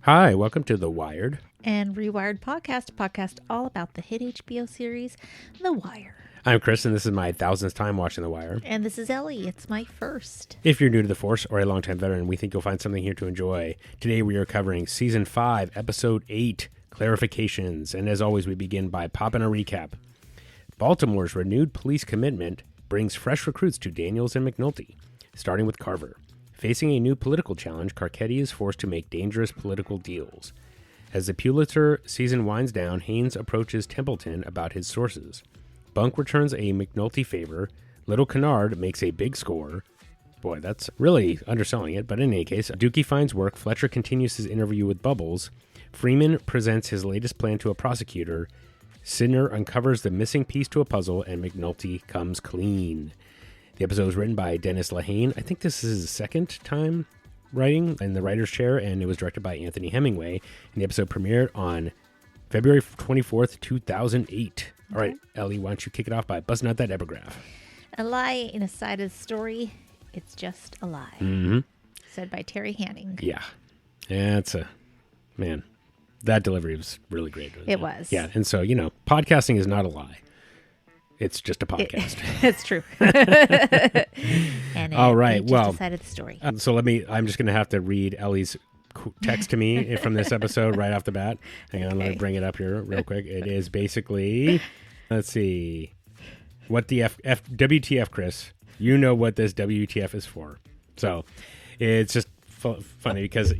Hi, welcome to The Wired and Rewired podcast all about the hit HBO series, The Wire. I'm Chris, and this is my 1000th time watching The Wire. And this is Ellie. It's my first. If you're new to the Force or a longtime veteran, we think you'll find something here to enjoy. Today we are covering Season 5, Episode 8, Clarifications. And as always, we begin by popping a recap. Baltimore's renewed police commitment brings fresh recruits to Daniels and McNulty, starting with Carver. Facing a new political challenge, Carcetti is forced to make dangerous political deals. As the Pulitzer season winds down, Haynes approaches Templeton about his sources. Bunk returns a McNulty favor. Little Kennard makes a big score. Boy, that's really underselling it, but in any case, Dukie finds work. Fletcher continues his interview with Bubbles. Freeman presents his latest plan to a prosecutor. Sidner uncovers the missing piece to a puzzle, and McNulty comes clean. The episode was written by Dennis Lehane. I think this is his second time writing in the writer's chair, and it was directed by Anthony Hemingway. And the episode premiered on February 24th, 2008. All right, Ellie, why don't you kick it off by busting out that epigraph? A lie in a side of the story, it's just a lie. Mm-hmm. Said by Terry Hanning. Yeah. That's man, that delivery was really great. It was. Yeah, and so, podcasting is not a lie. It's just a podcast. It's true. And all right. Just decided the story. So I'm just going to have to read Ellie's text to me from this episode right off the bat. Hang on, let me bring it up here real quick. It is basically, let's see, what the WTF, Chris? You know what this WTF is for. So it's just funny because,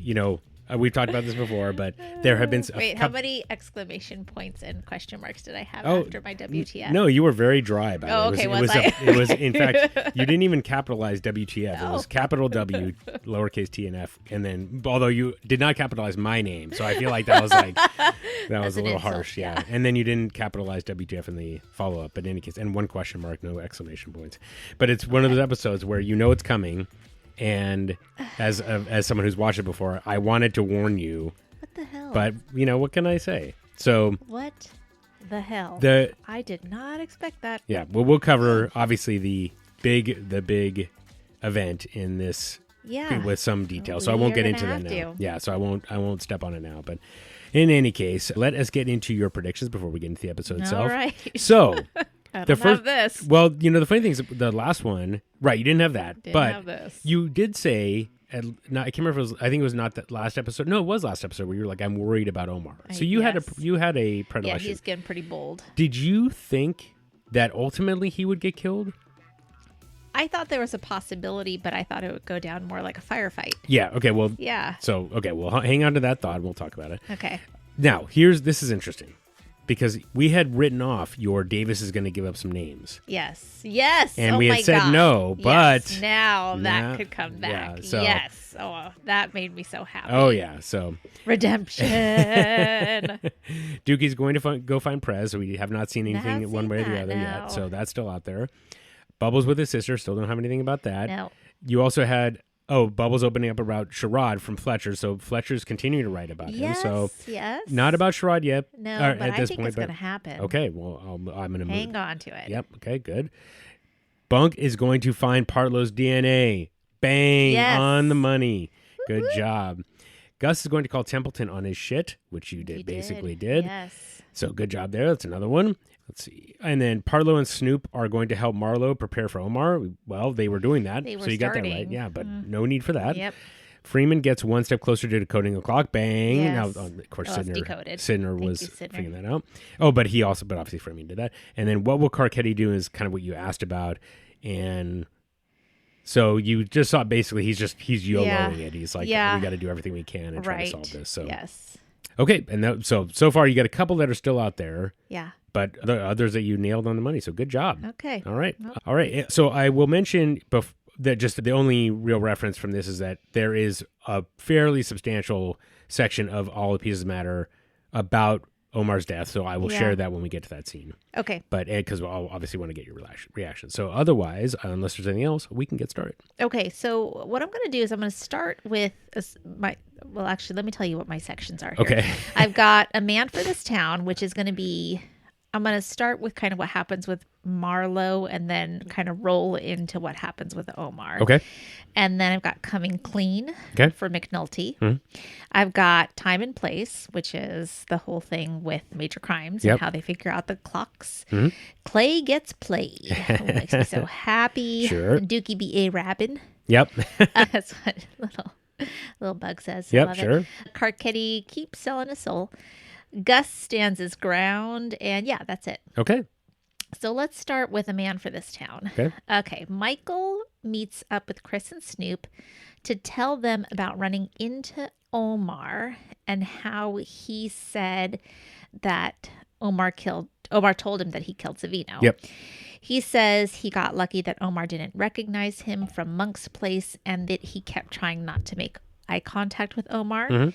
we've talked about this before, but there have been... how many exclamation points and question marks did I have after my WTF? No, you were very dry about it. Oh, okay, was I? It was, in fact, you didn't even capitalize WTF. No. It was capital W, lowercase t and F, and then, although you did not capitalize my name, so I feel like that was a little harsh, yeah. And then you didn't capitalize WTF in the follow-up, but in any case, and one question mark, no exclamation points. But it's one of those episodes where you know it's coming, and as someone who's watched it before, I wanted to warn you. What the hell? But, what can I say? So what the hell? I did not expect that. Yeah, well, we'll cover, obviously, the big event in this with some detail. So I won't get into that now. Yeah, so I won't step on it now. But in any case, let us get into your predictions before we get into the episode itself. All right. So... I don't have this. Well, the funny thing is, the last one, right? You didn't have that, didn't but have this. You did say, I can't remember if it was. I think it was not that last episode. No, it was last episode where you were like, "I'm worried about Omar." So you had a predilection. Yeah, he's getting pretty bold. Did you think that ultimately he would get killed? I thought there was a possibility, but I thought it would go down more like a firefight. Yeah. Okay. Well. Yeah. So we'll hang on to that thought. We'll talk about it. Okay. Now this is interesting. Because we had written off your Davis is going to give up some names. Yes. And we had said no, but... Yes, now that could come back. Yeah, yes. Oh, that made me so happy. Oh, yeah. So... Redemption. Dukie's going to go find Prez. So we have not seen anything one way or the other yet. So that's still out there. Bubbles with his sister. Still don't have anything about that. No. You also had... Oh, Bubbles opening up about Sherrod from Fletcher. So Fletcher's continuing to write about him. So yes. Not about Sherrod yet. No, but I think it's going to happen. Okay, well, I'm going to hang on to it. Yep. Okay, good. Bunk is going to find Partlow's DNA. Bang, on the money. Good job. Gus is going to call Templeton on his shit, which you basically did. Yes. So good job there. That's another one. Let's see. And then Parlow and Snoop are going to help Marlowe prepare for Omar. Well, they were doing that. So you got that right. Yeah, but no need for that. Yep. Freeman gets one step closer to decoding the clock. Bang. Yes. Now, of course, decoded. Sidner was figuring that out. Oh, but obviously Freeman did that. And then what will Carcetti do is kind of what you asked about. And so you just saw basically he's YOLOing it. He's like, we got to do everything we can and try to solve this. So yes. Okay. And so far you got a couple that are still out there. Yeah. But the others that you nailed on the money. So good job. Okay. All right. Well. All right. So I will mention that just the only real reference from this is that there is a fairly substantial section of All the Pieces Matter about Omar's death. So I will share that when we get to that scene. Okay. But because I'll obviously want to get your reaction. So otherwise, unless there's anything else, we can get started. Okay. So what I'm going to do is I'm going to start with actually, let me tell you what my sections are here. Okay. I've got A Man for This Town, which is going to be I'm going to start with kind of what happens with Marlo and then kind of roll into what happens with Omar. Okay. And then I've got Coming Clean for McNulty. I've got Time and Place, which is the whole thing with major crimes and how they figure out the clocks. Clay Gets Played. Oh, makes me so happy. Sure. Dukie Be A-Rabbin. Yep. That's what little bug says. Yep, Love sure. it. Carcetti Keeps Selling His Soul. Gus Stands His Ground. And yeah, that's it. Okay. So let's start with A Man for This Town. Okay. Michael meets up with Chris and Snoop to tell them about running into Omar and how he said that Omar told him that he killed Savino. Yep. He says he got lucky that Omar didn't recognize him from Monk's place and that he kept trying not to make eye contact with Omar.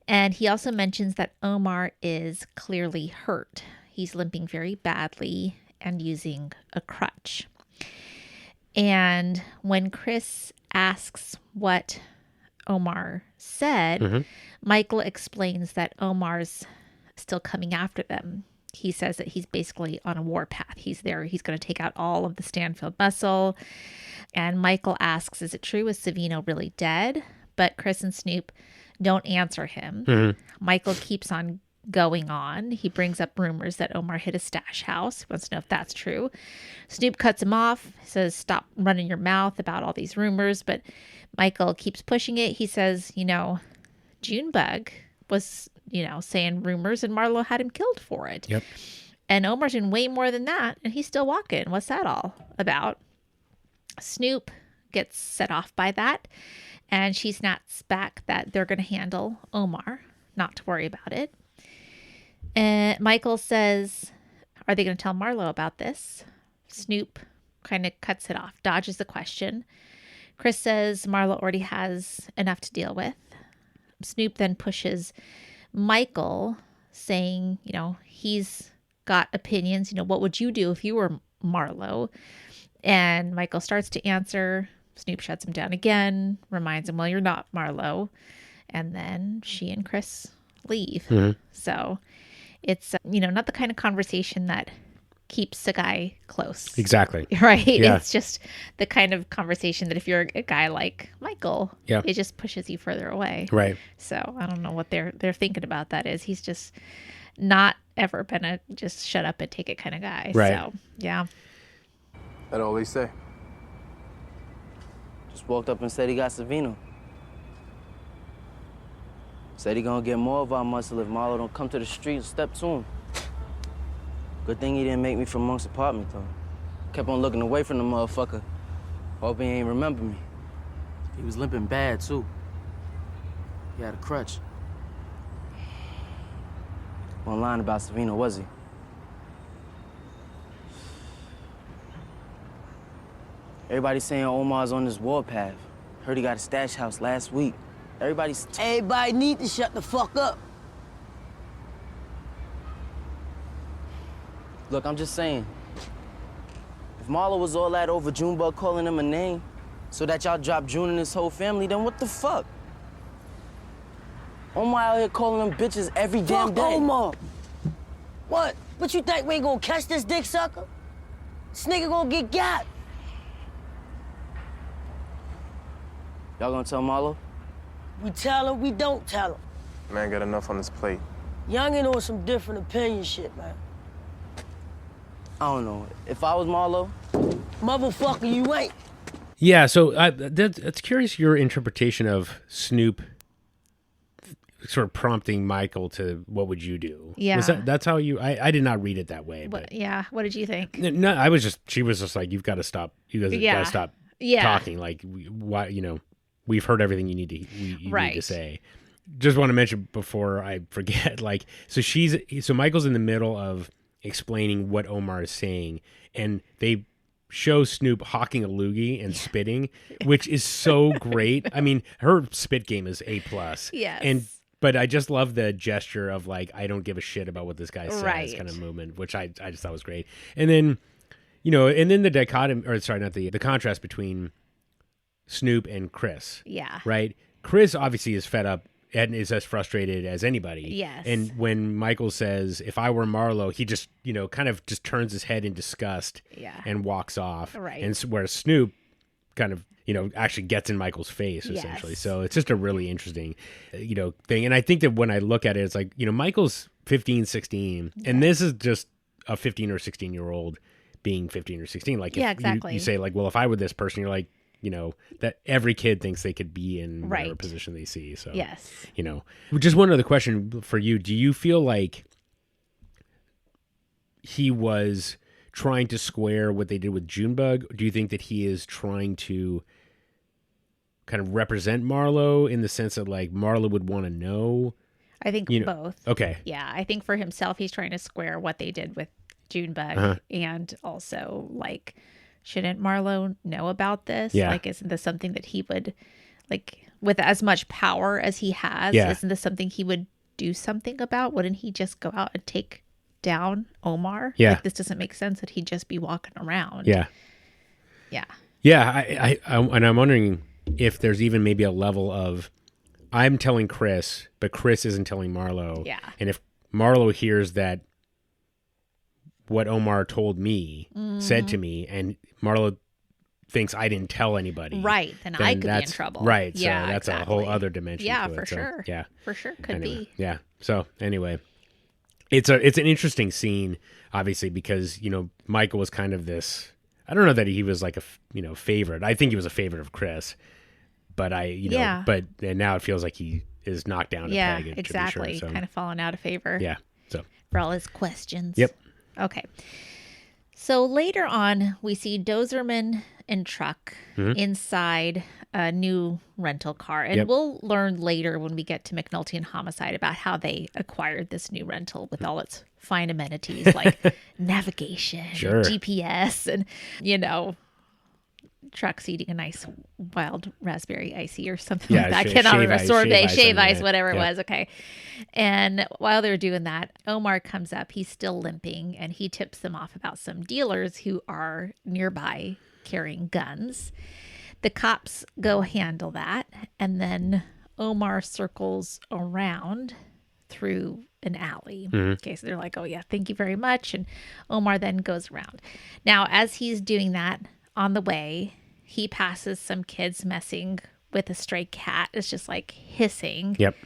And he also mentions that Omar is clearly hurt. He's limping very badly and using a crutch. And when Chris asks what Omar said, Michael explains that Omar's still coming after them. He says that he's basically on a warpath. He's there. He's going to take out all of the Stanfield muscle. And Michael asks, is it true? Is Savino really dead? But Chris and Snoop don't answer him. Michael keeps on going on. He brings up rumors that Omar hit a stash house. He wants to know if that's true. Snoop cuts him off, says, stop running your mouth about all these rumors. But Michael keeps pushing it. He says, Junebug was, saying rumors and Marlo had him killed for it. Yep. And Omar's doing way more than that. And he's still walking. What's that all about? Snoop gets set off by that. And she snaps back that they're going to handle Omar, not to worry about it. And Michael says, are they going to tell Marlo about this? Snoop kind of cuts it off, dodges the question. Chris says Marlo already has enough to deal with. Snoop then pushes Michael, saying, he's got opinions. What would you do if you were Marlo? And Michael starts to answer. Snoop shuts him down again, reminds him, well, you're not Marlo. And then she and Chris leave. So it's, not the kind of conversation that keeps a guy close. Exactly. Right? Yeah. It's just the kind of conversation that if you're a guy like Michael, it just pushes you further away. Right. So I don't know what they're thinking about that is. He's just not ever been a just shut up and take it kind of guy. Right. So, yeah. That all they say. Just walked up and said he got Savino. Said he gonna get more of our muscle if Marlo don't come to the street and step to him. Good thing he didn't make me from Monk's apartment, though. Kept on looking away from the motherfucker. Hope he ain't remember me. He was limping bad, too. He had a crutch. Wasn't lying about Savino, was he? Everybody's saying Omar's on this warpath. Heard he got a stash house last week. Everybody need to shut the fuck up. Look, I'm just saying. If Marlo was all that over Junebug calling him a name so that y'all dropped June and his whole family, then what the fuck? Omar out here calling them bitches every damn day. Fuck Omar. What? What you think we ain't gonna catch this dick sucker? This nigga gonna get got. Y'all gonna tell Marlo? We tell him, we don't tell him. Man got enough on his plate. Youngin' on some different opinion shit, man. I don't know. If I was Marlo, Motherfucker, you ain't. Yeah, so that's curious your interpretation of Snoop sort of prompting Michael to what would you do? Yeah. That's how you, I did not read it that way. But Yeah. What did you think? No, she was just like, you've got to stop. You guys got to stop talking. Like, why, we've heard everything you need to, you need to say. Just want to mention before I forget, so Michael's in the middle of explaining what Omar is saying, and they show Snoop hawking a loogie and spitting, which is so great. I mean, her spit game is A+. Yes. But I just love the gesture of like, I don't give a shit about what this guy says kind of movement, which I just thought was great. And then, the dichotomy, or sorry, not the contrast between Snoop and Chris. Yeah. Right? Chris obviously is fed up and is as frustrated as anybody. Yes. And when Michael says, if I were Marlo, he just, kind of just turns his head in disgust and walks off. Right. And whereas Snoop kind of, actually gets in Michael's face, essentially. Yes. So it's just a really interesting, thing. And I think that when I look at it, it's like, Michael's 15, 16, and this is just a 15 or 16-year-old being 15 or 16. Like, if exactly. you say, like, well, if I were this person, you're like, that every kid thinks they could be in whatever position they see. So, yes. Just one other question for you. Do you feel like he was trying to square what they did with Junebug? Do you think that he is trying to kind of represent Marlo in the sense that, like, Marlo would want to know? I think both. Okay. Yeah, I think for himself, he's trying to square what they did with Junebug, and also, like, shouldn't Marlo know about this? Yeah. Like, isn't this something that he would, like, with as much power as he has, isn't this something he would do something about? Wouldn't he just go out and take down Omar? Yeah. Like, this doesn't make sense that he'd just be walking around. Yeah. Yeah. Yeah. I and I'm wondering if there's even maybe a level of, I'm telling Chris, but Chris isn't telling Marlo. Yeah. And if Marlo hears that what Omar told me, said to me, and Marlo thinks I didn't tell anybody. Right. Then I could be in trouble. Right. Yeah, so that's exactly. a whole other dimension. Yeah, to for it. So, sure. yeah. For sure. Could be. Yeah. So anyway, it's an interesting scene, obviously, because, Michael was kind of this, I don't know that he was like a, favorite. I think he was a favorite of Chris, but but now it feels like he is knocked down a peg. Yeah, exactly. Sure, so. Kind of fallen out of favor. Yeah. So for all his questions. Yep. Okay. So later on, we see Dozerman and Truck inside a new rental car. And we'll learn later when we get to McNulty and Homicide about how they acquired this new rental with all its fine amenities like navigation, and GPS, and, Truck's eating a nice wild raspberry icy or something like that. I cannot remember. Sorbet, shave ice, whatever it was. Okay. And while they're doing that, Omar comes up. He's still limping, and he tips them off about some dealers who are nearby carrying guns. The cops go handle that, and then Omar circles around through an alley. Okay, so they're like, oh yeah, thank you very much. And Omar then goes around. Now, as he's doing that, on the way, he passes some kids messing with a stray cat. It's just like hissing. Yep.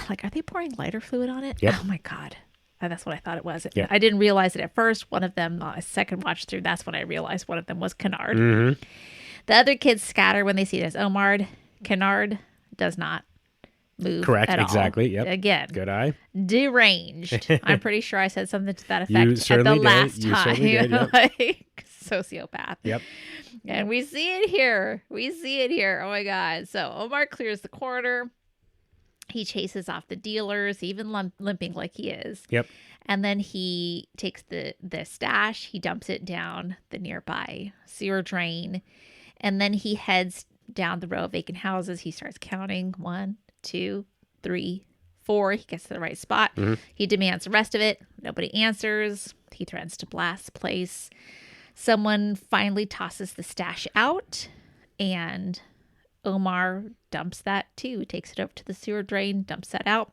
Like, are they pouring lighter fluid on it? Yep. Oh my God. That's what I thought it was. Yep. I didn't realize it at first. One of them, a second watch through, that's when I realized one of them was Kennard. The other kids scatter when they see this. Omar, Kennard does not move. Correct. At Exactly. all. Yep. Again. Good eye. Deranged. I'm pretty sure I said something to that effect You at the did. last You time. certainly did, yep. Like, sociopath. Yep. And we see it here. Oh my God. So Omar clears the corner. He chases off the dealers, even limping like he is. Yep. And then he takes the stash. He dumps it down the nearby sewer drain. And then he heads down the row of vacant houses. He starts counting 1, 2, 3, 4. He gets to the right spot. He demands the rest of it. Nobody answers. He threatens to blast the place. Someone finally tosses the stash out, and Omar dumps that too. Takes it over to the sewer drain, dumps that out,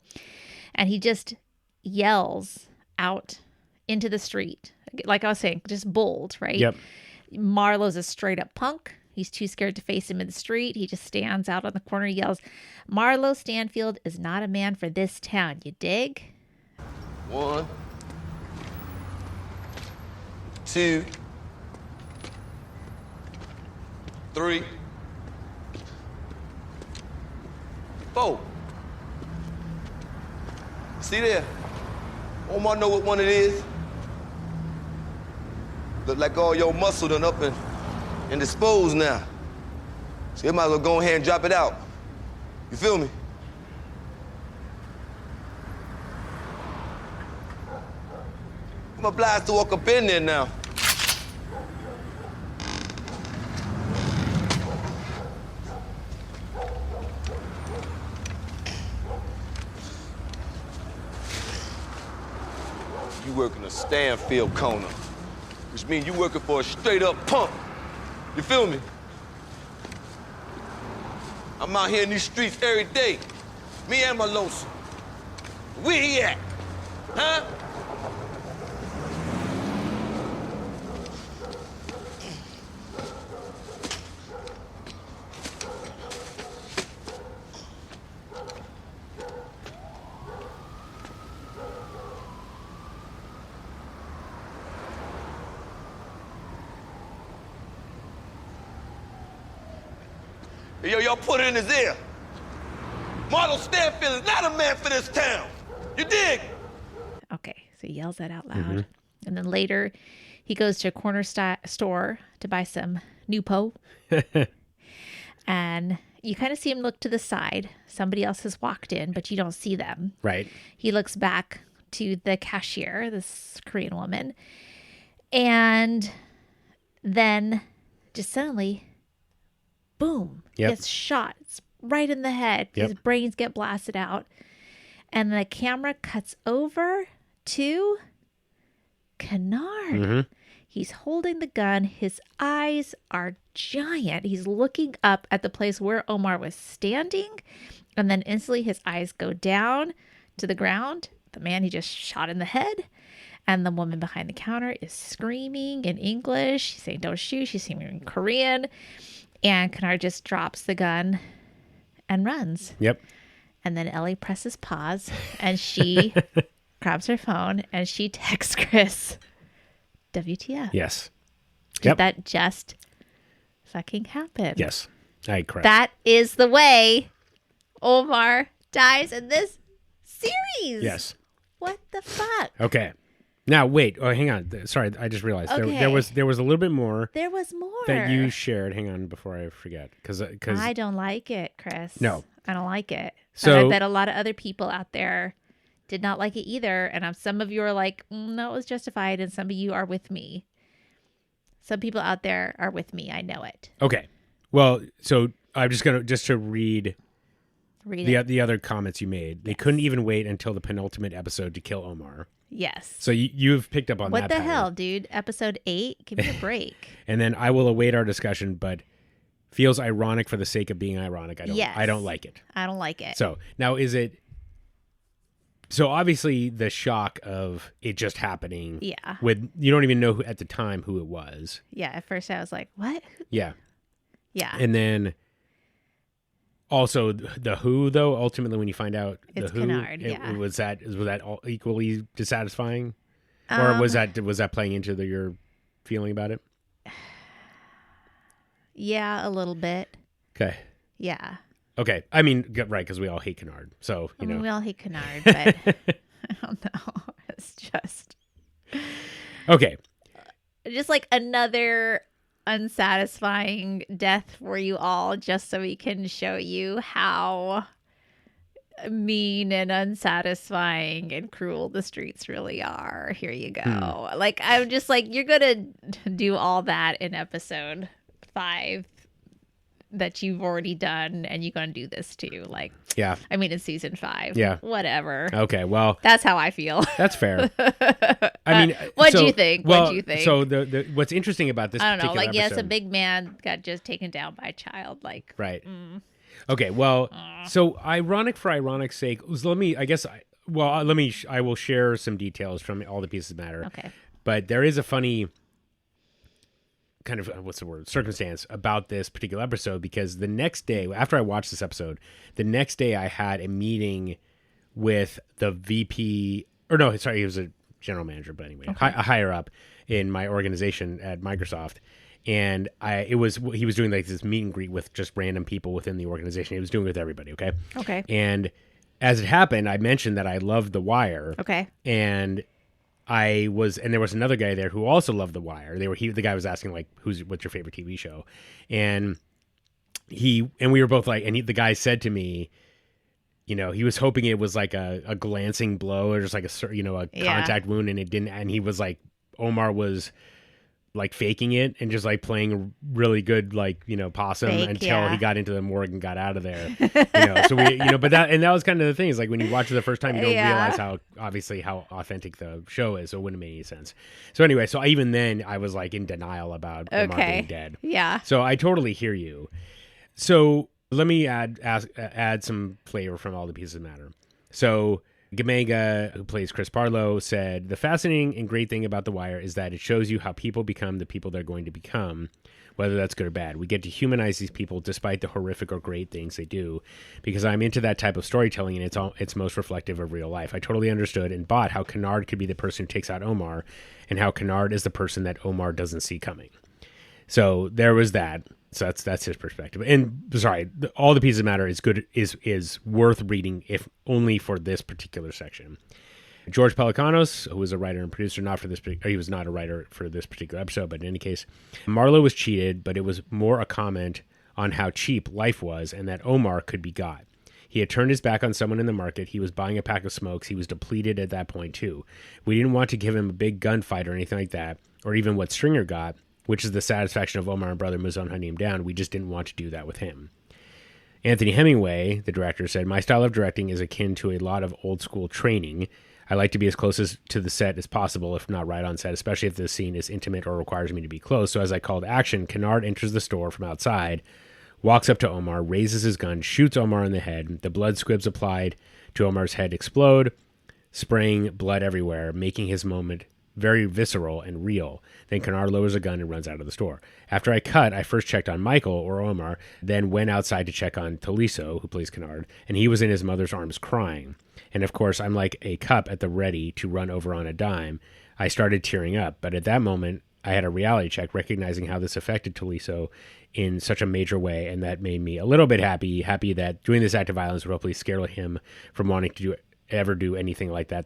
and he just yells out into the street. Like I was saying, just bold, right? Yep. Marlo's a straight up punk. He's too scared to face him in the street. He just stands out on the corner, yells, "Marlo Stanfield is not a man for this town, you dig?" 1, 2, 3, 4. See there? Omar know what one it is. Look like all your muscle done up and disposed now. So you might as well go ahead and drop it out. You feel me? I'm obliged to walk up in there now. You working a Stanfield corner, which means you working for a straight-up punk. You feel me? I'm out here in these streets every day, Me and Malosa. Where he at? Huh? Yo, y'all put it in his ear. Marlo Stanfield is not a man for this town. You dig? Okay, so he yells that out loud. And then later, he goes to a corner store to buy some Nupo. And you kind of see him look to the side. Somebody else has walked in, but you don't see them. Right. He looks back to the cashier, this Korean woman. And then just suddenly, boom, gets shot. It's right in the head. His brains get blasted out. And the camera cuts over to Kennard. He's holding the gun. His eyes are giant. He's looking up at the place where Omar was standing. And then instantly his eyes go down to the ground. The man he just shot in the head. And the woman behind the counter is screaming in English. She's saying, don't shoot. She's screaming in Korean. And Kennard just drops the gun and runs. Yep. And then Ellie presses pause and she grabs her phone and she texts Chris, WTF. Yes. Did that just fucking happen? Yes. Correct. That is the way Omar dies in this series. Yes. What the fuck? Okay. Now, wait. Oh, hang on. Sorry, I just realized Okay. there was a little bit more There was more. that you shared. Hang on before I forget. Because I don't like it, Chris. No. I don't like it. So- And I bet a lot of other people out there did not like it either. And some of you are like, no, it was justified. And some of you are with me. Some people out there are with me. I know it. Okay. Well, so I'm just going to read Read it. the other comments you made. They couldn't even wait until the penultimate episode to kill Omar. Yes. So you've picked up on that. What the pattern. hell, dude? Episode 8? Give me a break. And then I will await our discussion, but feels ironic for the sake of being ironic. I don't like it. I don't like it. So now is it, so obviously the shock of it just happening. Yeah. With, you don't even know at the time who it was. Yeah. At first I was like, what? Yeah. Yeah. And then also the who, though, ultimately when you find out It's the who, Kennard, yeah. was that all equally dissatisfying? Or was that playing into your feeling about it? Yeah, a little bit. Okay. Yeah. Okay. I mean, right, because we all hate Kennard. So, I mean, we all hate Kennard, but I don't know. It's just Okay. just like another unsatisfying death for you all, just so we can show you how mean and unsatisfying and cruel the streets really are. Here you go. Like, I'm just like, you're gonna do all that in episode 5 that you've already done, and you're gonna do this too. Like, Yeah. I mean, in season 5. Yeah. Whatever. Okay. Well, That's how I feel. that's fair. I mean, What'd so- you think? Well, What'd you think? So the what's interesting about this I don't know. particular Like, yes, a episode- big man got just taken down by a child. Like, Right. Okay. Well, so ironic for ironic's sake. I will share some details from all the pieces of matter. okay. But there is a funny kind of circumstance about this particular episode, because the next day after I watched this episode, the next day I had a meeting with the VP, or no, sorry, he was a general manager, but anyway, a higher up in my organization at Microsoft. And he was doing like this meet and greet with just random people within the organization. He was doing it with everybody. Okay. Okay. And as it happened, I mentioned that I loved The Wire. Okay. And there was another guy there who also loved The Wire. The guy was asking like, what's your favorite TV show? And we were both like, and the guy said to me, you know, he was hoping it was like a glancing blow or just like a contact wound, and it didn't. And he was like, Omar was like faking it and just like playing really good, like, you know, possum until he got into the morgue and got out of there. So but that was kind of the thing, is like when you watch it the first time, you don't realize how authentic the show is. So it wouldn't make any sense. So anyway, even then I was like in denial about Omar being dead. Yeah. So I totally hear you. So Let me add some flavor from all the pieces of matter. So Gamega, who plays Chris Barlow, said, the fascinating and great thing about The Wire is that it shows you how people become the people they're going to become, whether that's good or bad. We get to humanize these people despite the horrific or great things they do, because I'm into that type of storytelling, and it's most reflective of real life. I totally understood and bought how Kennard could be the person who takes out Omar, and how Kennard is the person that Omar doesn't see coming. So there was that. So that's his perspective. And sorry, all the pieces of matter is good, is worth reading, if only for this particular section. George Pelicanos, who was a writer and producer, he was not a writer for this particular episode, but in any case, Marlo was cheated, but it was more a comment on how cheap life was and that Omar could be got. He had turned his back on someone in the market. He was buying a pack of smokes. He was depleted at that point too. We didn't want to give him a big gunfight or anything like that, or even what Stringer got, which is the satisfaction of Omar and Brother Muzon hunting him down. We just didn't want to do that with him. Anthony Hemingway, the director, said, my style of directing is akin to a lot of old school training. I like to be as close to the set as possible, if not right on set, especially if the scene is intimate or requires me to be close. So as I called action, Kennard enters the store from outside, walks up to Omar, raises his gun, shoots Omar in the head. The blood squibs applied to Omar's head explode, spraying blood everywhere, making his moment very visceral and real. Then Kennard lowers a gun and runs out of the store. After I cut, I first checked on Michael, or Omar, then went outside to check on Taliso, who plays Kennard, and he was in his mother's arms crying. And of course, I'm like a cup at the ready to run over on a dime. I started tearing up, but at that moment, I had a reality check, recognizing how this affected Taliso in such a major way, and that made me a little bit happy that doing this act of violence would hopefully scare him from wanting to ever do anything like that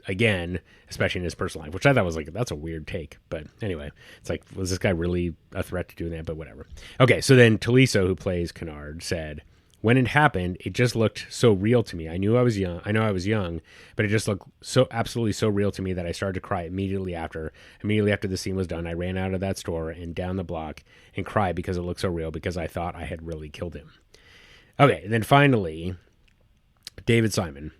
again, especially in his personal life, which I thought was like, that's a weird take. But anyway, it's like, was this guy really a threat to doing that? But whatever. Okay, so then Taliso, who plays Kennard, said, when it happened, it just looked so real to me. I know I was young, but it just looked so absolutely so real to me that I started to cry immediately after. Immediately after the scene was done, I ran out of that store and down the block and cried because it looked so real, because I thought I had really killed him. Okay, and then finally, David Simon.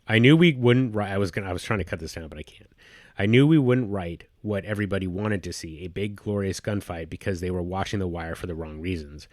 I knew we wouldn't write. I was trying to cut this down, but I can't. I knew we wouldn't write what everybody wanted to see, a big, glorious gunfight, because they were watching The Wire for the wrong reasons,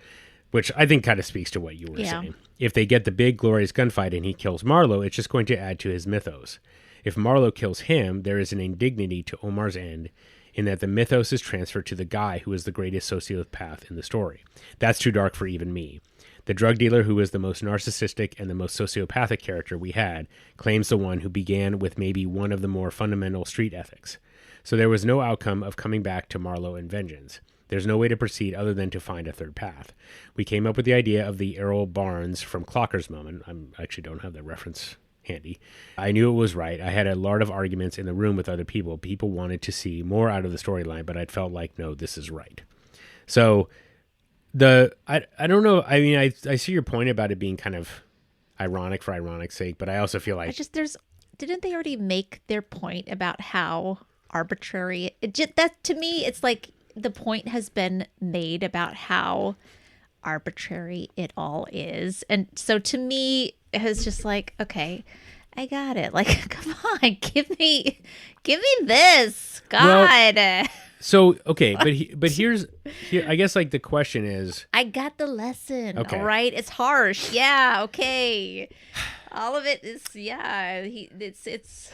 which I think kind of speaks to what you were saying. If they get the big, glorious gunfight and he kills Marlo, it's just going to add to his mythos. If Marlo kills him, there is an indignity to Omar's end in that the mythos is transferred to the guy who is the greatest sociopath in the story. That's too dark for even me. The drug dealer, who is the most narcissistic and the most sociopathic character we had, claims the one who began with maybe one of the more fundamental street ethics. So there was no outcome of coming back to Marlo and vengeance. There's no way to proceed other than to find a third path. We came up with the idea of the Errol Barnes from Clocker's moment. I actually don't have that reference handy. I knew it was right. I had a lot of arguments in the room with other people. People wanted to see more out of the storyline, but I felt like, no, this is right. So I don't know. I mean, I see your point about it being kind of ironic for ironic's sake, but I also feel like didn't they already make their point about how arbitrary that to me, it's like the point has been made about how arbitrary it all is. And so to me, it was just like, okay, I got it. Like, come on, give me this. God. Well, so, okay, but here, I guess, like, the question is, I got the lesson. Okay. All right. It's harsh. Yeah. Okay. All of it is, yeah. It's.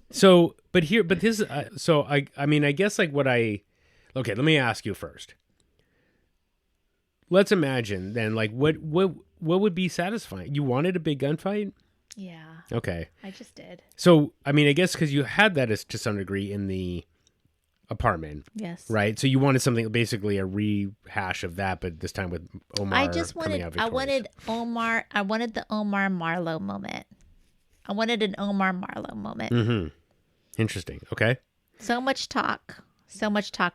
So, but this, so I mean, I guess, like, okay, let me ask you first. Let's imagine then, like, what would be satisfying? You wanted a big gunfight? Yeah. Okay. I just did. So, I mean, I guess because you had that to some degree in the apartment. Yes. Right? So you wanted something, basically a rehash of that, but this time with Omar. I wanted Omar. I wanted the Omar Marlo moment. I wanted an Omar Marlo moment. Mm-hmm. Interesting. Okay. So much talk.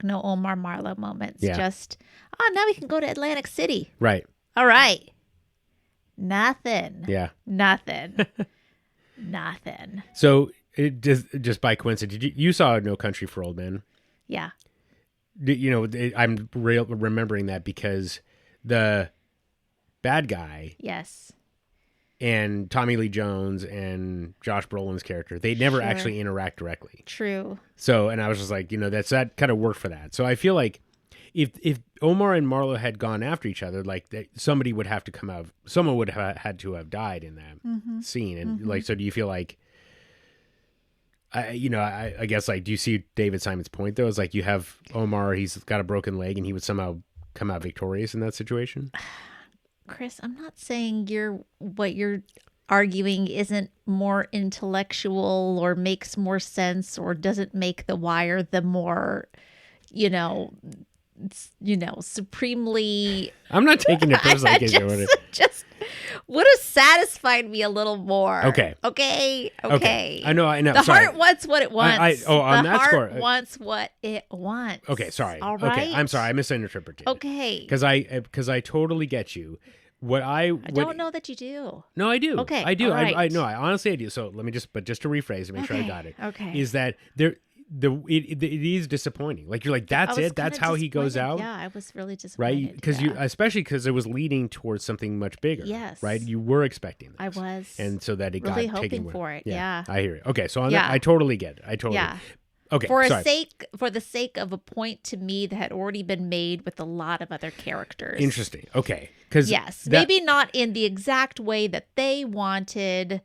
No Omar Marlo moments. Yeah. Just, now we can go to Atlantic City. Right. All right. Nothing. Yeah. Nothing. Nothing. So it just by coincidence, you saw No Country for Old Men? Yeah. You know, I'm remembering that because the bad guy. Yes. And Tommy Lee Jones and Josh Brolin's character, they never actually interact directly. True. So, and I was just like, that kind of worked for that. So I feel like if Omar and Marlo had gone after each other, like somebody would have to come out. Someone would have had to have died in that scene. And like, so do you feel like, I guess, like, do you see David Simon's point though? It's like you have Omar, he's got a broken leg, and he would somehow come out victorious in that situation. Chris, I'm not saying what you're arguing isn't more intellectual or makes more sense or doesn't make The Wire the more, supremely. I'm not taking it personally. Just would have satisfied me a little more. Okay. I know. The sorry. heart wants what it wants. On the that heart score, wants what it wants. Okay, sorry. All right. Okay, I'm sorry. I misinterpreted. Okay. Because I totally get you. I don't know that you do. No, I do. Okay, I do. all right. I honestly I do. So let me just to rephrase and make sure I got it. Okay. Is that it is disappointing. Like, you're like, that's it. That's how he goes out. Yeah, I was really disappointed. Right? Because especially because it was leading towards something much bigger. Yes. Right? You were expecting this. I was. And so that it really got taken hoping for it. Yeah. I hear it. Okay, so on that, I totally get it. Yeah. Okay, for the sake of a point to me that had already been made with a lot of other characters. Interesting. Okay, because maybe not in the exact way that they wanted,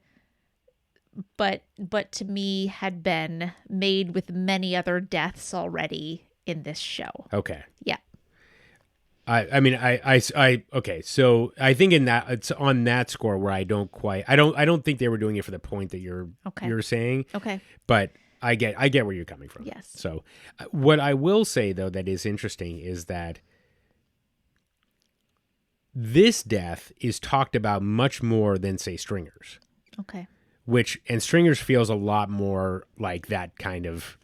but to me had been made with many other deaths already in this show. Okay. Yeah. Okay. So I think in that, it's on that score where I don't think they were doing it for the point that you're saying. Okay. But I get where you're coming from. Yes. So what I will say, though, that is interesting is that this death is talked about much more than, say, Stringer's. Okay. And Stringer's feels a lot more like that kind of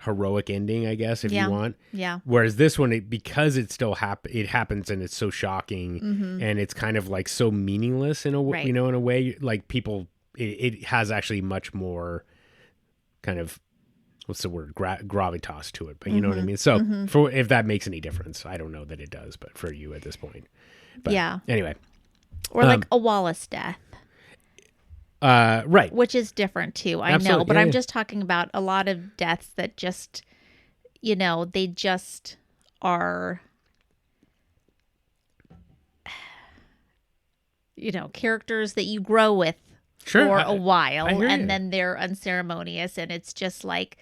heroic ending, I guess, if you want. Yeah. Whereas this one, because it still it happens and it's so shocking and it's kind of like so meaningless in a way, in a way, like people, it has actually much more kind of, what's the word, gravitas to it, but you know what I mean? So for if that makes any difference, I don't know that it does, but for you at this point. But anyway. Or like a Wallace death. Right. Which is different too, I Absolutely. know, but I'm just talking about a lot of deaths that just, they just are, characters that you grow with for a while, and then they're unceremonious, and it's just like,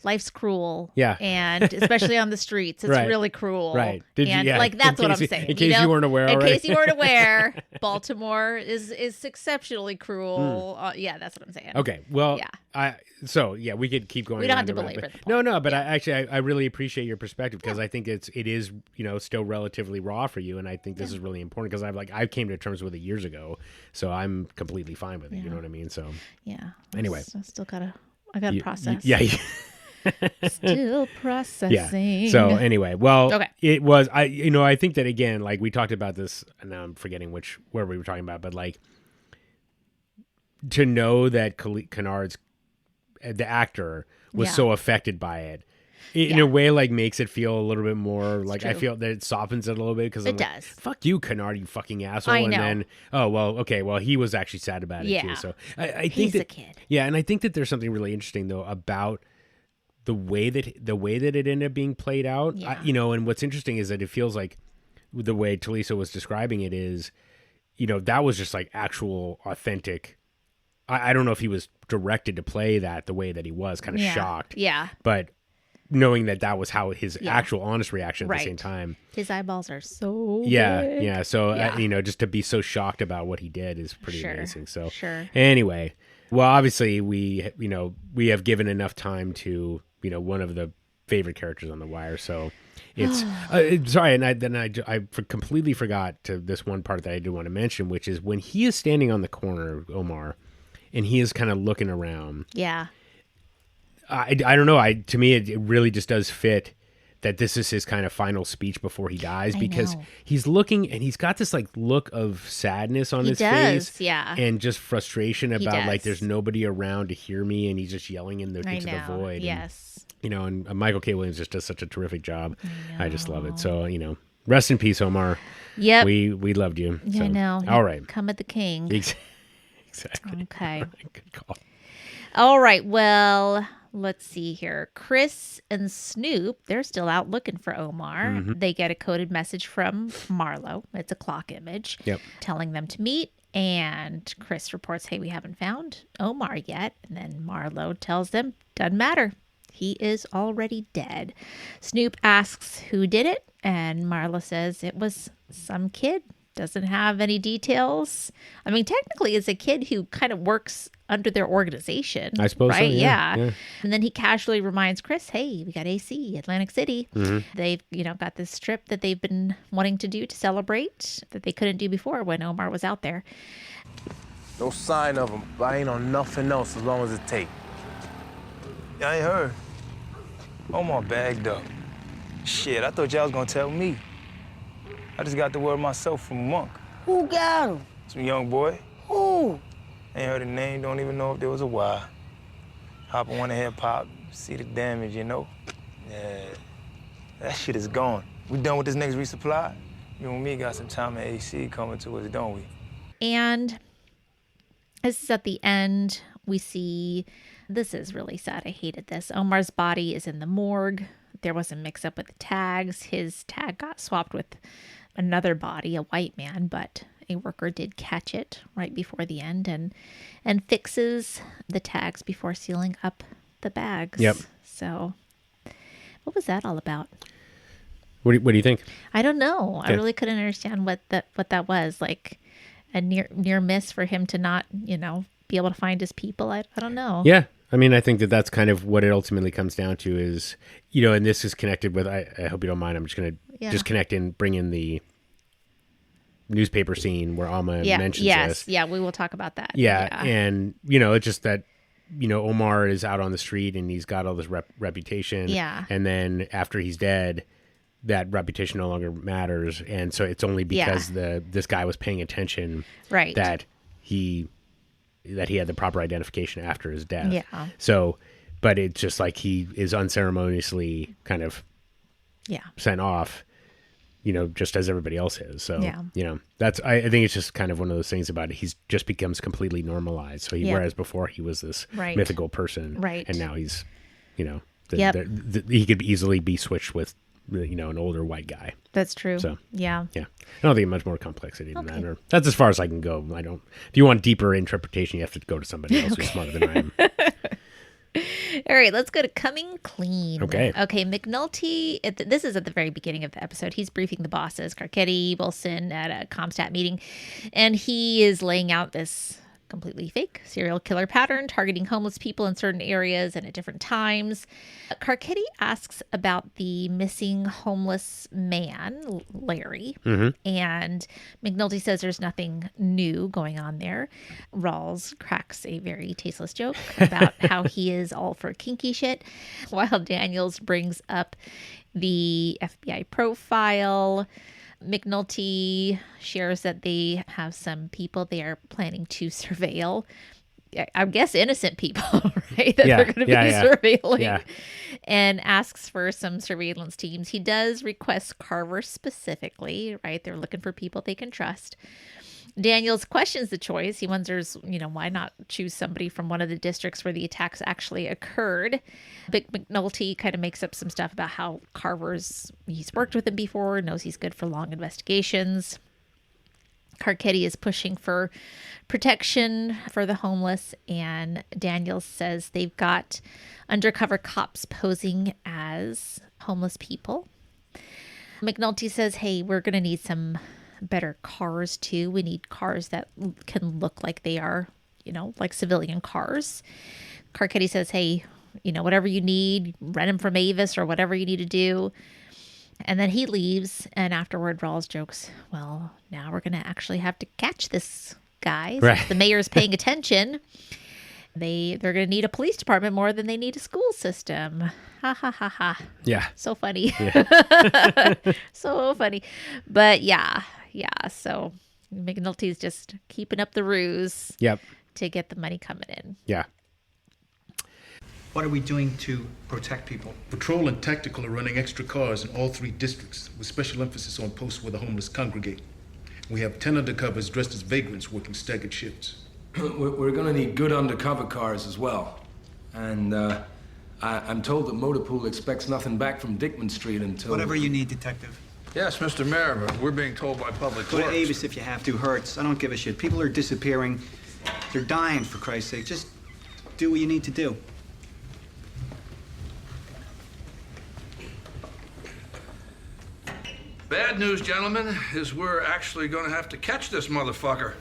life's cruel. Yeah. And especially on the streets, it's really cruel. Right. That's what I'm saying. In case you weren't aware already. In case you weren't aware, Baltimore is exceptionally cruel. That's what I'm saying. Okay. Well, we could keep going. We don't have to belabor the point. No, but I really appreciate your perspective because I think it is still relatively raw for you, and I think this is really important because I came to terms with it years ago, so I'm completely fine with it. You know what I mean? So anyway, I gotta process. Still processing. Yeah. So anyway, it was I think that again, like we talked about this, and now I'm forgetting where we were talking about, but like to know that Kennard's the actor was so affected by it. In a way, like makes it feel a little bit more like I feel that it softens it a little bit because it does. Fuck you, Kennard, you fucking asshole. I know. And then he was actually sad about it too. So I think he's a kid. Yeah, and I think that there's something really interesting though about the way that it ended up being played out. And what's interesting is that it feels like the way Talisa was describing it is, that was just like actual authentic. I don't know if he was directed to play that the way that he was, kind of shocked. Yeah. But knowing that was how his actual honest reaction at the same time. His eyeballs are so big. Yeah. So, just to be so shocked about what he did is pretty amazing. So anyway, well, obviously we have given enough time to, one of the favorite characters on The Wire. So it's sorry. And I completely forgot to this one part that I do want to mention, which is when he is standing on the corner, Omar, and he is kind of looking around. Yeah. I don't know. To me, it really just does fit that this is his kind of final speech before he dies because he's looking and he's got this like look of sadness on his face. Yeah. And just frustration about like there's nobody around to hear me and he's just yelling into the void. Yes. And Michael K. Williams just does such a terrific job. I just love it. So, rest in peace, Omar. Yep. We loved you. Yeah, so. I know. All right. Come at the king. Exactly. Okay. Good call. All right. Well, let's see here. Chris and Snoop, they're still out looking for Omar. They get a coded message from Marlo. It's a clock image telling them to meet. And Chris reports, hey, we haven't found Omar yet. And then Marlo tells them, doesn't matter. He is already dead. Snoop asks who did it. And Marlo says it was some kid. Doesn't have any details. I mean, technically, it's a kid who kind of works under their organization. I suppose right? so, yeah. And then he casually reminds Chris, hey, we got AC, Atlantic City. They've, got this trip that they've been wanting to do to celebrate that they couldn't do before when Omar was out there. No sign of him, but I ain't on nothing else as long as it take. Yeah, I ain't heard. Omar bagged up. Shit, I thought y'all was gonna tell me. I just got the word myself from Monk. Who got him? Some young boy. Who? Ain't heard the name, don't even know if there was a Y. Hop on one of hip hop, see the damage, Yeah, that shit is gone. We done with this next resupply? You and me got some time at AC coming to us, don't we? And this is at the end. We see, this is really sad. I hated this. Omar's body is in the morgue. There was a mix-up with the tags. His tag got swapped with another body, a white man, but a worker did catch it right before the end and fixes the tags before sealing up the bags. Yep. So what was that all about? What do you think? I don't know. Okay. I really couldn't understand what that was. Like a near miss for him to not, be able to find his people. I don't know. Yeah. I mean, I think that's kind of what it ultimately comes down to is, and this is connected with, I hope you don't mind, I'm just going to just connect and bring in the newspaper scene where Alma mentions this. Yeah, we will talk about that. Yeah. And, it's just that, Omar is out on the street and he's got all this reputation. Yeah. And then after he's dead, that reputation no longer matters. And so it's only because this guy was paying attention that he had the proper identification after his death. Yeah. So, but it's just like he is unceremoniously kind of sent off, just as everybody else is. So, that's, I think it's just kind of one of those things about it. He's just becomes completely normalized. So whereas before he was this mythical person. Right. And now he's, he could easily be switched with, an older white guy. That's true. So, yeah. I don't think much more complexity than that. Or that's as far as I can go. If you want deeper interpretation, you have to go to somebody else who's smarter than I am. All right, let's go to Coming Clean. Okay, McNulty, this is at the very beginning of the episode. He's briefing the bosses, Carcetti, Wilson, at a Comstat meeting, and he is laying out this completely fake serial killer pattern targeting homeless people in certain areas and at different times. Carcetti asks about the missing homeless man, Larry, and McNulty says there's nothing new going on there. Rawls cracks a very tasteless joke about how he is all for kinky shit, while Daniels brings up the FBI profile. McNulty shares that they have some people they are planning to surveil. I guess innocent people, right? That they're going to be surveilling. And asks for some surveillance teams. He does request Carver specifically, right? They're looking for people they can trust. Daniels questions the choice. He wonders, why not choose somebody from one of the districts where the attacks actually occurred. But McNulty kind of makes up some stuff about how he's worked with him before, knows he's good for long investigations. Carcetti is pushing for protection for the homeless, and Daniels says they've got undercover cops posing as homeless people. McNulty says, hey, we're going to need some better cars too. We need cars that can look like they are, like civilian cars. Carcetti says, hey, whatever you need, rent them from Avis or whatever you need to do. And then he leaves, and afterward Rawls jokes, well, now we're going to actually have to catch this guy. Since the mayor's paying attention. They're going to need a police department more than they need a school system. Ha ha ha ha. Yeah. So funny. Yeah. So funny. But yeah. So McNulty's just keeping up the ruse. Yep. To get the money coming in. Yeah. What are we doing to protect people? Patrol and tactical are running extra cars in all 3 districts, with special emphasis on posts where the homeless congregate. We have 10 undercovers dressed as vagrants working staggered shifts. We're gonna need good undercover cars as well. And I'm told that Motor Pool expects nothing back from Dickman Street until... Whatever you need, Detective. Yes, Mr. Mayor, but we're being told by Public Go Works. to Avis if you have to. Hurts. I don't give a shit. People are disappearing. They're dying, for Christ's sake. Just do what you need to do. Bad news, gentlemen, is we're actually going to have to catch this motherfucker.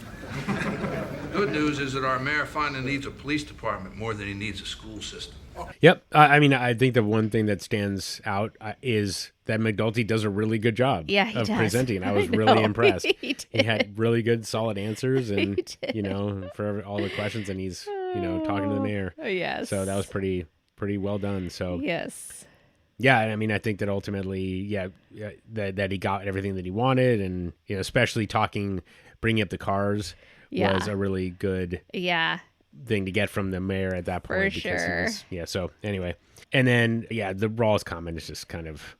Good news is that our mayor finally needs a police department more than he needs a school system. Yep. I mean, I think the one thing that stands out is that McNulty does a really good job of presenting. I was really impressed. He had really good, solid answers, and for all the questions, and he's talking to the mayor. Yes. So that was pretty well done. So yes. Yeah, I mean, I think that ultimately, that he got everything that he wanted, and especially bringing up the cars was a really good thing to get from the mayor at that point. For sure. So anyway, and then the Rawls comment is just kind of,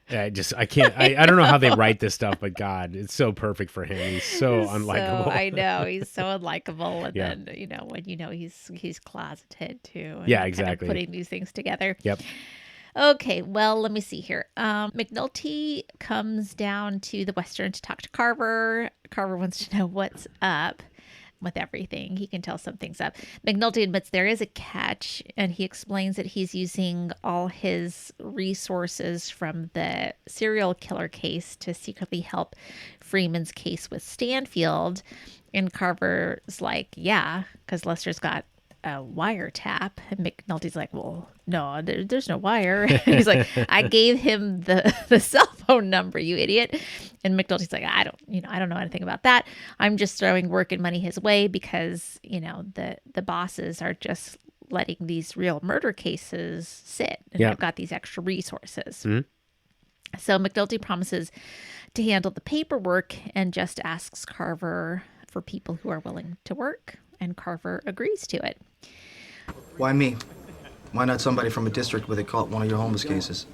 I don't know how they write this stuff, but God, it's so perfect for him. He's so unlikable. I know he's so unlikable, and then when he's closeted too. And exactly. Kind of putting these things together. Yep. Okay, well, let me see here. McNulty comes down to the Western to talk to Carver. Carver wants to know what's up with everything. He can tell something's up. McNulty admits there is a catch, and he explains that he's using all his resources from the serial killer case to secretly help Freeman's case with Stanfield. And Carver's like, yeah, because Lester's got a wiretap. And McNulty's like, well, no, there's no wire. And he's like, I gave him the cell phone number, you idiot. And McNulty's like, I don't know anything about that. I'm just throwing work and money his way because the bosses are just letting these real murder cases sit, and I've got these extra resources. Mm-hmm. So McNulty promises to handle the paperwork and just asks Carver for people who are willing to work, and Carver agrees to it. Why me? Why not somebody from a district where they caught one of your homeless cases?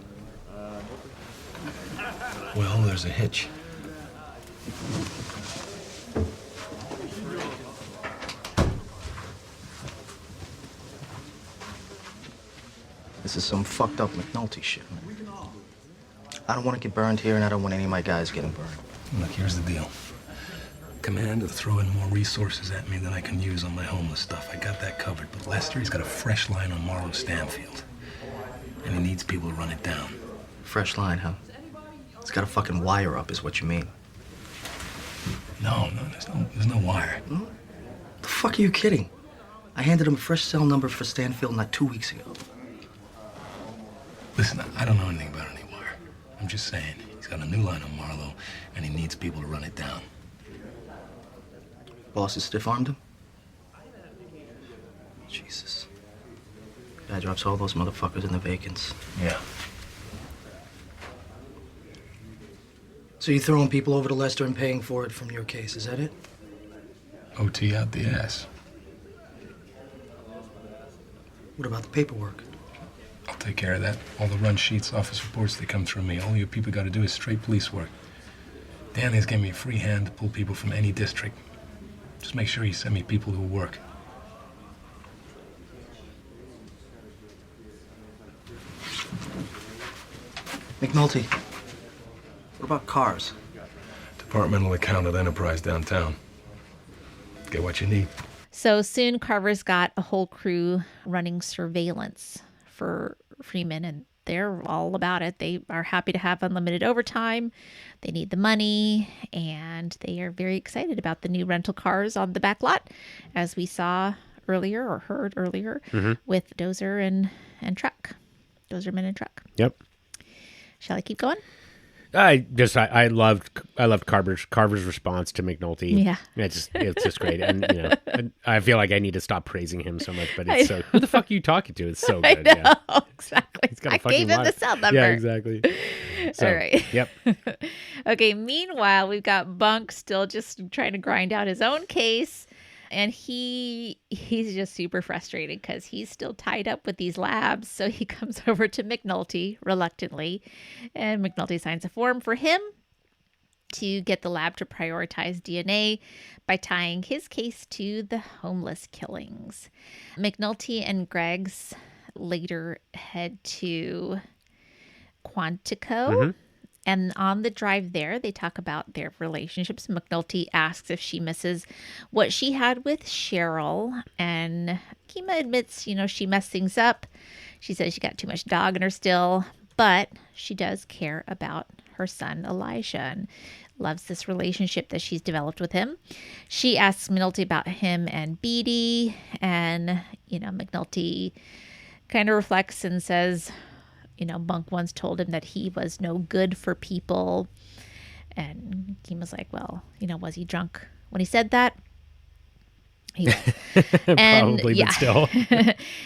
Well, there's a hitch. This is some fucked up McNulty shit, man. I don't want to get burned here, and I don't want any of my guys getting burned. Look, here's the deal. Command to throw in more resources at me than I can use on my homeless stuff. I got that covered. But Lester, he's got a fresh line on Morrow Stanfield. And he needs people to run it down. Fresh line, huh? It's got a fucking wire up, is what you mean. No, there's no wire. Hmm? The fuck are you kidding? I handed him a fresh cell number for Stanfield not 2 weeks ago. Listen, I don't know anything about any wire. I'm just saying, he's got a new line on Marlowe, and he needs people to run it down. Boss has stiff-armed him? Jesus. Guy drops all those motherfuckers in the vacants. Yeah. So you're throwing people over to Lester and paying for it from your case, is that it? OT out the ass. What about the paperwork? I'll take care of that. All the run sheets, office reports, they come through me. All you people got to do is straight police work. Danny's giving me a free hand to pull people from any district. Just make sure you send me people who work. McNulty, what about cars? Departmental account at Enterprise downtown. Get what you need. So soon Carver's got a whole crew running surveillance for Freeman, and they're all about it. They are happy to have unlimited overtime. They need the money, and they are very excited about the new rental cars on the back lot, as we saw earlier or heard earlier with Dozer and Truck. Dozerman and Truck. Yep. Shall I keep going? I loved Carver's response to McNulty. Yeah, it's just great, and I feel like I need to stop praising him so much. But it's so, who the fuck are you talking to? It's so good. I know, exactly. He's got a I gave him the cell number. Yeah, exactly. So, all right. Yep. Okay. Meanwhile, we've got Bunk still just trying to grind out his own case. And he's just super frustrated because he's still tied up with these labs. So he comes over to McNulty reluctantly, and McNulty signs a form for him to get the lab to prioritize DNA by tying his case to the homeless killings. McNulty and Greg's later head to Quantico. And on the drive there, they talk about their relationships. McNulty asks if she misses what she had with Cheryl. And Kima admits, she messed things up. She says she got too much dog in her still. But she does care about her son, Elijah, and loves this relationship that she's developed with him. She asks McNulty about him and Beatty. And, McNulty kind of reflects and says, Bunk once told him that he was no good for people. And Kima's like, well, was he drunk when he said that? He was. Probably, but still.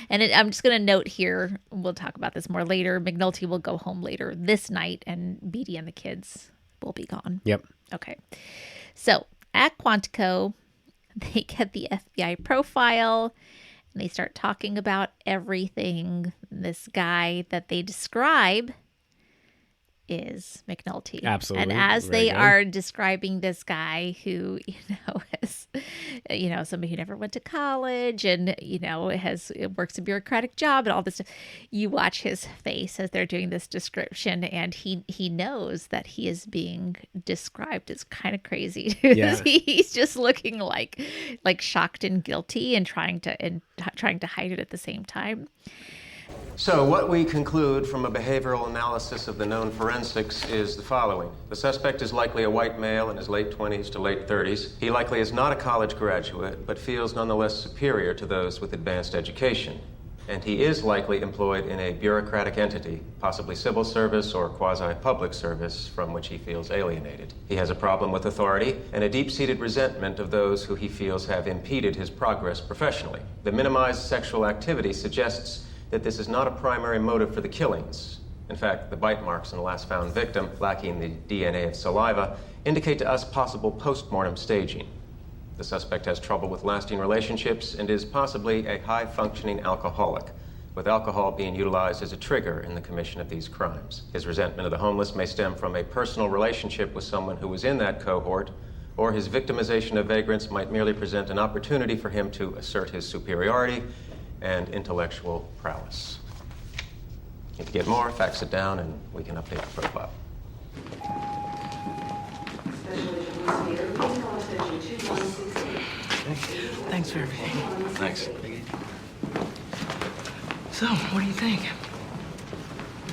And I'm just going to note here, we'll talk about this more later. McNulty will go home later this night, and Beatty and the kids will be gone. Yep. Okay. So at Quantico, they get the FBI profile. And they start talking about everything. This guy that they describe is McNulty. Absolutely. And as they are describing this guy who, is, somebody who never went to college and, works a bureaucratic job and all this stuff, you watch his face as they're doing this description, and he knows that he is being described as kind of crazy. Yeah. He's just looking like shocked and guilty and trying to hide it at the same time. So what we conclude from a behavioral analysis of the known forensics is the following. The suspect is likely a white male in his late 20s to late 30s. He likely is not a college graduate, but feels nonetheless superior to those with advanced education. And he is likely employed in a bureaucratic entity, possibly civil service or quasi-public service, from which he feels alienated. He has a problem with authority and a deep-seated resentment of those who he feels have impeded his progress professionally. The minimized sexual activity suggests that this is not a primary motive for the killings. In fact, the bite marks on the last found victim, lacking the DNA of saliva, indicate to us possible post-mortem staging. The suspect has trouble with lasting relationships and is possibly a high-functioning alcoholic, with alcohol being utilized as a trigger in the commission of these crimes. His resentment of the homeless may stem from a personal relationship with someone who was in that cohort, or his victimization of vagrants might merely present an opportunity for him to assert his superiority and intellectual prowess. If you get more, fax it down and we can update the profile. Thanks for everything. Thanks. So, what do you think?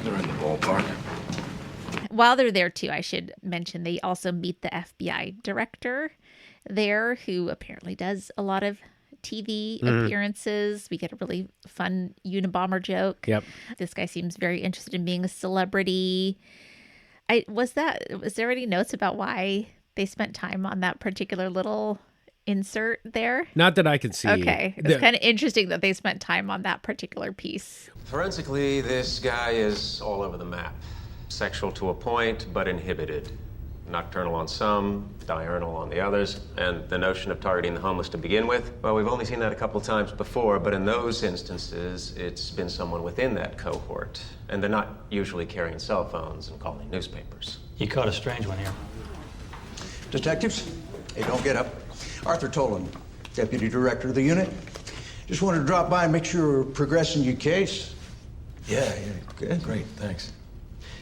They're in the ballpark. While they're there, too, I should mention they also meet the FBI director there, who apparently does a lot of TV appearances. We get a really fun Unabomber joke. Yep. This guy seems very interested in being a celebrity. Was there any notes about why they spent time on that particular little insert there? Not that I could see. Okay. It's kind of interesting that they spent time on that particular piece. Forensically, this guy is all over the map. Sexual to a point, but inhibited. Nocturnal on some, diurnal on the others, and the notion of targeting the homeless to begin with, well, we've only seen that a couple times before, but in those instances, it's been someone within that cohort, and they're not usually carrying cell phones and calling newspapers. You caught a strange one here. Detectives, hey, don't get up. Arthur Tolan, Deputy Director of the unit. Just wanted to drop by and make sure we're progressing your case. Yeah, good. Great, thanks.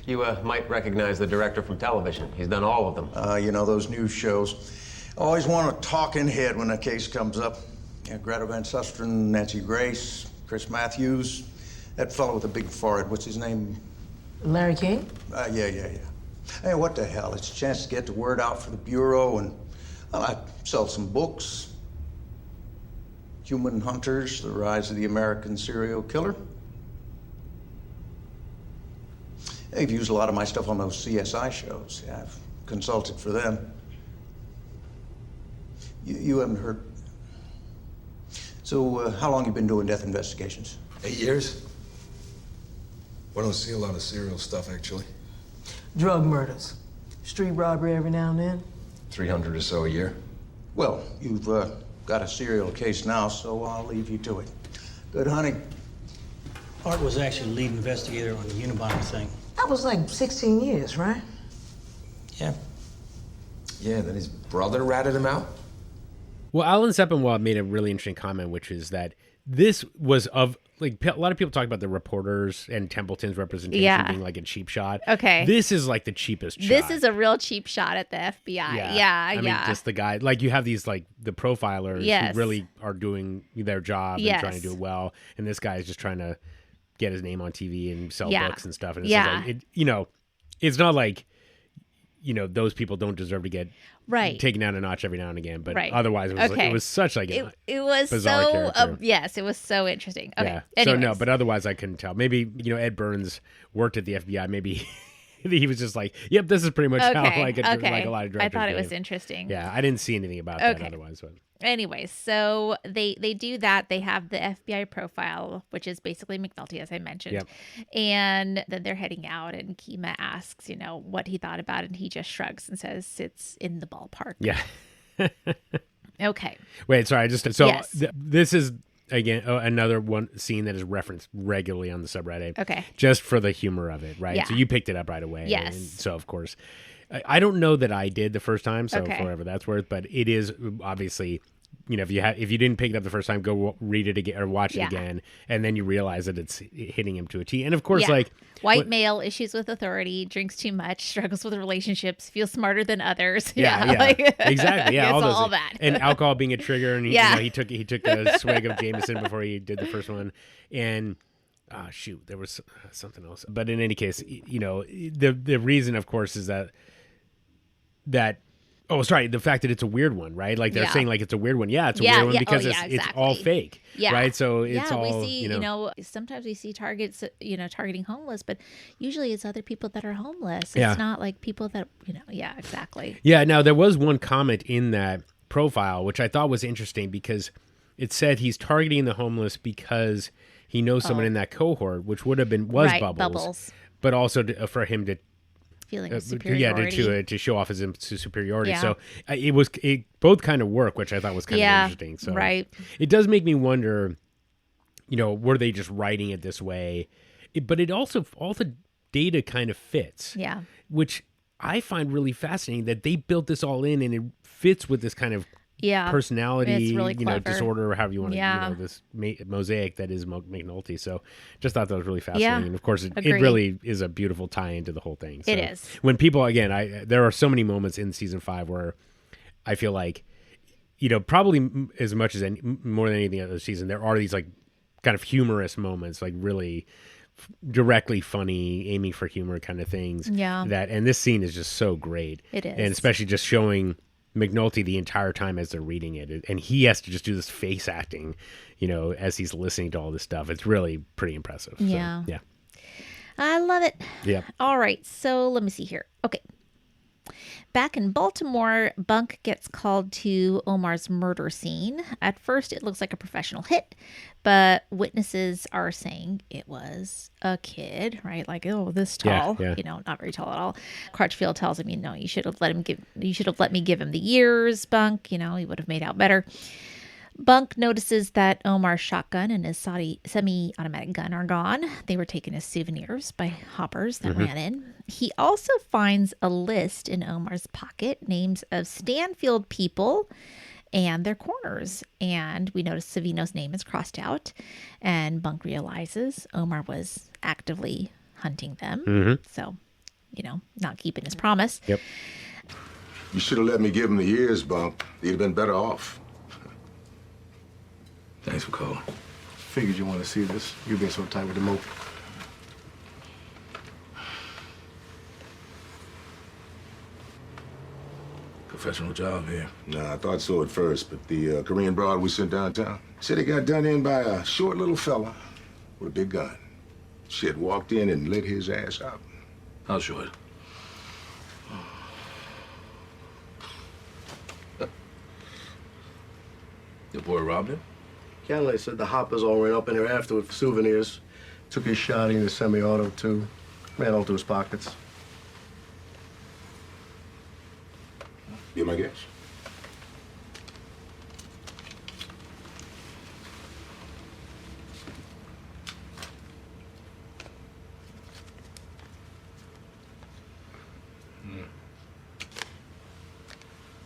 You might recognize the director from television. He's done all of them. Those news shows. Always want a talking head when a case comes up. Yeah, Greta Van Susteren, Nancy Grace, Chris Matthews, that fellow with the big forehead, what's his name? Larry King? Yeah. Hey, what the hell? It's a chance to get the word out for the Bureau and, I sell some books. Human Hunters, The Rise of the American Serial Killer. They've used a lot of my stuff on those CSI shows. Yeah, I've consulted for them. You haven't heard. So, how long you been doing death investigations? 8 years. We don't see a lot of serial stuff, actually. Drug murders. Street robbery every now and then. 300 or so a year. Well, you've got a serial case now, so I'll leave you to it. Good hunting. Art was actually lead investigator on the Unabomber thing. That was like 16 years, right? Yeah. Yeah, then his brother ratted him out. Well, Alan Sepinwall made a really interesting comment, which is that this was of like a lot of people talk about the reporters and Templeton's representation being like a cheap shot. Okay. This is like the cheapest shot. This is a real cheap shot at the FBI. Yeah. I mean, just the guy, like you have these like the profilers who really are doing their job and trying to do it well. And this guy is just trying to get his name on TV and sell books and stuff. And it's like, it's not like, those people don't deserve to get taken down a notch every now and again. But otherwise, it was such like it was bizarre character. Yes, it was so interesting. Okay. Yeah. Anyways. So no, but otherwise I couldn't tell. Maybe, Ed Burns worked at the FBI. Maybe he was just like, yep, this is pretty much how like a lot of directors I thought it was behave. interesting. Yeah, I didn't see anything about that otherwise. But. Anyway, so they do that. They have the FBI profile, which is basically McNulty, as I mentioned. Yep. And then they're heading out, and Kima asks, what he thought about it, and he just shrugs and says it's in the ballpark. Yeah. Okay. Wait, sorry. This is, again, another one scene that is referenced regularly on the subreddit. Okay. Just for the humor of it, right? Yeah. So you picked it up right away. Yes. And so, of course, I don't know that I did the first time, so for whatever that's worth, but it is obviously, if you didn't pick it up the first time, go read it again or watch it again, and then you realize that it's hitting him to a T. And of course, like white male, issues with authority, drinks too much, struggles with relationships, feels smarter than others. Exactly. Yeah, all that. And alcohol being a trigger, and he took a swig of Jameson before he did the first one, and. There was something else. But in any case, the reason, of course, is that the fact that it's a weird one, right? Like they're saying like it's a weird one. Yeah, it's a weird one because it's all fake. Yeah. Right? So it's all, we see, sometimes we see targets, targeting homeless, but usually it's other people that are homeless. It's not like people that, exactly. Yeah, now there was one comment in that profile, which I thought was interesting because it said he's targeting the homeless because he knows someone in that cohort, which would have been Bubbles, but also for him to feeling of superiority. to show off his superiority. Yeah. So it both kind of work, which I thought was kind of interesting. So it does make me wonder, were they just writing it this way? But it also all the data kind of fits. Yeah, which I find really fascinating that they built this all in and it fits with this kind of. Personality, really disorder, or however you want to, this mosaic that is McNulty. So just thought that was really fascinating. Yeah, and of course, it really is a beautiful tie into the whole thing. So it is. When people, again, there are so many moments in season 5 where I feel like, probably as much as more than anything other season, there are these like kind of humorous moments, like really directly funny, aiming for humor kind of things. Yeah. And this scene is just so great. It is. And especially just showing McNulty the entire time as they're reading it, and he has to just do this face acting, as he's listening to all this stuff. It's really pretty impressive. Yeah. So, yeah. I love it. Yeah. All right. So let me see here. Okay. Back in Baltimore, Bunk gets called to Omar's murder scene. At first, it looks like a professional hit, but witnesses are saying it was a kid, right? Like, this tall, not very tall at all. Crutchfield tells him, you should have let me give him the years, Bunk. He would have made out better. Bunk notices that Omar's shotgun and his semi-automatic gun are gone. They were taken as souvenirs by hoppers that ran in. He also finds a list in Omar's pocket, names of Stanfield people and their corners. And we notice Savino's name is crossed out. And Bunk realizes Omar was actively hunting them. So, not keeping his promise. Yep. You should have let me give him the years, Bunk. He'd have been better off. Thanks for calling. Figured you want to see this. You've been so tight with the mope. Professional job here. Nah, I thought so at first, but the Korean broad we sent downtown said he got done in by a short little fella with a big gun. Shit, walked in and lit his ass up. How short? Your boy robbed him? Canley said the hoppers all ran up in there afterward for souvenirs. Took his shotty in the semi-auto, too. Ran all through his pockets. Be my guess.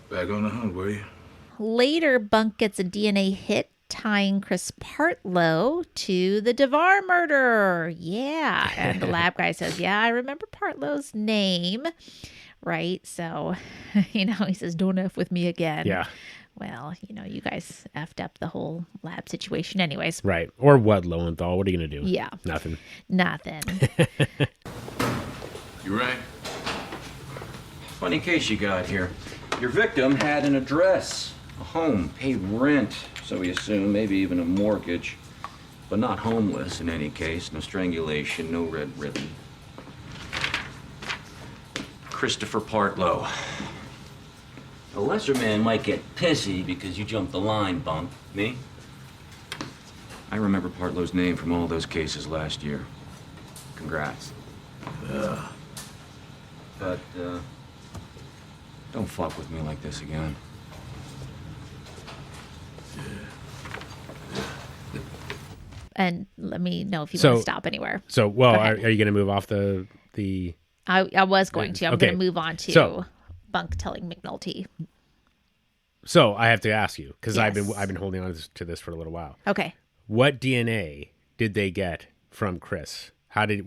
Back on the hunt, were you? Later, Bunk gets a DNA hit tying Chris Partlow to the DeVar murder. Yeah. And the lab guy says, yeah, I remember Partlow's name. Right. So, he says, don't F with me again. Yeah. Well, you guys effed up the whole lab situation anyways. Right. Or what, Lowenthal? What are you going to do? Yeah. Nothing. You right? Funny case you got here. Your victim had an address, a home, paid rent, so we assume, maybe even a mortgage, but not homeless in any case. No strangulation, no red ribbon. Christopher Partlow. A lesser man might get pissy because you jumped the line, Bunk. Me? I remember Partlow's name from all those cases last year. Congrats. Yeah. But, don't fuck with me like this again. And let me know if you want to stop anywhere. So, well, are you going to move off the? I was going to. I'm going to move on to Bunk telling McNulty. So I have to ask you because I've been holding on to this for a little while. Okay. What DNA did they get from Chris? How did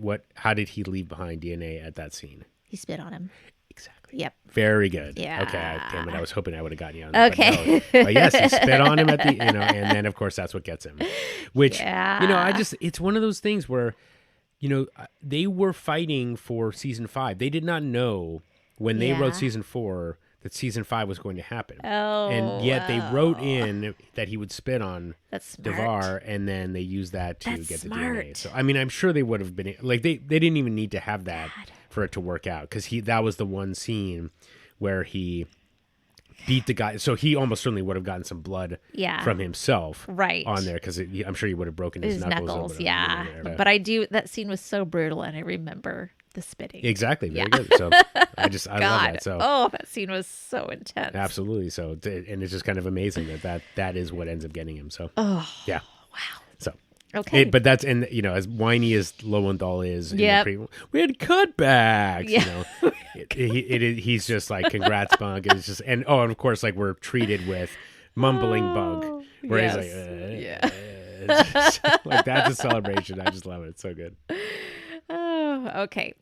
he leave behind DNA at that scene? He spit on him. Exactly. Yep. Very good. Yeah. Okay. Damn it. I was hoping I would have gotten you on that. Okay. But yes, he spit on him at the, and then of course that's what gets him. Which, it's one of those things where, they were fighting for season 5. They did not know when they wrote season 4 that season 5 was going to happen. Oh, and yet they wrote in that he would spit on That's smart. DeVar, and then they used that to That's get the smart. DNA. So I mean, I'm sure they would have been like they didn't even need to have that for it to work out because that was the one scene where he beat the guy. So he almost certainly would have gotten some blood from himself on there because I'm sure he would have broken his knuckles. Yeah. But that scene was so brutal, and I remember the spitting. Exactly. Very good. So I love that. So that scene was so intense. Absolutely. So, and it's just kind of amazing that is what ends up getting him. So, yeah. Wow. So, okay. But that's, and as whiny as Lowenthal is, we had cutbacks, he's just like, congrats, Bunk. It's just, and of course, like we're treated with mumbling Bunk, where he's like, it's just, like that's a celebration. I just love it. It's so good. Oh, okay.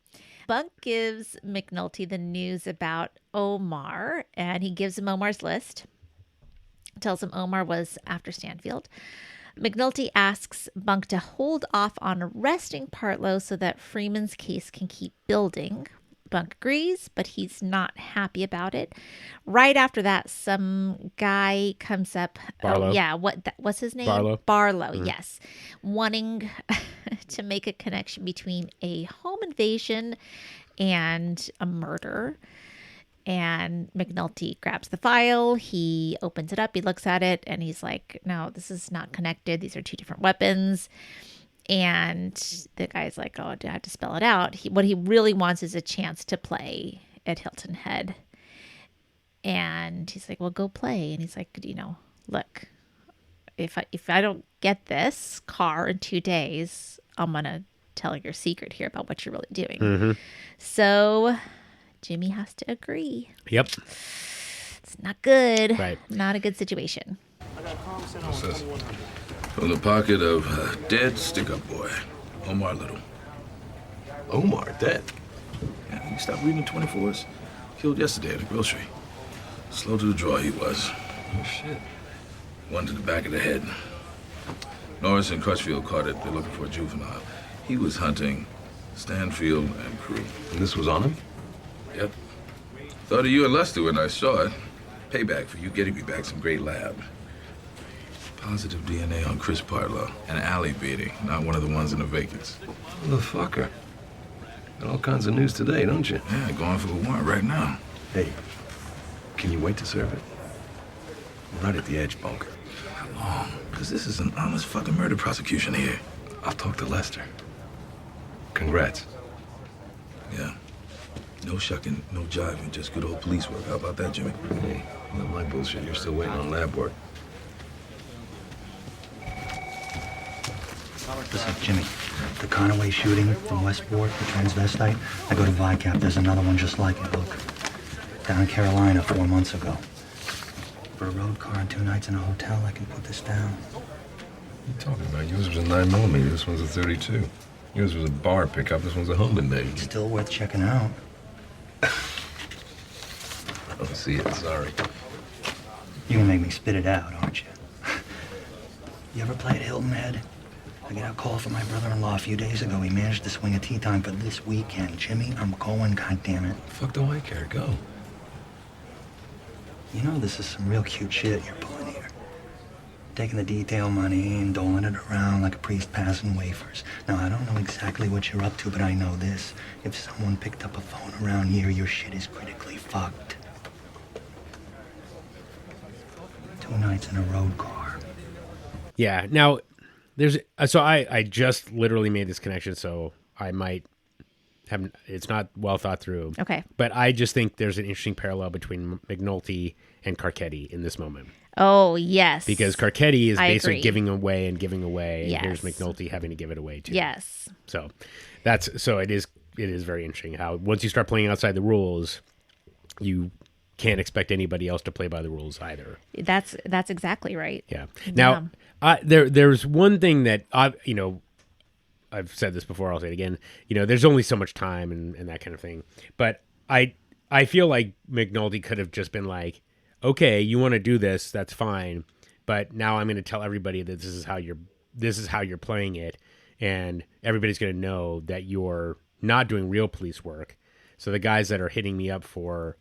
Bunk gives McNulty the news about Omar, and he gives him Omar's list. Tells him Omar was after Stanfield. McNulty asks Bunk to hold off on arresting Partlow so that Freeman's case can keep building. Bunk agrees, but he's not happy about it. Right after that, some guy comes up. Barlow. Oh, yeah. What's his name? Barlow. Barlow, yes. Wanting to make a connection between a home invasion and a murder. And McNulty grabs the file. He opens it up. He looks at it, and he's like, no, this is not connected. These are two different weapons. And the guy's like, oh, do I have to spell it out? What he really wants is a chance to play at Hilton Head. And he's like, well, go play. And he's like, look, if I don't get this car in 2 days, I'm going to tell your secret here about what you're really doing. Mm-hmm. So Jimmy has to agree. Yep. It's not good. Right. Not a good situation. What's this? From the pocket of dead stick-up boy, Omar Little. Omar dead? Yeah, he stopped reading 24s. Killed yesterday at a grocery. Slow to the draw he was. Oh, shit. One to the back of the head. Norris and Crutchfield caught it. They're looking for a juvenile. He was hunting Stanfield and crew. And this was on him? Yep. Thought of you and Lester when I saw it. Payback for you getting me back some great lab. Positive DNA on Chris Partlow. An alley beating, not one of the ones in the vacants. Motherfucker. Got all kinds of news today, don't you? Yeah, going for a warrant right now. Hey, can you wait to serve it? I'm right at the edge, Bunk. How long? Because this is an honest fucking murder prosecution here. I'll talk to Lester. Congrats. Yeah. No shucking, no jiving, just good old police work. How about that, Jimmy? Hey, not my bullshit. You're still waiting on lab work. Listen, Jimmy, the Conaway shooting from Westport, the transvestite, I go to VICAP. There's another one just like it. Look, down in Carolina 4 months ago. For a road car and 2 nights in a hotel, I can put this down. you talking about? Yours was a 9mm. This one's a 32. Yours was a bar pickup. This one's a home invasion. Still worth checking out. Oh, see it. Sorry. You're gonna make me spit it out, aren't you? You ever play at Hilton Head? I got a call from my brother-in-law a few days ago. He managed to swing a tea time for this weekend. Jimmy, I'm going, goddammit. Fuck do I care? Go. You know this is some real cute shit you're pulling here. Taking the detail money and doling it around like a priest passing wafers. Now, I don't know exactly what you're up to, but I know this. If someone picked up a phone around here, your shit is critically fucked. 2 nights in a road car. Yeah. Now, there's so I just literally made this connection, so I might have it's not well thought through. Okay. But I just think there's an interesting parallel between McNulty and Carcetti in this moment. Oh, yes. Because Carcetti is I basically agree. giving away and giving away, and Yes. here's McNulty having to give it away too. Yes. So it is very interesting how once you start playing outside the rules, you can't expect anybody else to play by the rules either. That's exactly right. Yeah. Now, there's one thing that I've said this before. I'll say it again. There's only so much time and that kind of thing. But I feel like McNulty could have just been like, okay, you want to do this, that's fine. But now I'm going to tell everybody that this is how you're playing it, and everybody's going to know that you're not doing real police work. So the guys that are hitting me up for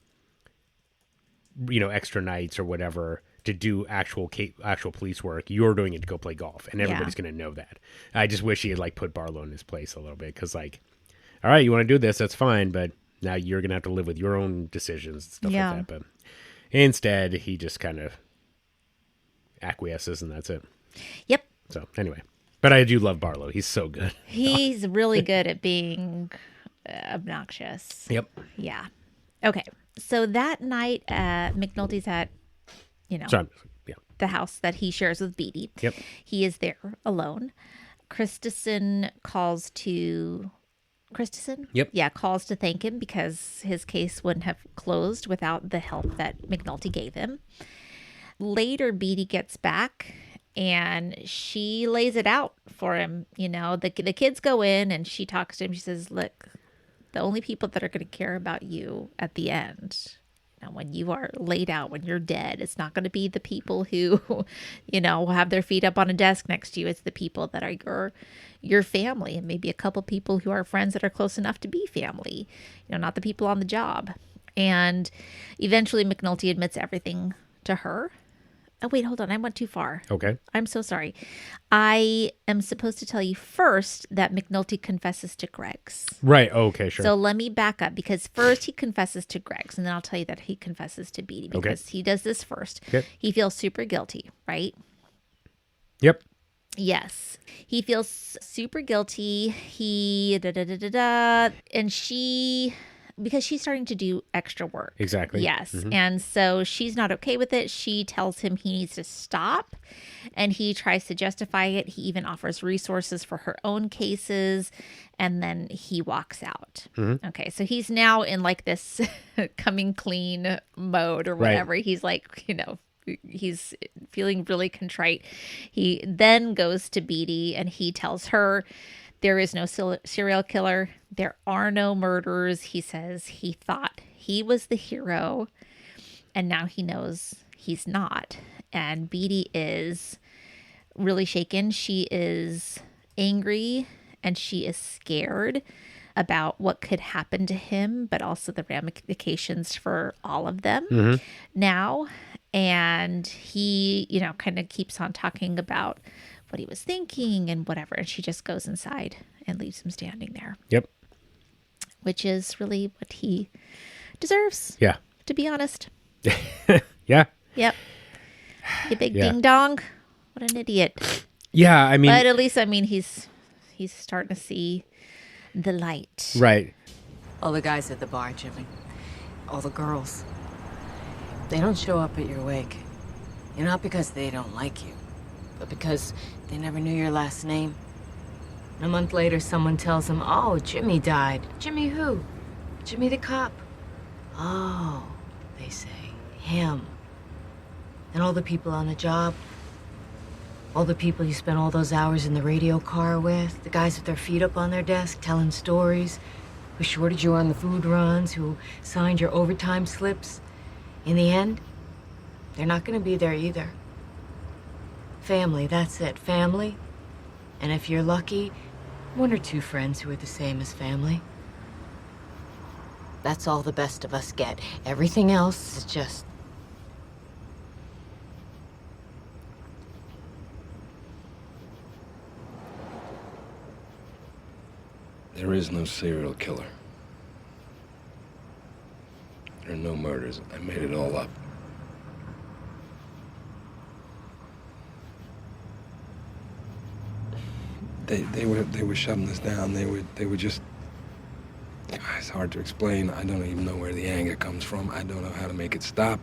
extra nights or whatever to do actual police work, you're doing it to go play golf, and everybody's going to know that. I just wish he had put Barlow in his place a little bit, because all right, you want to do this, that's fine, but now you're going to have to live with your own decisions and stuff like that. But instead, he just kind of acquiesces, and that's it. Yep. So anyway, but I do love Barlow. He's so good. He's really good at being obnoxious. Yep. Yeah. Okay. So that night, McNulty's at, the house that he shares with Beatty. Yep. He is there alone. Christensen calls to... Christensen? Yep. Yeah, calls to thank him because his case wouldn't have closed without the help that McNulty gave him. Later, Beatty gets back and she lays it out for him. The kids go in and she talks to him. She says, look, the only people that are going to care about you at the end, when you are laid out, when you're dead, it's not going to be the people who, have their feet up on a desk next to you. It's the people that are your family, and maybe a couple people who are friends that are close enough to be family, not the people on the job. And eventually McNulty admits everything to her. Oh, wait, hold on. I went too far. Okay. I'm so sorry. I am supposed to tell you first that McNulty confesses to Greg's. Right. Okay, sure. So let me back up, because first he confesses to Greg's, and then I'll tell you that he confesses to Beatty, because he does this first. Okay. He feels super guilty, right? Yep. Yes. He feels super guilty. And she... because she's starting to do extra work. Exactly. Yes. Mm-hmm. And so she's not okay with it. She tells him he needs to stop, and he tries to justify it. He even offers resources for her own cases, and then he walks out. Mm-hmm. Okay. So he's now in this coming clean mode or whatever. Right. He's he's feeling really contrite. He then goes to Beatty and he tells her, there is no serial killer. There are no murders. He says he thought he was the hero, and now he knows he's not. And Beatty is really shaken. She is angry and she is scared about what could happen to him, but also the ramifications for all of them now. And he, kind of keeps on talking about what he was thinking and whatever. And she just goes inside and leaves him standing there. Yep. Which is really what he deserves. Yeah. To be honest. Yeah. Yep. You big ding dong. What an idiot. Yeah, I mean. But at least, he's starting to see the light. Right. All the guys at the bar, Jimmy. All the girls. They don't show up at your wake. Not because they don't like you, but because they never knew your last name. And a month later, someone tells them, oh, Jimmy died. Jimmy who? Jimmy the cop. Oh, they say, him. And all the people on the job, All the people you spent all those hours in the radio car with, the guys with their feet up on their desk telling stories, who shorted you on the food runs, who signed your overtime slips. In the end, they're not gonna be there either. Family, that's it, family. And if you're lucky, 1 or 2 friends who are the same as family. That's all the best of us get. Everything else is just... There is no serial killer. There are no murders. I made it all up. They were shutting us down. They were just... It's hard to explain. I don't even know where the anger comes from. I don't know how to make it stop.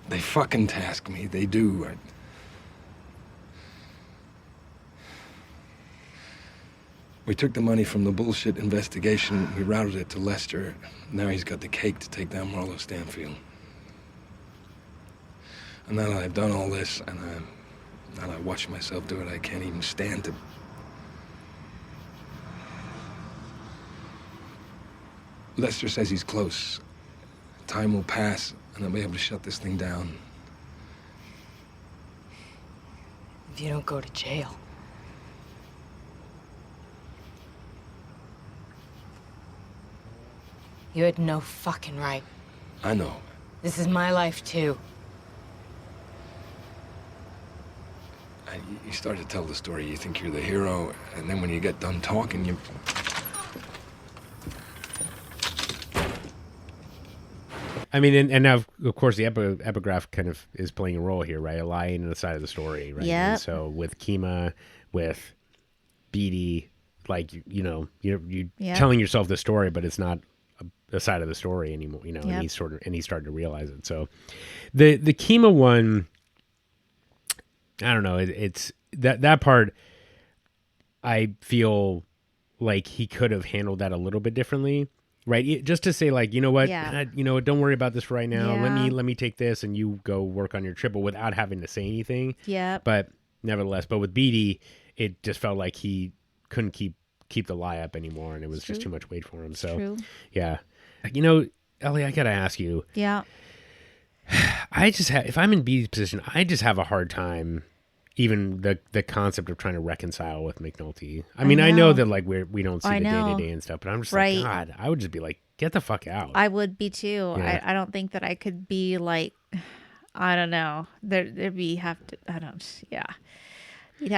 They fucking task me. They do. We took the money from the bullshit investigation. We routed it to Lester. Now he's got the cake to take down Marlo Stanfield. And now that I've done all this, and I watch myself do it, I can't even stand to... Lester says he's close. Time will pass, and I'll be able to shut this thing down. If you don't go to jail. You had no fucking right. I know. This is my life, too. You start to tell the story, you think you're the hero, and then when you get done talking, you... I mean, and now, of course, the epigraph kind of is playing a role here, right? A lie in the side of the story, right? Yeah. So with Kima, with Beatty, like, you're telling yourself the story, but it's not a side of the story anymore, Yep. and he's starting to realize it. So the Kima one, I don't know, it's that part, I feel like he could have handled that a little bit differently. Right, just to say, like, you know what, don't worry about this right now. Yeah. Let me take this, and you go work on your triple without having to say anything. Yeah. But nevertheless, with Beatty, it just felt like he couldn't keep the lie up anymore, and it was just too much weight for him. So, yeah, Ellie, I gotta ask you. Yeah. I just if I'm in Beatty's position, I just have a hard time. Even the concept of trying to reconcile with McNulty. I mean, I know that like we don't see the day-to-day and stuff, but I'm just like, God, I would just be like, get the fuck out. I would be too. Yeah. I don't think that I could be like, I don't know. You'd have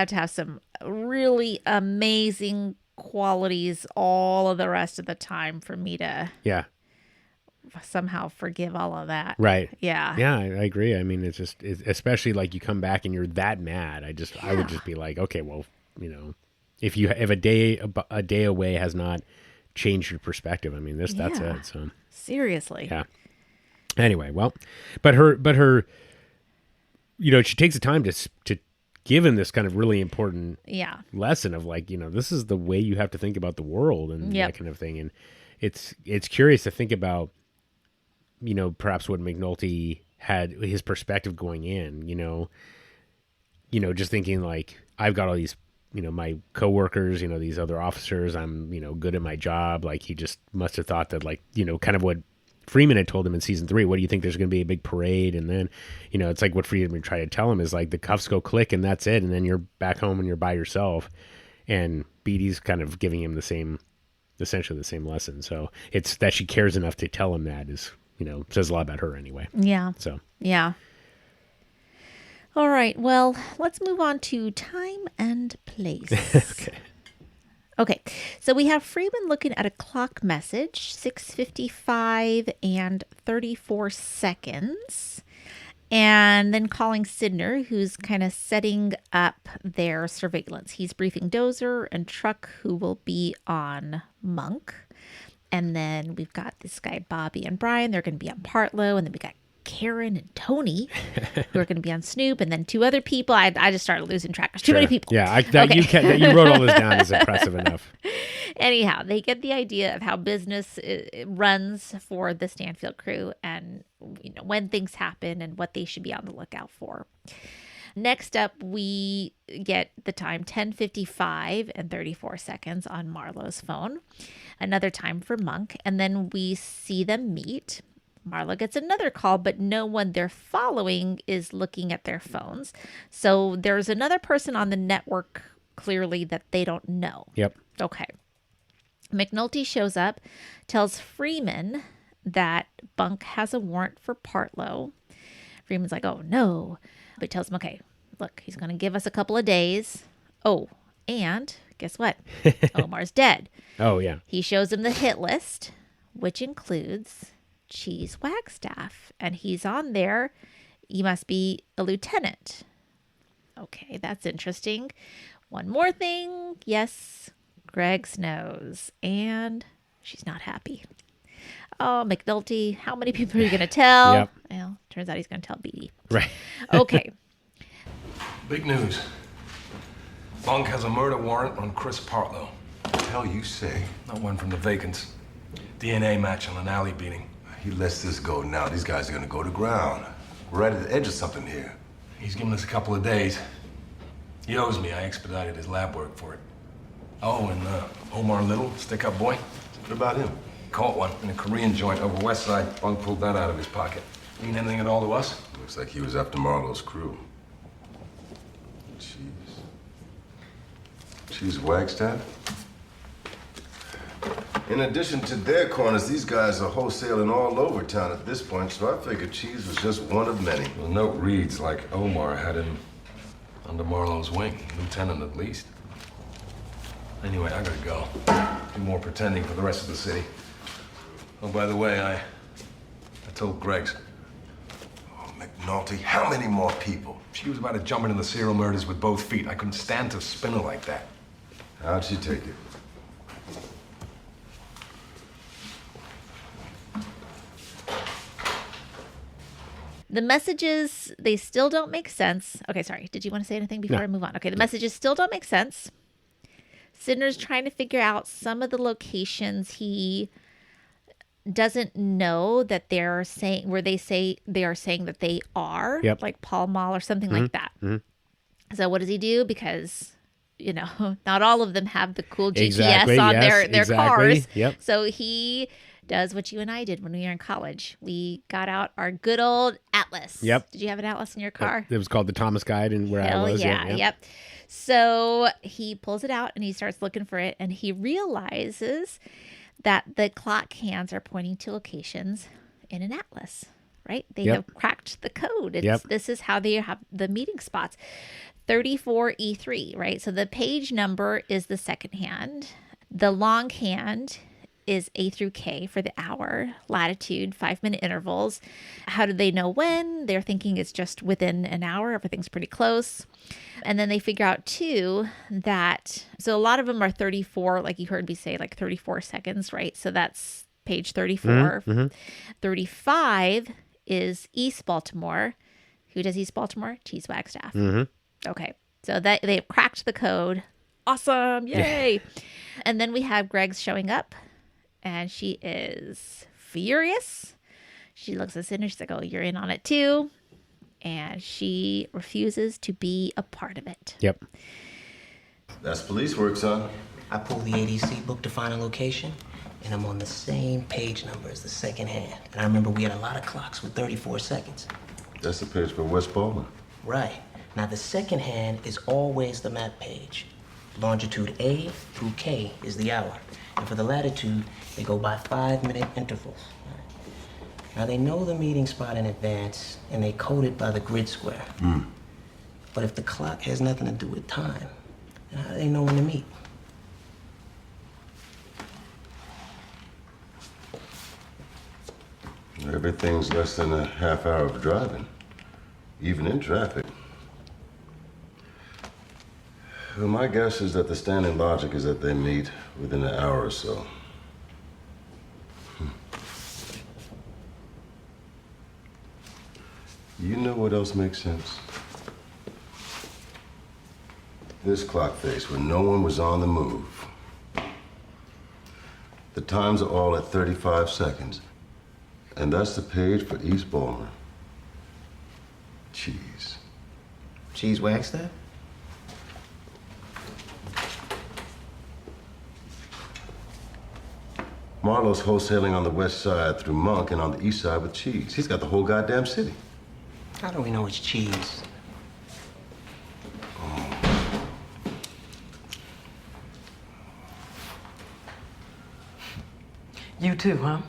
to have some really amazing qualities all of the rest of the time for me to somehow forgive all of that. Right. Yeah. Yeah, I agree. I mean, it's especially like you come back and you're that mad. I would just be like, okay, well, if a day away has not changed your perspective, I mean, that's it. So seriously. Yeah. Anyway, well, but her, she takes the time to give him this kind of really important lesson of like, this is the way you have to think about the world and that kind of thing. And it's curious to think about, perhaps what McNulty had his perspective going in, just thinking like, I've got all these, my coworkers, these other officers, I'm, good at my job. Like he just must have thought that like, kind of what Freamon had told him in season 3, what do you think there's going to be a big parade? And then, it's like what Freamon tried to tell him is like the cuffs go click and that's it. And then you're back home and you're by yourself. And Beatty's kind of giving him essentially the same lesson. So it's that she cares enough to tell him that is, says a lot about her anyway. Yeah. So. Yeah. All right. Well, let's move on to time and place. Okay. So we have Freamon looking at a clock message, 6:55 and 34 seconds. And then calling Sidner, who's kind of setting up their surveillance. He's briefing Dozer and Truck, who will be on Monk. And then we've got this guy, Bobby and Brian. They're going to be on Partlow. And then we got Karen and Tony, who are going to be on Snoop. And then 2 other people. I just started losing track. There's too many people. Yeah, you wrote all this down is impressive enough. Anyhow, they get the idea of how business runs for the Stanfield crew and when things happen and what they should be on the lookout for. Next up, we get the time 10:55 and 34 seconds on Marlowe's phone. Another time for Monk. And then we see them meet. Marlo gets another call, but no one they're following is looking at their phones. So there's another person on the network, clearly, that they don't know. Yep. Okay. McNulty shows up, tells Freeman that Bunk has a warrant for Partlow. Freeman's like, oh, no. But tells him, okay, look, he's going to give us a couple of days. Oh, and guess what? Omar's dead. Oh, yeah. He shows him the hit list, which includes Cheese Wagstaff. And he's on there. He must be a lieutenant. Okay, that's interesting. One more thing. Yes, Greg's nose. And she's not happy. Oh, McNulty, how many people are you going to tell? Yep. Well, turns out he's going to tell Beatty. Right. Okay. Big news. Bunk has a murder warrant on Chris Partlow. The hell you say? Not one from the vacants. DNA match on an alley beating. He lets this go now. These guys are gonna go to ground. We're right at the edge of something here. He's given us a couple of days. He owes me. I expedited his lab work for it. Oh, and Omar Little, stick-up boy. What about him? Caught one in a Korean joint over West Side. Bunk pulled that out of his pocket. Mean anything at all to us? Looks like he was after Marlowe's crew. Cheese Wagstaff? In addition to their corners, these guys are wholesaling all over town at this point, so I figured Cheese was just one of many. The note reads like Omar had him under Marlowe's wing, lieutenant at least. Anyway, I gotta go. Do more pretending for the rest of the city. Oh, by the way, I told Greg's. Oh, McNulty, how many more people? She was about to jump into the serial murders with both feet. I couldn't stand to spin her like that. How'd she take it? The messages, they still don't make sense. Okay, sorry. Did you want to say anything before I move on? Okay, the messages still don't make sense. Sidner's trying to figure out some of the locations he doesn't know that they're saying, where they say they are saying that they are, like Pall Mall or something like that. Mm-hmm. So what does he do? Because, you know, not all of them have the cool GPS on their cars. Yep. So he does what you and I did when we were in college. We got out our good old atlas. Yep. Did you have an atlas in your car? It was called the Thomas Guide, and where I was. Yep. So he pulls it out and he starts looking for it, and he realizes that the clock hands are pointing to locations in an atlas, right? They have cracked the code. This is how they have the meeting spots. 34E3, right? So the page number is the second hand. The long hand is A through K for the hour, latitude, 5-minute intervals. How do they know when? They're thinking it's just within an hour. Everything's pretty close. And then they figure out too that, so a lot of them are 34, like you heard me say, like 34 seconds, right? So that's page 34. Mm-hmm. 35 is East Baltimore. Who does East Baltimore? Cheese Wagstaff. Mm-hmm. Okay. So that they've cracked the code. Awesome. Yay. Yeah. And then we have Greg's showing up, and she is furious. She looks at Sidney. She's like, oh, you're in on it too. And she refuses to be a part of it. Yep. That's police work, son. I pulled the ADC book to find a location, and I'm on the same page number as the second hand. And I remember we had a lot of clocks with 34 seconds. That's the page for West Baltimore. Right. Now, the second hand is always the map page. Longitude A through K is the hour. And for the latitude, they go by 5-minute intervals. Now, they know the meeting spot in advance, and they code it by the grid square. But if the clock has nothing to do with time, then how do they know when to meet? Everything's less than a half hour of driving, even in traffic. Well, my guess is that the standing logic is that they meet within an hour or so. You know what else makes sense? This clock face when no one was on the move. The times are all at 35 seconds. And that's the page for East Baltimore. Cheese Cheese wax that? Marlowe's wholesaling on the west side through Monk and on the east side with Cheese. He's got the whole goddamn city. How do we know it's cheese? You too, huh?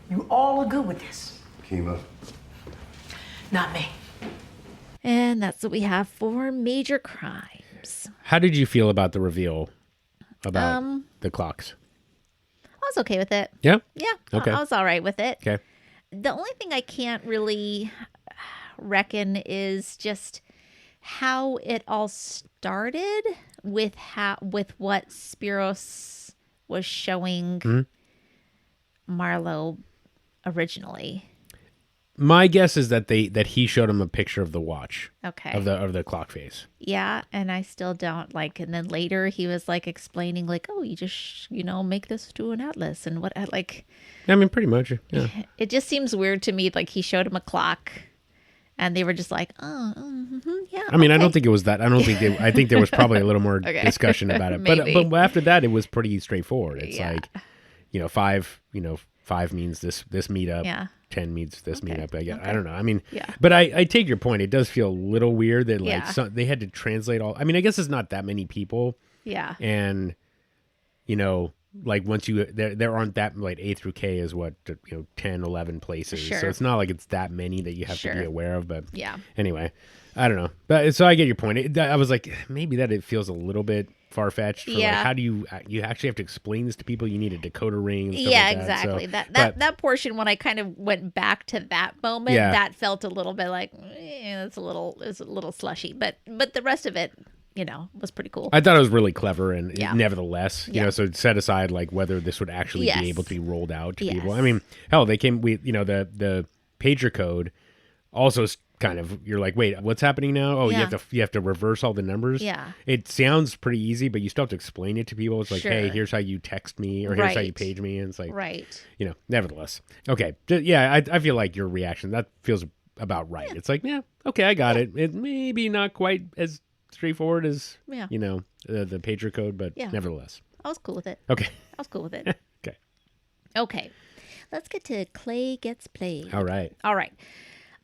You all are good with this. Kima. Not me. And that's what we have for major crimes. How did you feel about the reveal about the clocks? I was okay with it. Yeah? Yeah. Okay. I was all right with it. Okay. The only thing I can't really reckon is just how it all started with what Spiros was showing Marlowe originally. My guess is that he showed him a picture of the watch. Okay. Of the clock face. Yeah, and I still don't like. And then later he was like explaining, like, "Oh, you just make this to an atlas and what like." I mean, pretty much. Yeah. It just seems weird to me. Like he showed him a clock, and they were just like, "Oh, yeah." I mean, okay. I don't think it was that. I think there was probably a little more discussion about it. But after that, it was pretty straightforward. It's like, 5. 5 means this meetup. Yeah. 10 means this meetup. I don't know. I mean, but I take your point. It does feel a little weird that they had to translate all. I mean, I guess it's not that many people. Yeah. And like once there aren't that, like A through K is what 10, 11 places. Sure. So it's not like it's that many that you have to be aware of. But anyway, I don't know. But so I get your point. I was like, maybe that it feels a little bit far-fetched. Like, how do you actually have to explain this to people? You need a decoder ring. And stuff like exactly. So, that portion, when I kind of went back to that moment, that felt a little bit like it's a little slushy. But the rest of it, was pretty cool. I thought it was really clever, and nevertheless, so set aside like whether this would actually be able to be rolled out to people. I mean, hell, they came. The pager code also kind of, you're like, wait, what's happening now? Oh, you have to reverse all the numbers. Yeah. It sounds pretty easy, but you still have to explain it to people. It's like, hey, here's how you text me, or here's how you page me, and it's like, nevertheless, okay, I feel like your reaction, that feels about right. It's like, okay, I got it. It may be not quite as straightforward as the pager code, but nevertheless, I was cool with it. Okay, I was cool with it. Okay, let's get to Clay Gets Played. All right.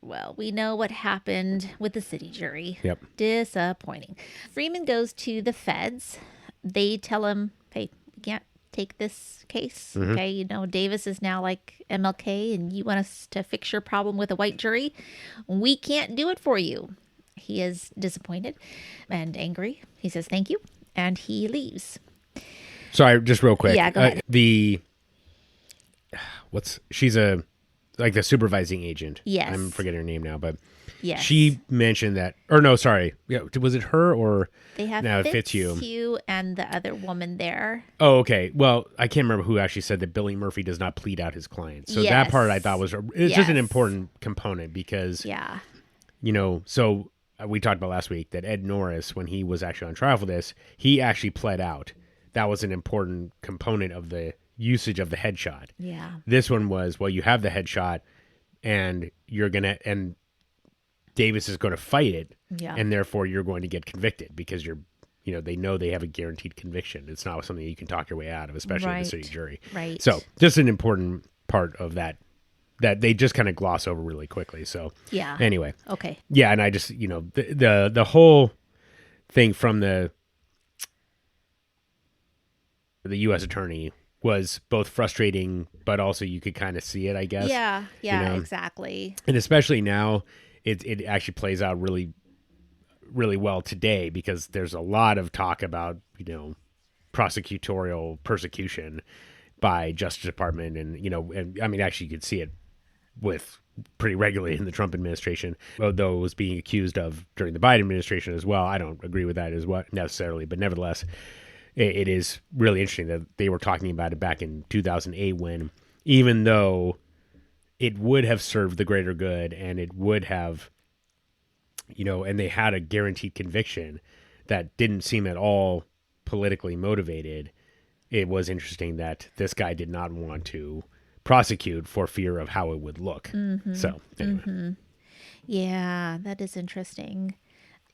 Well, we know what happened with the city jury. Yep. Disappointing. Freeman goes to the feds. They tell him, hey, we can't take this case. Mm-hmm. Okay, Davis is now like MLK, and you want us to fix your problem with a white jury? We can't do it for you. He is disappointed and angry. He says thank you, and he leaves. Sorry, just real quick. Yeah, go ahead. She's like the supervising agent. Yes. I'm forgetting her name now, but yes. She mentioned that, or no, sorry. Yeah, was it her or? They have Fitzhugh and the other woman there. Oh, okay. Well, I can't remember who actually said that Billy Murphy does not plead out his clients. So that part I thought was just an important component because, so we talked about last week that Ed Norris, when he was actually on trial for this, he actually pled out. That was an important component of the usage of the headshot. Yeah. This one was, well, you have the headshot and and Davis is going to fight it. Yeah. And therefore you're going to get convicted because they know they have a guaranteed conviction. It's not something you can talk your way out of, especially in the city jury. Right. So just an important part of that they just kind of gloss over really quickly. So anyway. Okay. Yeah. And I just, the whole thing from the U.S. attorney was both frustrating, but also you could kind of see it, I guess. Yeah, exactly. And especially now, it actually plays out really, really well today because there's a lot of talk about, prosecutorial persecution by Justice Department. And, and I mean, actually you could see it with pretty regularly in the Trump administration, although it was being accused of during the Biden administration as well. I don't agree with that as well necessarily, but nevertheless, it is really interesting that they were talking about it back in 2008 when, even though it would have served the greater good and it would have, and they had a guaranteed conviction that didn't seem at all politically motivated, it was interesting that this guy did not want to prosecute for fear of how it would look. Mm-hmm. So, anyway. Mm-hmm. Yeah, that is interesting.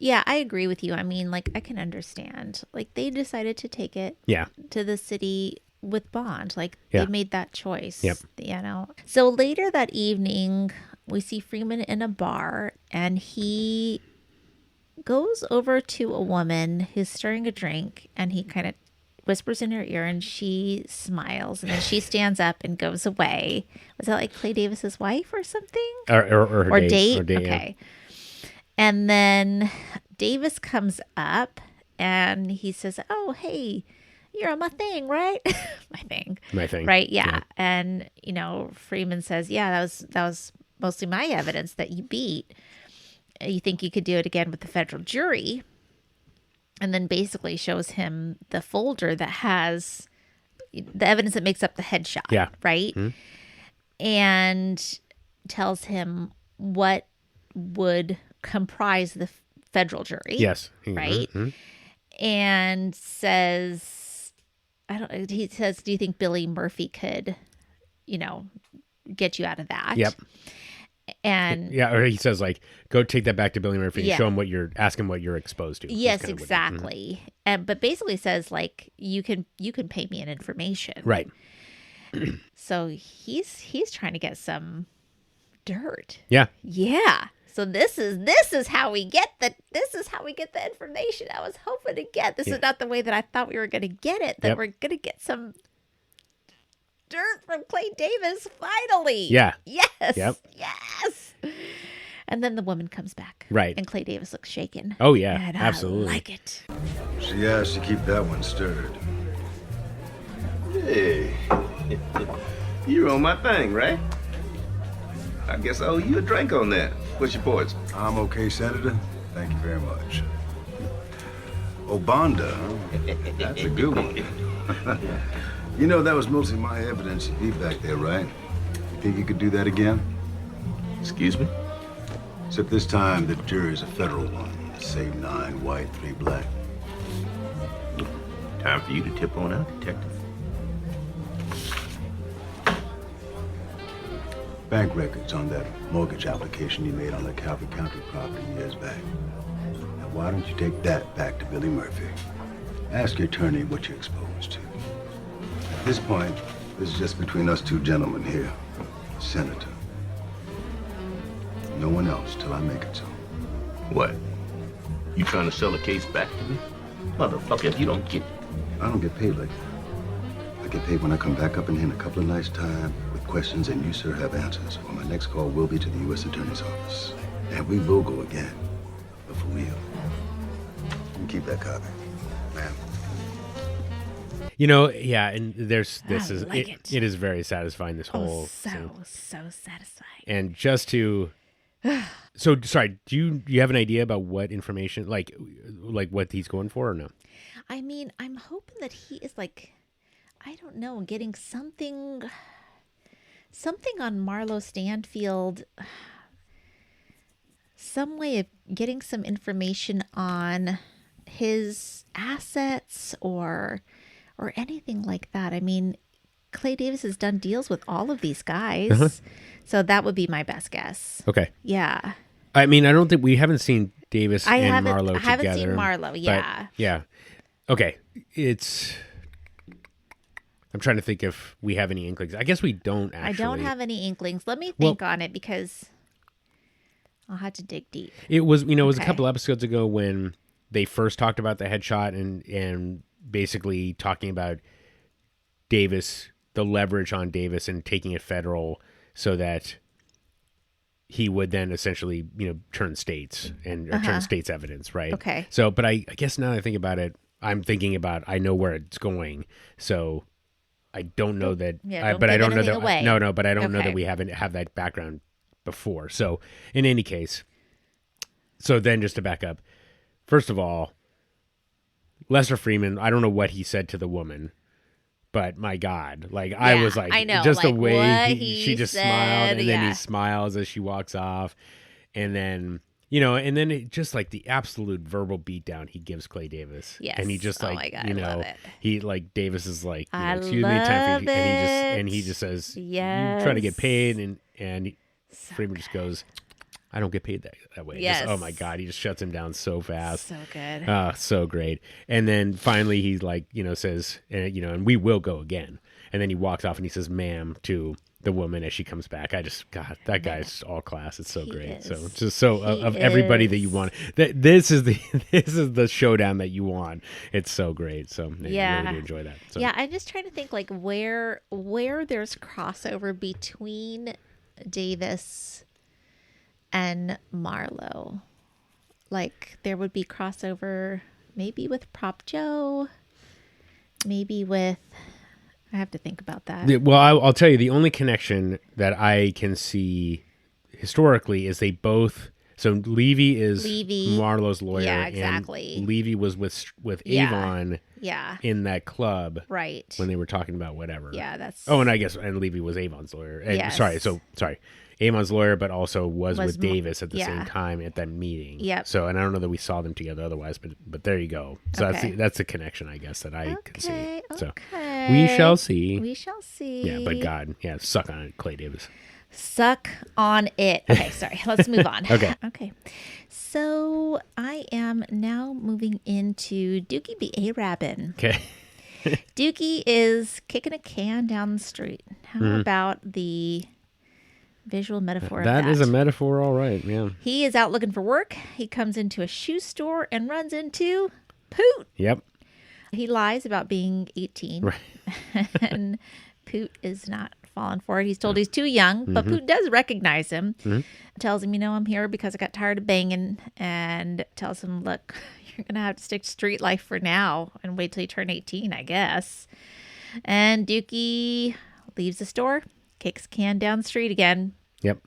Yeah, I agree with you. I mean, like, I can understand. Like, they decided to take it to the city with bond. Like, they made that choice. Yep. You know? So later that evening, we see Freamon in a bar, and he goes over to a woman who's stirring a drink, and he kind of whispers in her ear, and she smiles, and then she stands up and goes away. Was that like Clay Davis's wife or something? Or her date? Okay. And then Davis comes up, and he says, "Oh, hey, you're on my thing, right?" My thing. Right, yeah. And, you know, Freamon says, "Yeah, that was mostly my evidence that you beat. You think you could do it again with the federal jury?" And then basically shows him the folder that has the evidence that makes up the headshot. Yeah. Right? Mm-hmm. And tells him what would comprise the federal jury. Yes. Right? Mm-hmm. And says, he says, "Do you think Billy Murphy could, you know, get you out of that?" Yep. And or he says, like, go take that back to Billy Murphy and show him ask him what you're exposed to. Yes, exactly. And but basically says, like, you can pay me an information. Right. So he's trying to get some dirt. Yeah. Yeah. So this is how we get the information I was hoping to get. This is not the way that I thought we were going to get it. That we're going to get some dirt from Clay Davis finally. Yeah. Yes. Yep. Yes. And then the woman comes back. Right. And Clay Davis looks shaken. Oh yeah, and absolutely. I like it. She asked to keep that one stirred. Hey, you're on my thing, right? I guess I owe you a drink on that. What's your poison? I'm okay, Senator. Thank you very much. Obanda, huh? That's a good one. You know, that was mostly my evidence you beat back there, right? You think you could do that again? Excuse me? Except this time, the jury's a federal one. Save 9 white, 3 black. Time for you to tip on out, detective. Bank records on that mortgage application you made on the Calvert County property years back. Now, why don't you take that back to Billy Murphy? Ask your attorney what you're exposed to. At this point, this is just between us two gentlemen here. Senator. No one else till I make it so. What? You trying to sell a case back to me? Motherfucker, if you don't get it. I don't get paid like that. I get paid when I come back up in here in a couple of nights' time with questions and you, sir, have answers. Or my next call will be to the U.S. Attorney's Office. And we will go again, but for real. You can keep that copy, ma'am. You know, yeah, and there's it is very satisfying, this whole so satisfying. And just to so sorry, do you have an idea about what information, like what he's going for or no? I mean, I'm hoping that he is, like, I don't know, getting something on Marlo Stanfield, some way of getting some information on his assets or anything like that. I mean, Clay Davis has done deals with all of these guys. So that would be my best guess. Okay. Yeah. I mean, we haven't seen Davis and Marlo together. I haven't seen Marlo, yeah. Yeah. Okay. I'm trying to think if we have any inklings. I guess we don't actually. I don't have any inklings. Let me think on it because I'll have to dig deep. It was a couple episodes ago when they first talked about the headshot and basically talking about Davis, the leverage on Davis and taking it federal so that he would then essentially, turn states and turn states evidence, right? Okay. So, but I guess now that I think about it, I know where it's going. So I don't know that, but I don't know that. Away. No, but I don't know that we haven't have that background before. So in any case, so then just to back up, first of all, Lester Freamon, I don't know what he said to the woman, but my God, I was like, I know, just the like way she just said, smiled, and then he smiles as she walks off, and then it just like the absolute verbal beatdown he gives Clay Davis. Yes. And he just my God, I love it. he Davis is like, I excuse me, time for you, and he just says, yes, you trying to get paid, and Freeman just goes, I don't get paid that way. Yes. Just, oh my God, he just shuts him down so fast. So good. So great. And then finally he like, says, and we will go again. And then he walks off and he says, ma'am, to the woman as she comes back. God, that guy's all class. It's so great. Is. So just of everybody that you want. This is the showdown that you want. It's so great. So I really do enjoy that. So. Yeah, I'm just trying to think like where there's crossover between Davis and Marlo. Like there would be crossover maybe with Prop Joe, maybe with. I have to think about that. Well, I'll tell you, the only connection that I can see historically is they both. So Levy is Marlo's lawyer. Yeah, exactly. And Levy was with Avon. Yeah. In that club. Right. When they were talking about whatever. Yeah, that's. Oh, and Levy was Avon's lawyer. Yes. Sorry. Avon's lawyer, but also was with Davis at the same time at that meeting. Yep. So, and I don't know that we saw them together otherwise, but there you go. So that's the connection, I guess, that I can see. So we shall see. We shall see. Yeah, but God, suck on it, Clay Davis. Suck on it. Okay, sorry. Let's move on. Okay. So I am now moving into Dukie Be A-Rabbin. Okay. Dukie is kicking a can down the street. How about the visual metaphor of that? That is a metaphor, all right. Yeah. He is out looking for work. He comes into a shoe store and runs into Poot. Yep. He lies about being 18. Right. And Poot is not falling for it. He's told he's too young, but Poot does recognize him. Tells him, I'm here because I got tired of banging, and tells him, look, you're going to have to stick to street life for now and wait till you turn 18, I guess. And Dukie leaves the store, kicks a can down the street again. Yep.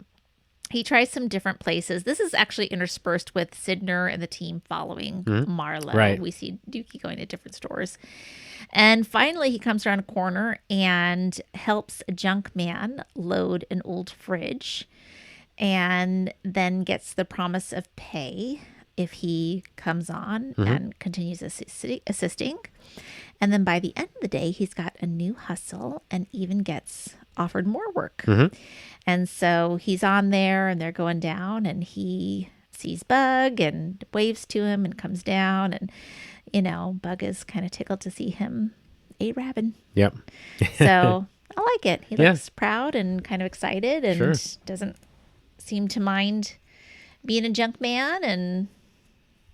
He tries some different places. This is actually interspersed with Sidner and the team following Marlo. Right. We see Dukie going to different stores. And finally, he comes around a corner and helps a junk man load an old fridge, and then gets the promise of pay if he comes on and continues assisting. And then by the end of the day, he's got a new hustle and even gets offered more work. And so he's on there and they're going down, and he sees Bug and waves to him and comes down. And, Bug is kind of tickled to see him A-Rabbin. Yep. So I like it. He looks proud and kind of excited and doesn't seem to mind being a junk man. And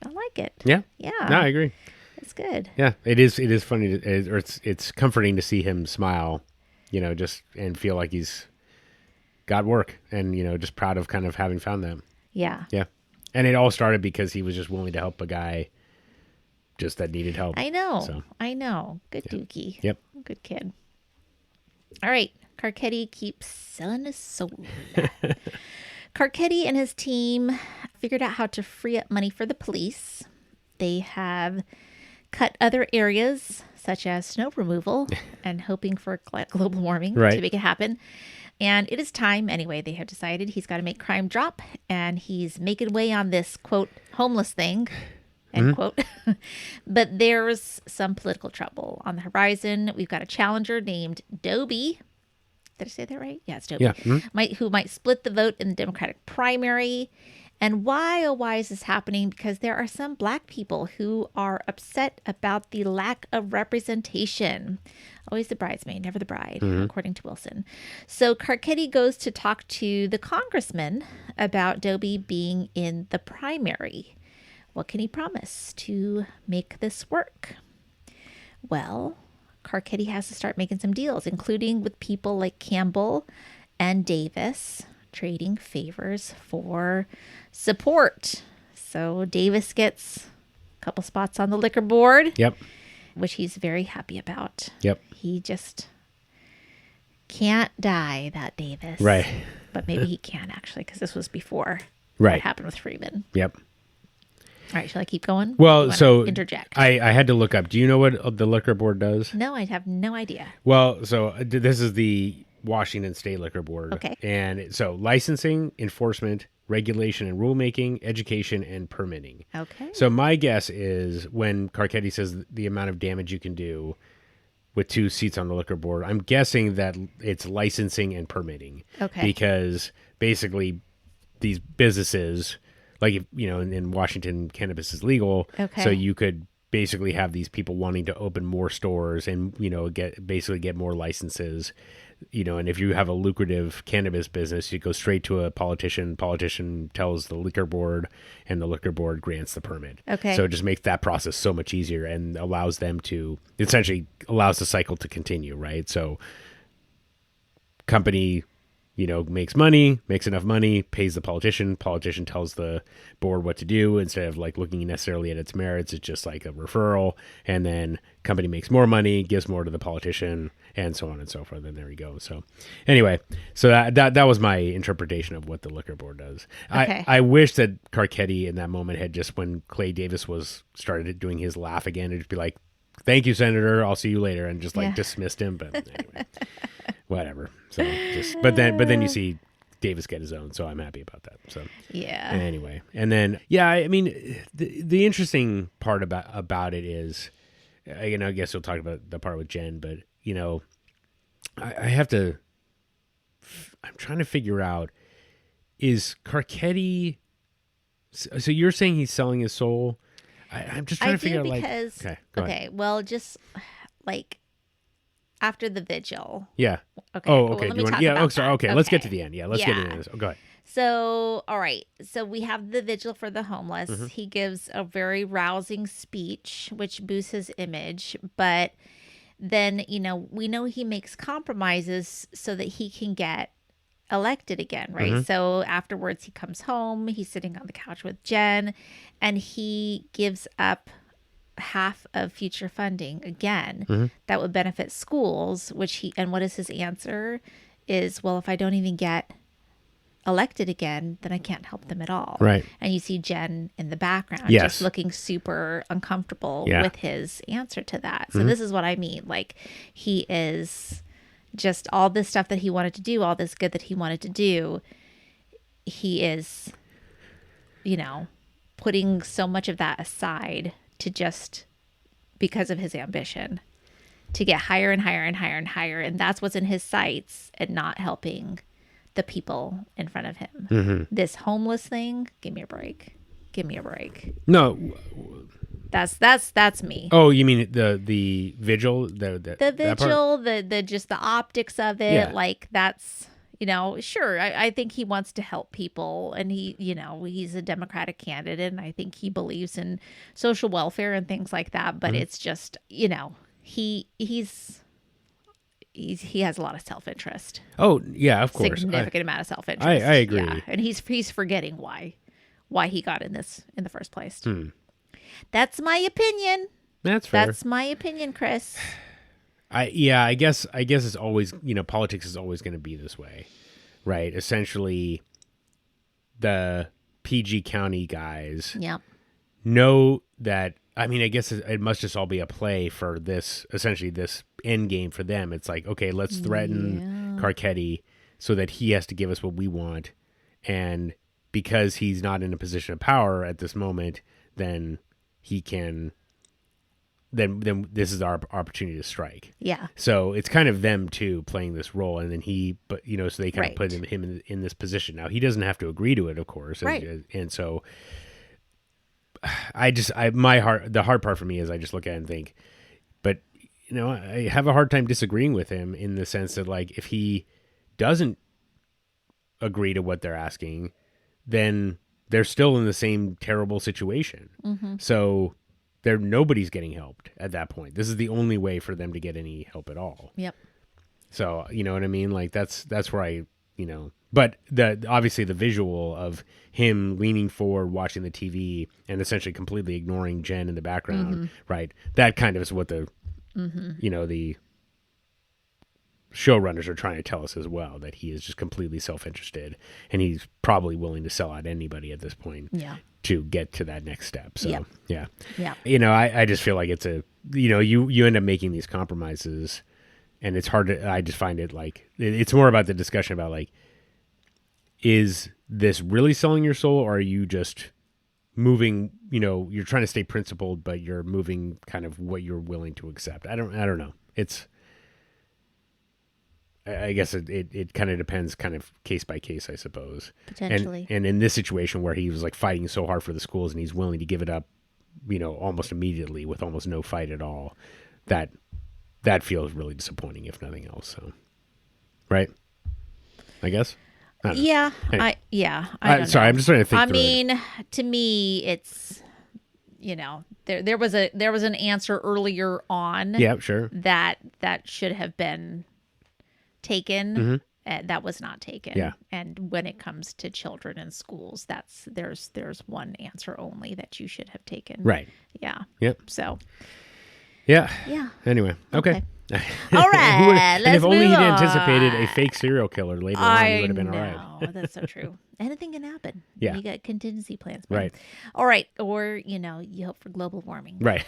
I like it. Yeah. Yeah. No, I agree. It's good. Yeah, it is funny, or it's comforting to see him smile, just and feel like he's got work and, just proud of kind of having found that. Yeah. Yeah. And it all started because he was just willing to help a guy just that needed help. I know. So. I know. Good Dukie. Yep. Good kid. All right. Carcetti keeps selling his soul. Carcetti and his team figured out how to free up money for the police. They have cut other areas, such as snow removal, and hoping for global warming to make it happen. And it is time, anyway, they have decided he's got to make crime drop, and he's making way on this, quote, homeless thing, end quote. But there's some political trouble on the horizon. We've got a challenger named Dobie. Did I say that right? Yeah, it's Dobie. Yeah. Who might split the vote in the Democratic primary. And why, oh, why is this happening? Because there are some black people who are upset about the lack of representation. Always the bridesmaid, never the bride, according to Wilson. So Carcetti goes to talk to the congressman about Dobie being in the primary. What can he promise to make this work? Well, Carcetti has to start making some deals, including with people like Campbell and Davis, trading favors for support. So Davis gets a couple spots on the liquor board. Yep. Which he's very happy about. Yep. He just can't die, that Davis. Right. But maybe he can, actually, because this was before what happened with Freeman. Yep. All right, shall I keep going? Well, so interject. I had to look up. Do you know what the liquor board does? No, I have no idea. Well, so this is the Washington State Liquor Board. Okay. And so licensing, enforcement, regulation and rulemaking, education, and permitting. Okay. So my guess is when Carcetti says the amount of damage you can do with 2 seats on the liquor board, I'm guessing that it's licensing and permitting. Okay. Because basically these businesses, like, in Washington, cannabis is legal. Okay. So you could basically have these people wanting to open more stores and, get more licenses, and if you have a lucrative cannabis business, you go straight to a politician. Politician tells the liquor board, and the liquor board grants the permit. Okay. So it just makes that process so much easier and allows them to, essentially allows the cycle to continue, right? So company, makes enough money, pays the politician tells the board what to do. Instead of like looking necessarily at its merits, it's just like a referral, and then company makes more money, gives more to the politician, and so on and so forth. And there you go. So anyway, so that was my interpretation of what the liquor board does. Okay. I wish that Carcetti in that moment had just, when Clay Davis started doing his laugh again, it'd be like, "Thank you, Senator. I'll see you later," and just dismissed him. But anyway, whatever. So but then you see Davis get his own, so I'm happy about that. So yeah. Anyway, and then I mean, the interesting part about it is, I guess we'll talk about the part with Jen, but I have to. I'm trying to figure out, is Carcetti? So you're saying he's selling his soul? I'm just trying to figure out, because, okay, go ahead. Well, just like after the vigil. Yeah. Okay. Oh, well, okay. let me talk about that. Okay. Let's get to the end. Yeah, let's get into this. Oh, go ahead. So, all right. So we have the vigil for the homeless. Mm-hmm. He gives a very rousing speech, which boosts his image. But then, we know he makes compromises so that he can get elected again, right? Mm-hmm. So afterwards, he comes home. He's sitting on the couch with Jen, and he gives up half of future funding again that would benefit schools, and what is his answer is, well, if I don't even get elected again, then I can't help them at all. Right. And you see Jen in the background Yes. just looking super uncomfortable Yeah. with his answer to that. So this is what I mean. Like, he is just all this stuff that he wanted to do, all this good that he wanted to do, he is, putting so much of that aside to just, because of his ambition, to get higher and higher and higher and higher. And that's what's in his sights, and not helping the people in front of him. Mm-hmm. This homeless thing, give me a break. No. That's me. Oh, you mean the vigil? The vigil, the just the optics of it, Yeah. like that's, sure. I think he wants to help people, and he's a Democratic candidate, and I think he believes in social welfare and things like that. But it's just, he has a lot of self-interest. Oh, yeah, of course. Significant amount of self-interest. I agree. Yeah. And he's forgetting why he got in this in the first place. That's my opinion. That's fair. That's my opinion, Chris. I guess it's always, politics is always going to be this way, right? Essentially, the PG County guys know that. I mean, I guess it must just all be a play for this, essentially this end game for them. It's like, okay, let's threaten Carcetti so that he has to give us what we want, and because he's not in a position of power at this moment, then he can. Then this is our opportunity to strike. Yeah. So it's kind of them too playing this role, and then so they kind of put him in this position. Now he doesn't have to agree to it, of course, right? And so the hard part for me is I just look at it and think, but I have a hard time disagreeing with him in the sense that, like, if he doesn't agree to what they're asking, then they're still in the same terrible situation. Mm-hmm. So nobody's getting helped at that point. This is the only way for them to get any help at all. Yep. So, you know what I mean? Like that's where I, but obviously the visual of him leaning forward, watching the TV, and essentially completely ignoring Jen in the background, right? That kind of is what the, the showrunners are trying to tell us as well, that he is just completely self-interested, and he's probably willing to sell out anybody at this point. Yeah. To get to that next step. So, yeah. I just feel like it's you end up making these compromises, and it's hard to, I just find it like, it's more about the discussion about, like, is this really selling your soul, or are you just moving, you're trying to stay principled, but you're moving kind of what you're willing to accept. I don't know. I guess it kind of depends, kind of case by case, I suppose. Potentially. And in this situation where he was like fighting so hard for the schools and he's willing to give it up, almost immediately with almost no fight at all, that feels really disappointing, if nothing else. So, right? I guess. I don't know. Yeah. Anyway. I don't sorry, know. I'm just trying to think. I through it. mean, to me, it's, there was an answer earlier on. Yeah, sure. That should have been taken. That was not taken. Yeah. And when it comes to children in schools, there's one answer only that you should have taken. Right. Yeah. Yep. So. Yeah. Yeah. Anyway. Okay. All right. And if only move he'd on. anticipated a fake serial killer later on, he would have been all right. Oh, that's so true. Anything can happen. Yeah. You got contingency plans. Man. Right. All right. Or, you hope for global warming. Right.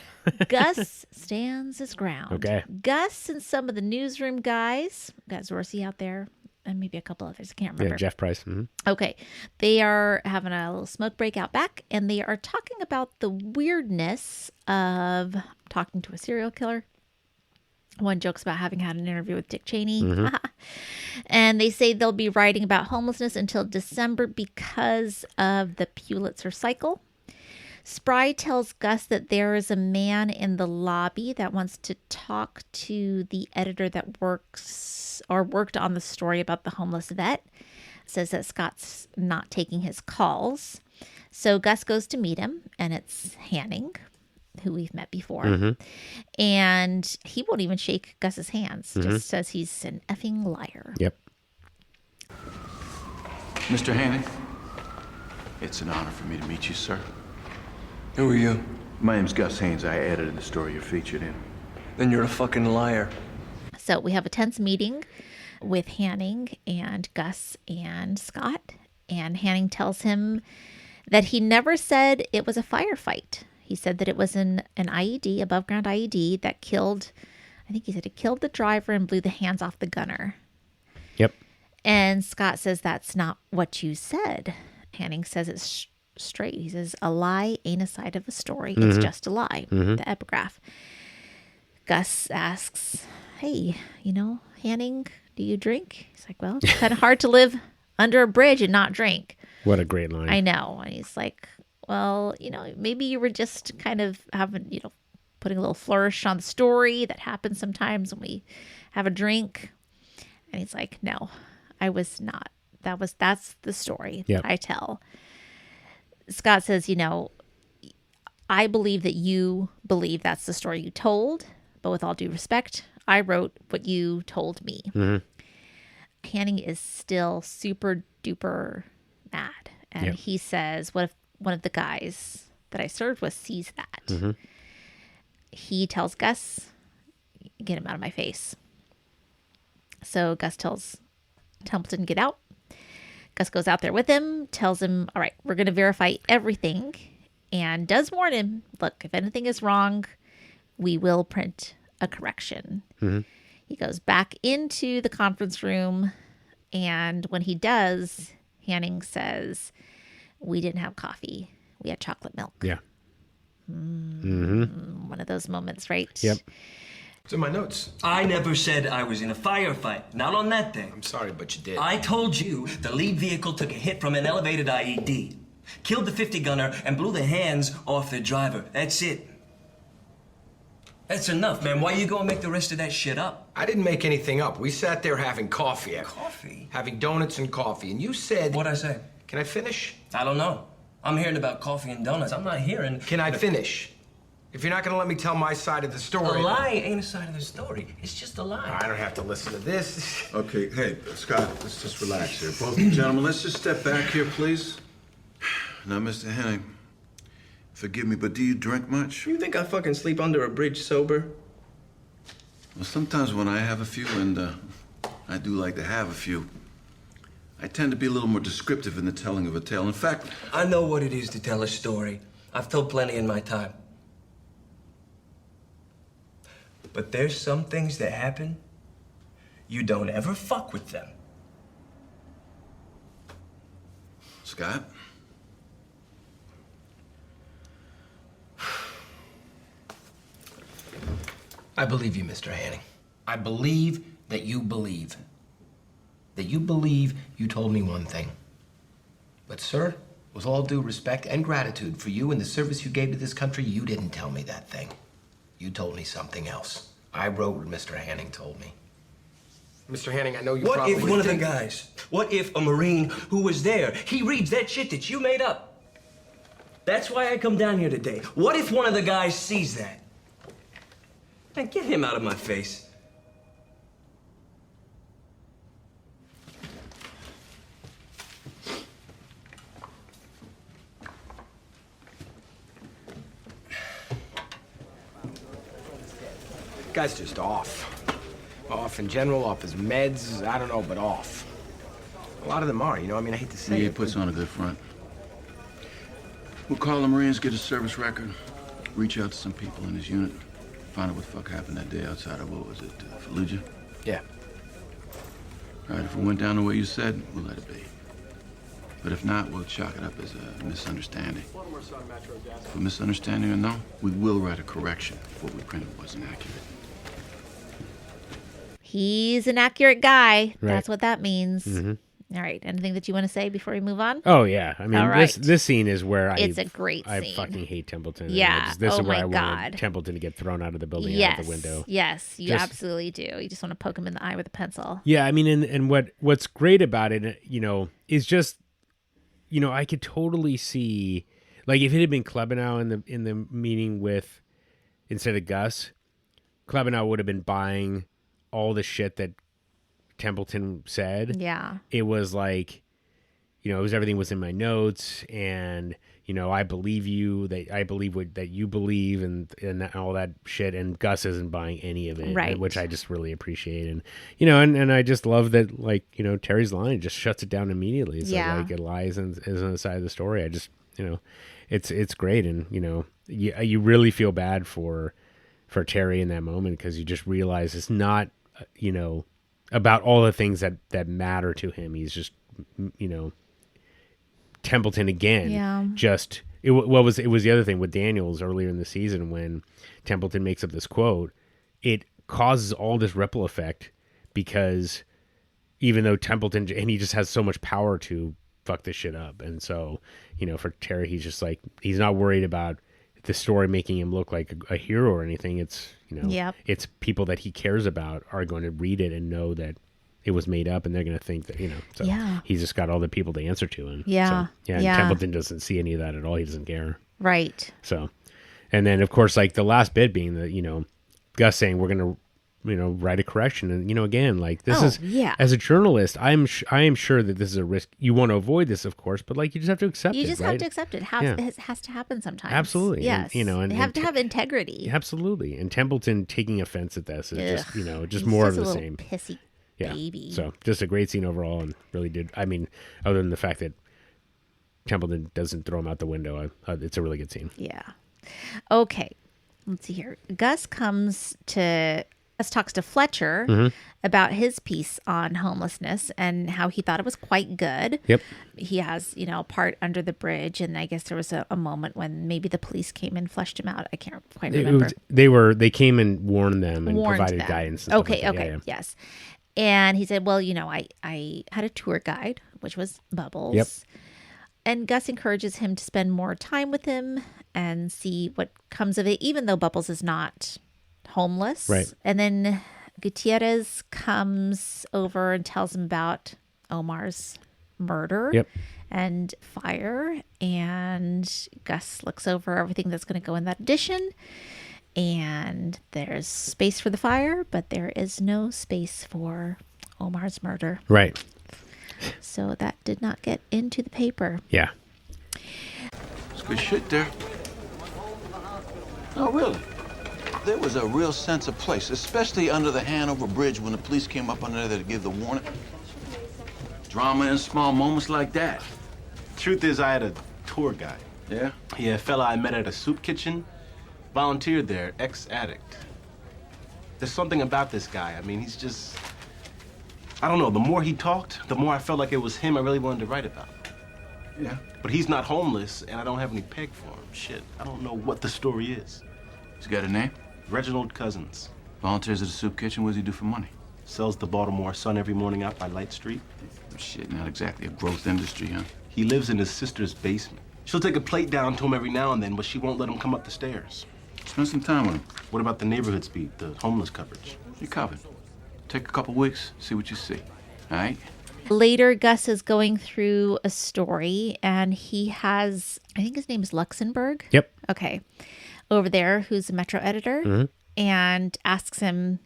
Gus stands his ground. Okay. Gus and some of the newsroom guys, got Zorsi out there, and maybe a couple others. I can't remember. Yeah, Jeff Price. Okay. They are having a little smoke break out back, and they are talking about the weirdness of talking to a serial killer. One jokes about having had an interview with Dick Cheney. And they say they'll be writing about homelessness until December because of the Pulitzer cycle. Spry tells Gus that there is a man in the lobby that wants to talk to the editor that worked on the story about the homeless vet. Says that Scott's not taking his calls. So Gus goes to meet him, and it's Hanning, who we've met before. And he won't even shake Gus's hands. Just says he's an effing liar. Yep. Mr. Hanning, it's an honor for me to meet you, sir. Who are you? My name's Gus Haynes. I edited the story you're featured in. Then you're a fucking liar. So we have a tense meeting with Hanning and Gus and Scott. And Hanning tells him that he never said it was a firefight. He said that it was an IED, above ground IED, that killed, I think he said it killed the driver and blew the hands off the gunner. Yep. And Scott says that's not what you said. Hanning says it's straight. He says a lie ain't a side of a story. It's just a lie. The epigraph. Gus asks, hey, Hanning, do you drink? He's like, well, it's kind of hard to live under a bridge and not drink. What a great line. I know. And he's like, well, maybe you were just kind of having, putting a little flourish on the story. That happens sometimes when we have a drink. And he's like, no, I was not. That's the story that I tell. Scott says, I believe that you believe that's the story you told, but with all due respect, I wrote what you told me. Hanning is still super duper mad. And he says, what if one of the guys that I served with sees that? He tells Gus, get him out of my face. So Gus tells Templeton, get out. Gus goes out there with him, tells him, all right, we're going to verify everything, and does warn him, look, if anything is wrong, we will print a correction. He goes back into the conference room, and when he does, Hanning says, we didn't have coffee. We had chocolate milk. Yeah. One of those moments, right? Yep. It's in my notes. I never said I was in a firefight. Not on that day. I'm sorry, but you did. I told you the lead vehicle took a hit from an elevated IED, killed the 50-gunner, and blew the hands off the driver. That's it. That's enough, man. Why you gonna make the rest of that shit up? I didn't make anything up. We sat there having coffee. Coffee? Having donuts and coffee, and you said... What'd I say? Can I finish? I don't know. I'm hearing about coffee and donuts. I'm not hearing... Can I finish? If you're not gonna let me tell my side of the story... A lie ain't a side of the story. It's just a lie. I don't have to listen to this. Okay, hey, Scott, let's just relax here. Both gentlemen, let's just step back here, please. Now, Mr. Henning, forgive me, but do you drink much? You think I fucking sleep under a bridge sober? Well, sometimes when I have a few, and I do like to have a few, I tend to be a little more descriptive in the telling of a tale. In fact... I know what it is to tell a story. I've told plenty in my time. But there's some things that happen, you don't ever fuck with them. Scott? I believe you, Mr. Hanning. I believe that you believe. that you believe you told me one thing. But, sir, with all due respect and gratitude for you and the service you gave to this country, you didn't tell me that thing. You told me something else. I wrote what Mr. Hanning told me. Mr. Hanning, I know you What if one of the guys, what if a Marine who was there, he reads that shit that you made up? That's why I come down here today. What if one of the guys sees that? Man, get him out of my face. Guy's just off. Off in general, off his meds, I don't know, but off. A lot of them are, you know, I mean, I hate to say He it. puts on a good front. We'll call the Marines, get his service record, reach out to some people in his unit, find out what the fuck happened that day outside of, what was it, Fallujah? Yeah. All right, if it went down the way you said, we'll let it be. But if not, we'll chalk it up as a misunderstanding. If a misunderstanding or no, we will write a correction if what we printed wasn't accurate. He's an accurate guy. Right. That's what that means. Mhm. All right. Anything that you want to say before we move on? Oh yeah, I mean All right. this scene is where It's a great I scene. fucking hate Templeton. Yeah. This Oh is where my I God. wanted Templeton to get thrown out of the building, Yes. out the window. Yes, you Just- absolutely do. You just want to poke him in the eye with a pencil. Yeah, I mean, and what's great about it, you know, is just, you know, I could totally see, like, if it had been Klebanow in the meeting with, instead of Gus, Klebanow would have been buying all the shit that Templeton said. Yeah. It was like, you know, everything was in my notes, and you know, I believe you, that I believe that you believe, and all that shit. And Gus isn't buying any of it, Right. which I just really appreciate. And you know, and I just love that, like, you know, Terry's line just shuts it down immediately. So Yeah. like, it lies and is on the side of the story. I just, you know, it's great, and you know, you really feel bad for Terry in that moment, because you just realize it's not, you know, about all the things that matter to him. He's just, you know, Templeton again. Yeah. Just it was the other thing with Daniels earlier in the season, when Templeton makes up this quote, it causes all this ripple effect, because even though Templeton, and he just has so much power to fuck this shit up, and so, you know, for Terry, he's just like, he's not worried about the story making him look like a hero or anything. It's, you know, Yep. it's people that he cares about are going to read it and know that it was made up, and they're going to think that, you know, so Yeah. he's just got all the people to answer to. And Yeah. so, yeah, and Yeah. Templeton doesn't see any of that at all. He doesn't care. Right. So, and then of course, like the last bit being that, you know, Gus saying we're going to, you know, write a correction. And, you know, again, like this is, yeah. as a journalist, I am sure that this is a risk. You want to avoid this, of course, but like, you just have to accept it. You just right? have to accept it. Yeah. It has to happen sometimes. Absolutely. Yes. And, you know, and they have to have integrity. Absolutely. And Templeton taking offense at this is just, Ugh. you know, just He's more just of a the little same. pissy Yeah. baby. So just a great scene overall, and really did. I mean, other than the fact that Templeton doesn't throw him out the window, it's a really good scene. Yeah. Okay. Let's see here. Gus talks to Fletcher Mhm. about his piece on homelessness and how he thought it was quite good. Yep. He has, you know, a part under the bridge, and I guess there was a moment when maybe the police came and fleshed him out. I can't quite remember. They came and warned them and Warned provided them. guidance. And stuff Okay, like that. okay, Yeah, yeah. yes. And he said, well, you know, I had a tour guide, which was Bubbles. Yep. And Gus encourages him to spend more time with him and see what comes of it, even though Bubbles is not homeless. Right. And then Gutierrez comes over and tells him about Omar's murder Yep. and fire. And Gus looks over everything that's going to go in that edition. And there's space for the fire, but there is no space for Omar's murder. Right. So that did not get into the paper. Yeah. It's good shit there. Oh, really? There was a real sense of place, especially under the Hanover Bridge when the police came up under there to give the warning. Drama in small moments like that. Truth is, I had a tour guide. Yeah? Yeah, a fella I met at a soup kitchen. Volunteered there, ex-addict. There's something about this guy. I mean, he's just... I don't know, the more he talked, the more I felt like it was him I really wanted to write about. Yeah. But he's not homeless, and I don't have any peg for him. Shit, I don't know what the story is. He's got a name? Reginald Cousins. Volunteers at the soup kitchen. What does he do for money? Sells the Baltimore Sun every morning out by Light Street. Shit, not exactly a growth industry, huh? He lives in his sister's basement. She'll take a plate down to him every now and then, but she won't let him come up the stairs. Spend some time with him. What about the neighborhood speed, the homeless coverage? You covered. Take a couple weeks, see what you see. All right? Later, Gus is going through a story, and he has, I think his name is Luxembourg. Yep. Okay. Over there, who's a Metro editor, and asks him,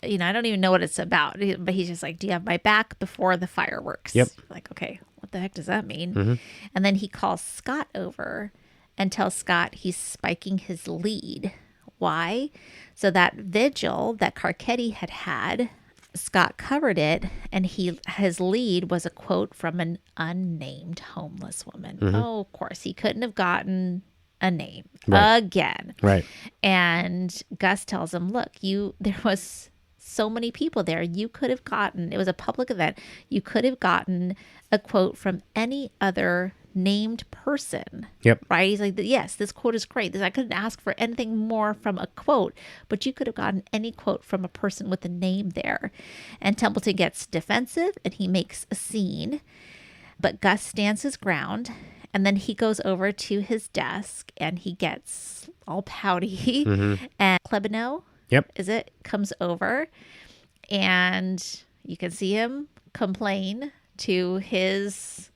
I don't even know what it's about, but he's just like, do you have my back before the fireworks? Yep. Like, okay, what the heck does that mean? And then he calls Scott over and tells Scott he's spiking his lead. Why? So that vigil that Carcetti had, Scott covered it, and his lead was a quote from an unnamed homeless woman. Oh, of course, he couldn't have gotten a name again. Right. And Gus tells him, look, there was so many people there. You could have gotten, it was a public event, you could have gotten a quote from any other named person. Yep. Right? He's like, yes, this quote is great. I couldn't ask for anything more from a quote, but you could have gotten any quote from a person with a name there. And Templeton gets defensive and he makes a scene, but Gus stands his ground. And then he goes over to his desk and he gets all pouty. And Klebino, comes over, and you can see him complain to his,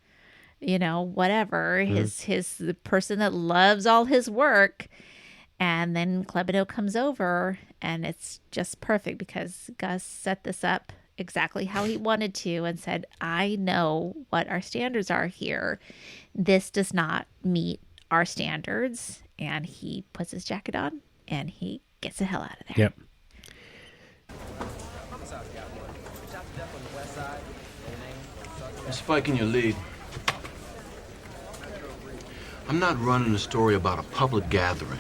whatever, the person that loves all his work. And then Klebino comes over, and it's just perfect because Gus set this up exactly how he wanted to and said, I know what our standards are here. This does not meet our standards. And he puts his jacket on and he gets the hell out of there. Yep. I'm spiking your lead. I'm not running a story about a public gathering.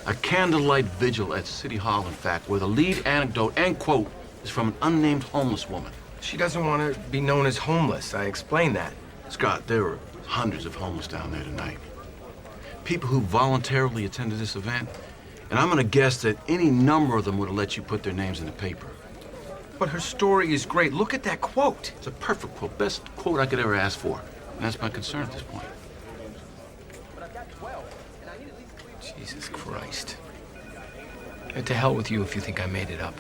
A candlelight vigil at City Hall, in fact, where the lead anecdote and quote is from an unnamed homeless woman. She doesn't want to be known as homeless. I explained that. Scott, there were hundreds of homeless down there tonight. People who voluntarily attended this event, and I'm going to guess that any number of them would have let you put their names in the paper. But her story is great. Look at that quote. It's a perfect quote, best quote I could ever ask for. And that's my concern at this point. Jesus Christ. And to hell with you if you think I made it up.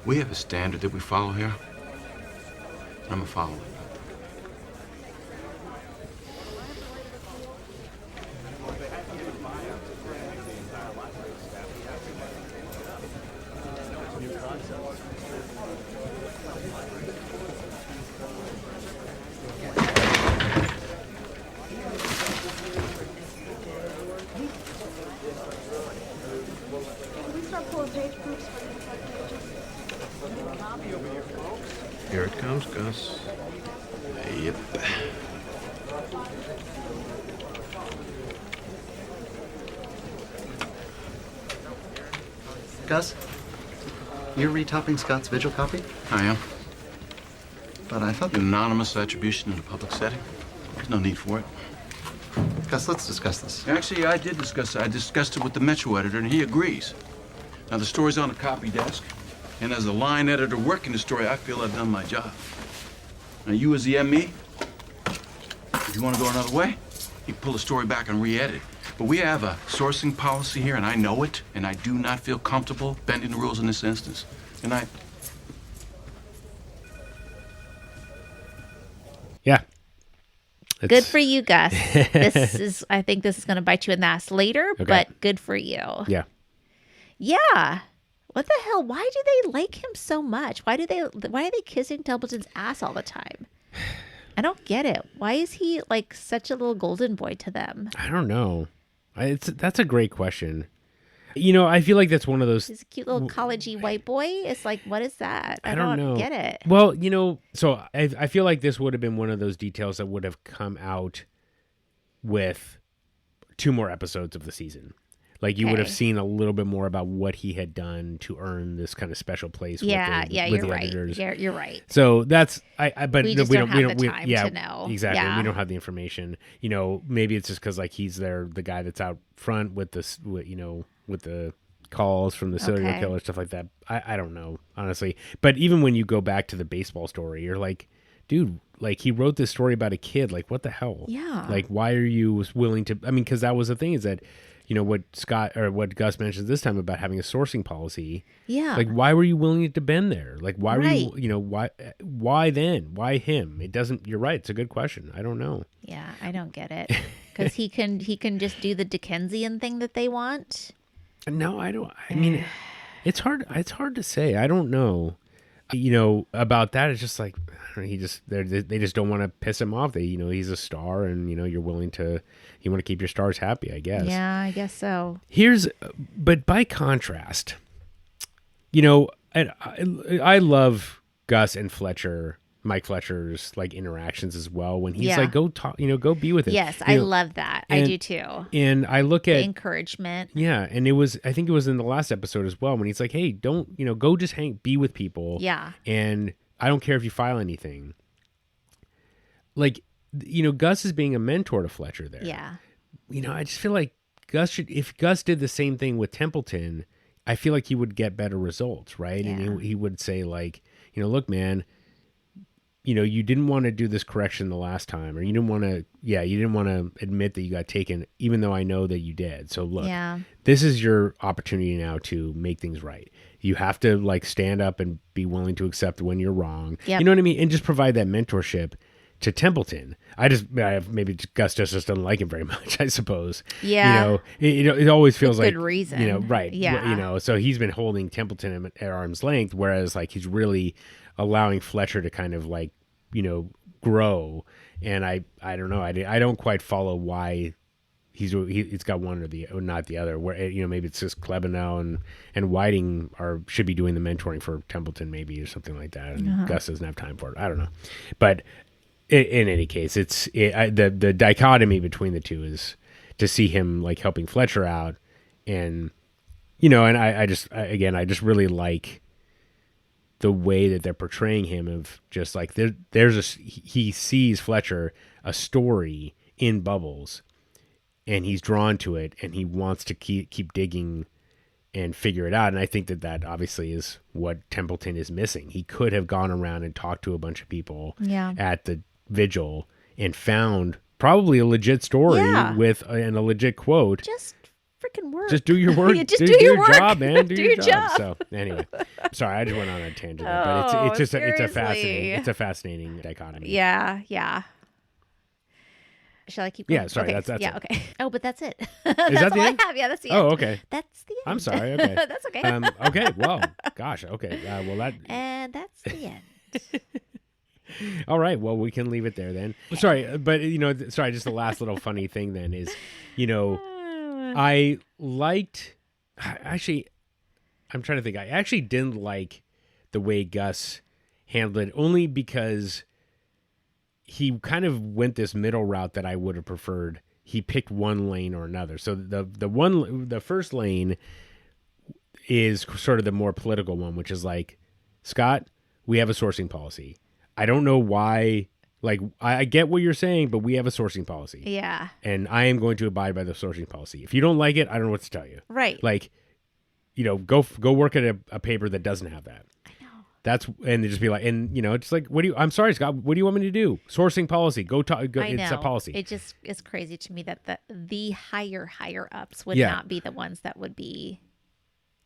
We have a standard that we follow here. I'm going to follow it. Here it comes, Gus. Yep. Gus, you're retopping Scott's vigil copy? I am. But I thought... An anonymous attribution in a public setting. There's no need for it. Gus, let's discuss this. Actually, I did discuss it. I discussed it with the Metro editor, and he agrees. Now, the story's on the copy desk, and as the line editor working the story, I feel I've done my job. Now, you as the ME, if you want to go another way, you can pull the story back and re-edit it. But we have a sourcing policy here, and I know it, and I do not feel comfortable bending the rules in this instance. And Yeah. Good for you, Gus. I think this is going to bite you in the ass later, but good for you. Yeah. Yeah. What the hell? Why do they like him so much? Why are they kissing Templeton's ass all the time? I don't get it. Why is he like such a little golden boy to them? I don't know. That's a great question. I feel like that's one of those. He's a cute little collegey white boy. It's like, what is that? I don't know. Get it. Well, so I feel like this would have been one of those details that would have come out with 2 more episodes of the season. Like you would have seen a little bit more about what he had done to earn this kind of special place. You're with the right. editors. You're right. So that's but we don't have the time to know. Exactly. Yeah. We don't have the information. Maybe it's just because like he's the guy that's out front with this, with the calls from the serial killer, stuff like that. I don't know, honestly. But even when you go back to the baseball story, you're like, dude, like he wrote this story about a kid. Like, what the hell? Yeah. Like, why are you willing to? I mean, because that was the thing, is that, you know, what Gus mentions this time about having a sourcing policy. Yeah. Like, why were you willing to bend there? Like, why were you, you know, why then? Why him? It doesn't, you're right. It's a good question. I don't know. Yeah, I don't get it. Because he can just do the Dickensian thing that they want. No, I don't. I mean, it's hard to say. I don't know. You know, about that, it's just like, I don't know, they just don't want to piss him off. You know, he's a star, and you know, you want to keep your stars happy, I guess. Yeah, I guess so. But by contrast, you know, I love Gus and Mike Fletcher's like interactions as well. When he's like, go talk, you know, go be with him. Yes, I love that. I do too. And I look at the encouragement. Yeah, and I think it was in the last episode as well, when he's like, hey, don't, you know, go just be with people. Yeah. And I don't care if you file anything. Like, you know, Gus is being a mentor to Fletcher there. Yeah. You know, I just feel like if Gus did the same thing with Templeton, I feel like he would get better results, right? Yeah. And he would say, like, you know, look, man, you know, you didn't want to do this correction the last time, or you didn't want to admit that you got taken, even though I know that you did. So look, this is your opportunity now to make things right. You have to like stand up and be willing to accept when you're wrong. Yep. You know what I mean? And just provide that mentorship to Templeton. Maybe Gus just doesn't like him very much, I suppose. Yeah. You know, it always feels with like good reason. You know, right? Yeah. You know, so he's been holding Templeton at arm's length, whereas like he's really allowing Fletcher to kind of like, you know, grow. And I don't know. I don't quite follow why he's got one or not the other. Where, you know, maybe it's just Klebanow and Whiting should be doing the mentoring for Templeton, maybe, or something like that. And Gus doesn't have time for it. I don't know. But in any case, the dichotomy between the two is to see him like helping Fletcher out, and you know, and I just really like the way that they're portraying him, of just like he sees Fletcher a story in Bubbles, and he's drawn to it, and he wants to keep digging and figure it out. And I think that obviously is what Templeton is missing. He could have gone around and talked to a bunch of people at the vigil and found probably a legit story with and a legit quote. Just freaking work. Just do your work. Yeah, just do your work. Job, man. Do your job. So anyway, sorry, I just went on a tangent, but it's just it's a fascinating dichotomy. Yeah. Shall I keep going? Yeah, sorry, okay. that's it. Okay. Oh, but that's it. Is that's that the all end? I have. Yeah, that's the end. Oh, okay. That's the end. I'm sorry. Okay. That's okay. Okay. Well, gosh. Okay. And that's the end. All right. Well, we can leave it there then. Sorry, but you know, just the last little funny thing then is, you know, I actually didn't like the way Gus handled it, only because he kind of went this middle route that I would have preferred. He picked one lane or another. So the first lane is sort of the more political one, which is like, Scott, we have a sourcing policy. I don't know why. Like, I get what you're saying, but we have a sourcing policy. Yeah. And I am going to abide by the sourcing policy. If you don't like it, I don't know what to tell you. Right. Like, you know, go work at a paper that doesn't have that. I know. And they just be like, and you know, it's like, I'm sorry, Scott, what do you want me to do? Sourcing policy. Go talk. Go, I know. It's a policy. It just is crazy to me that the higher ups would not be the ones that would be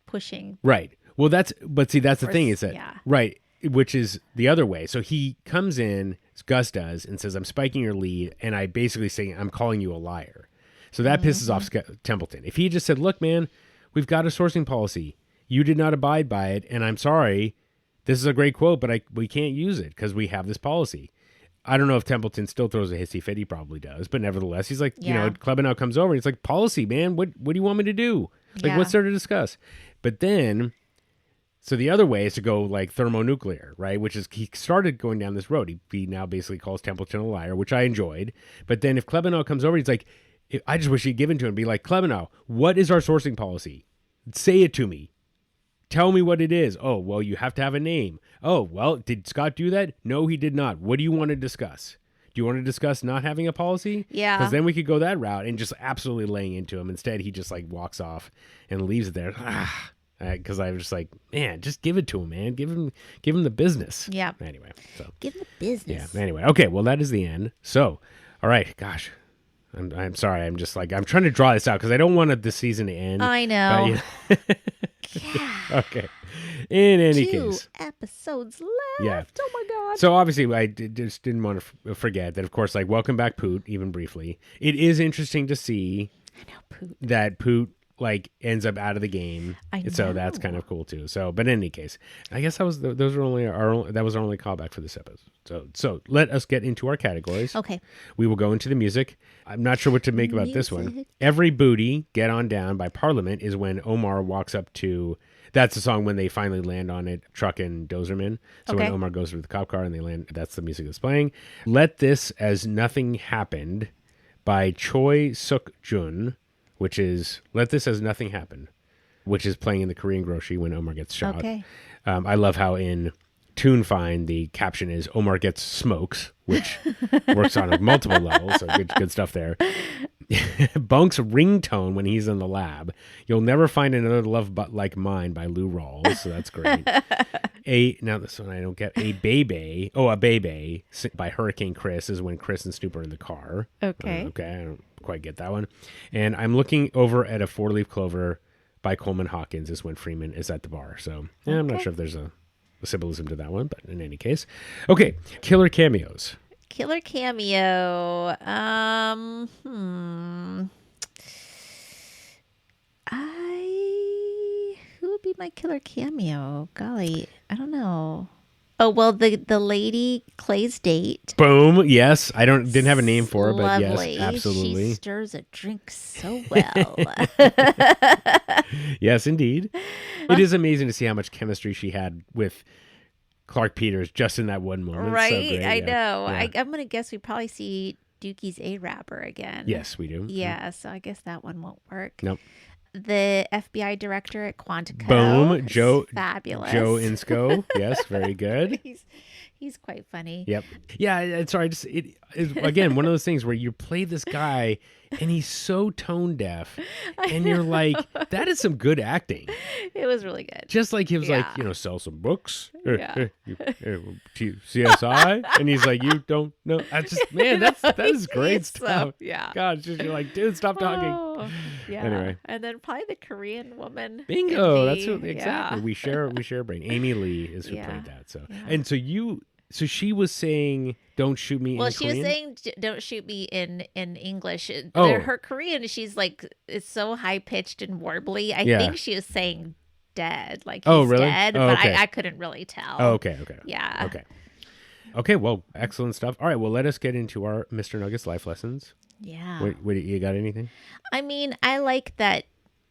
pushing. Right. Well, that's the thing is that, right, which is the other way. So he comes in, Gus does, and says, I'm spiking your lead, and I basically say, I'm calling you a liar. So that pisses off Templeton. If he just said, look, man, we've got a sourcing policy. You did not abide by it, and I'm sorry. This is a great quote, but we can't use it because we have this policy. I don't know if Templeton still throws a hissy fit. He probably does. But nevertheless, he's like, you know, Klebanow comes over, and he's like, policy, man. What do you want me to do? Like, what's there to discuss? But then... So the other way is to go like thermonuclear, right? Which is, he started going down this road. He now basically calls Templeton a liar, which I enjoyed. But then if Klebanow comes over, he's like, I just wish he'd given to him. Be like, Klebanow, what is our sourcing policy? Say it to me. Tell me what it is. Oh, well, you have to have a name. Oh, well, did Scott do that? No, he did not. What do you want to discuss? you want to discuss not having a policy? Yeah. Because then we could go that route and just absolutely laying into him. Instead, he just like walks off and leaves it there. Because I was just like, man, just give it to him, man. Give him the business. Yeah. Anyway, so give him the business. Yeah. Anyway, okay. Well, that is the end. So, all right. Gosh, I'm sorry. I'm just like I'm trying to draw this out because I don't want the season to end. I know. Okay. In any 2 case, episodes left. yeah. Oh my god. So obviously, I just didn't want to forget that. Of course, like welcome back, Poot. Even briefly, it is interesting to see that Poot like ends up out of the game. So that's kind of cool too. So, but in any case, I guess that was that was our only callback for this episode. So let us get into our categories. Okay. We will go into the music. I'm not sure what to make about this one. Every Booty, Get On Down by Parliament is when Omar walks up to. That's the song when they finally land on it, Truck and Dozerman. So when Omar goes through the cop car and they land, that's the music that's playing. Let This As Nothing Happened by Choi Suk Jun, which is Let This As Nothing Happen, which is playing in the Korean grocery when Omar gets shot. Okay. I love how in TuneFind the caption is Omar gets smokes, which works on multiple levels. So good stuff there. Bunk's ringtone when he's in the lab. You'll Never Find Another Love But Like Mine by Lou Rawls. So that's great. Now this one I don't get. A Bebe by Hurricane Chris is when Chris and Snoop are in the car. Okay. I don't quite get that one. And I'm Looking Over at a Four-Leaf Clover by Coleman Hawkins is when Freeman is at the bar. So I'm not sure if there's a symbolism to that one, but in any case. Okay. Killer cameos. Killer cameo. Who would be my killer cameo? Golly, I don't know. Oh well, the lady Clay's date. Boom. Yes, didn't have a name for her, but Lovely. yes, absolutely. She stirs a drink so well. Yes, indeed. It is amazing to see how much chemistry she had with Clark Peters just in that one moment. Right, So great, I know. Yeah. I'm gonna guess we probably see Dukie's A-Rabber again. Yes, we do. Yeah, so I guess that one won't work. Nope. The FBI director at Quantico. Boom. Joe. Fabulous. Joe Insco. Yes, very good. He's quite funny. Yep. Yeah, it's sorry. It is again one of those things where you play this guy and he's so tone deaf, and you're like, that is some good acting. It was really good. Just like he was like, sell some books, CSI, and he's like, you don't know. I just that is great stuff. Yeah. God, just you're like, dude, stop talking. Oh, yeah. Anyway. And then probably the Korean woman. Bingo. That's exactly. We share a brain. Amy Lee is who played that. So and so she was saying, "Don't shoot me." Well, in she Korean? was saying, "Don't shoot me" in English. Oh. Her Korean, she's like, it's so high pitched and warbly. I Yeah. think she was saying "dead," like he's Oh, really? dead, Oh, but okay. I couldn't really tell. Oh, okay. Yeah. Okay. Well, excellent stuff. All right. Well, let us get into our Mr. Nuggets life lessons. Yeah. What you got? Anything? I mean, I like that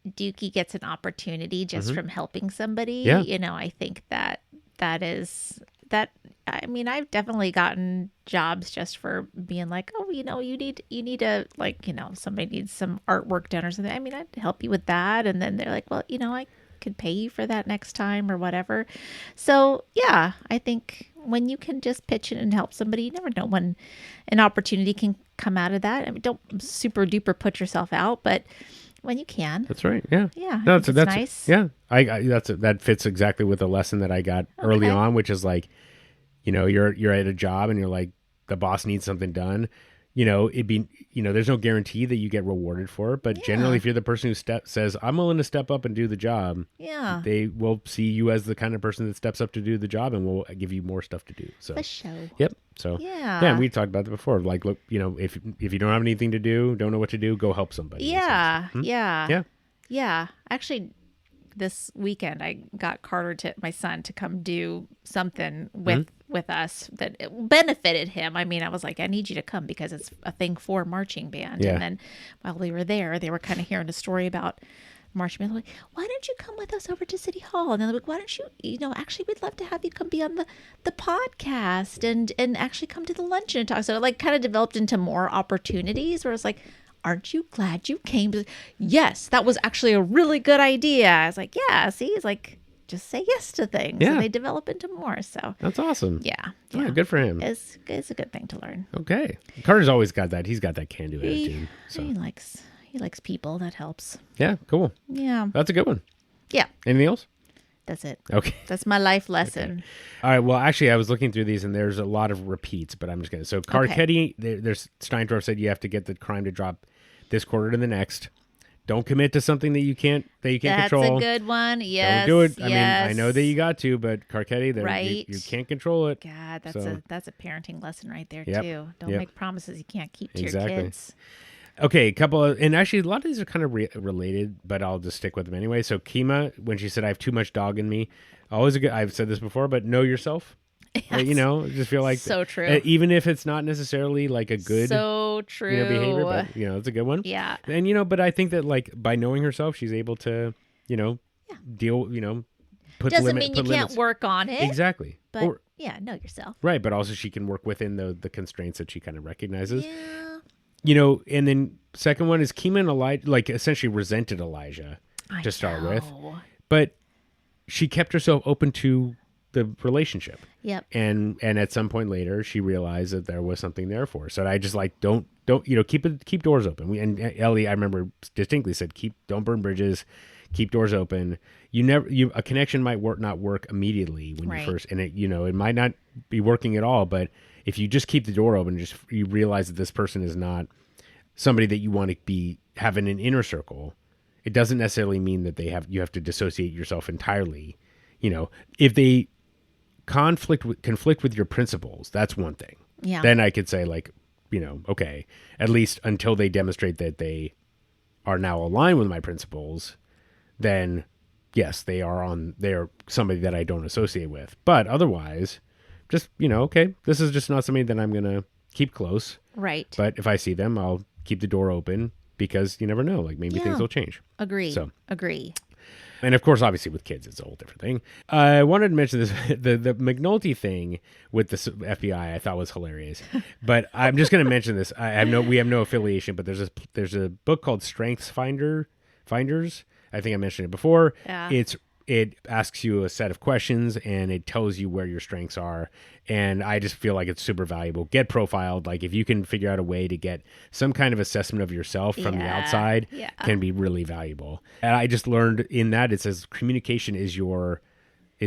Dukie gets an opportunity just from helping somebody. Yeah. You know, I think that is that. I mean, I've definitely gotten jobs just for being like, oh, you need to, like, somebody needs some artwork done or something. I mean, I'd help you with that. And then they're like, well, I could pay you for that next time or whatever. So yeah, I think when you can just pitch in and help somebody, you never know when an opportunity can come out of that. I mean, don't super duper put yourself out, but when you can. That's right. Yeah. Yeah. No, that's nice. Yeah. That fits exactly with the lesson that I got early on, which is like, you're at a job and you're like, the boss needs something done. There's no guarantee that you get rewarded for it, but generally, if you're the person who says, I'm willing to step up and do the job, they will see you as the kind of person that steps up to do the job and will give you more stuff to do. So, for sure. Yep. So, yeah, we talked about that before. Like, look, if you don't have anything to do, don't know what to do, go help somebody. Yeah. Yeah. Yeah. Actually, this weekend, I got Carter, my son, to come do something with us that it benefited him. I mean, I was like, I need you to come because it's a thing for marching band. Yeah. And then while we were there, they were kind of hearing a story about marching band. They're like, why don't you come with us over to City Hall? And then they're like, why don't you, actually, we'd love to have you come be on the podcast and actually come to the luncheon and talk. So it like kind of developed into more opportunities where it's like, aren't you glad you came? Yes, that was actually a really good idea. I was like, yeah, see, it's like, just say yes to things. Yeah. And they develop into more. So That's awesome. yeah. Yeah, good for him. It's a good thing to learn. Okay. Carter's always got that. He's got that can-do attitude. So. He likes people. That helps. Yeah, cool. Yeah. That's a good one. Yeah. Anything else? That's it. Okay. That's my life lesson. Okay. All right. Well, actually, I was looking through these, and there's a lot of repeats, but I'm just going to. So, Carcetti, there's Steindorf said you have to get the crime to drop this quarter to the next. Don't commit to something that you can't control. That's a good one. Yes. Don't do it. Yes. I mean, I know that you got to, but Carcetti, right. you can't control it. God, so. that's a parenting lesson right there Yep. too. Don't Yep. make promises you can't keep to Exactly. your kids. Okay, a couple of, and actually a lot of these are kind of related, but I'll just stick with them anyway. So Kima, when she said, I have too much dog in me, always a good, I've said this before, but know yourself. Yes. You know, just feel like. So true. Even if it's not necessarily like a good so true. behavior, but, it's a good one. Yeah. And, but I think that like by knowing herself, she's able to, deal, put Doesn't limit, mean put you limits. can't work on it. Exactly. But know yourself. Right, but also she can work within the constraints that she kind of recognizes. Yeah. And then second one is Kima and Elijah, like essentially resented Elijah to start with. But she kept herself open to the relationship. Yep. And at some point later, she realized that there was something there for her. So I just like, don't, keep doors open. And Ellie, I remember distinctly said, don't burn bridges, keep doors open. A connection might not work immediately when you first, and it might not be working at all, but if you just keep the door open, you realize that this person is not somebody that you want to be having an inner circle. It doesn't necessarily mean that you have to dissociate yourself entirely. If they conflict with your principles, that's one thing. Yeah. Then I could say like, okay, at least until they demonstrate that they are now aligned with my principles, then yes, they're somebody that I don't associate with. But otherwise, just, okay, this is just not somebody that I'm going to keep close. Right. But if I see them, I'll keep the door open because you never know, like maybe things will change. Agree. So, agree. And of course, obviously with kids, it's a whole different thing. I wanted to mention this, the McNulty thing with the FBI, I thought was hilarious. But I'm just going to mention this. We have no affiliation, but there's a book called Strengths Finders. I think I mentioned it before. Yeah. It asks you a set of questions and it tells you where your strengths are. And I just feel like it's super valuable. Get profiled. Like if you can figure out a way to get some kind of assessment of yourself from the outside, can be really valuable. And I just learned in that it says communication is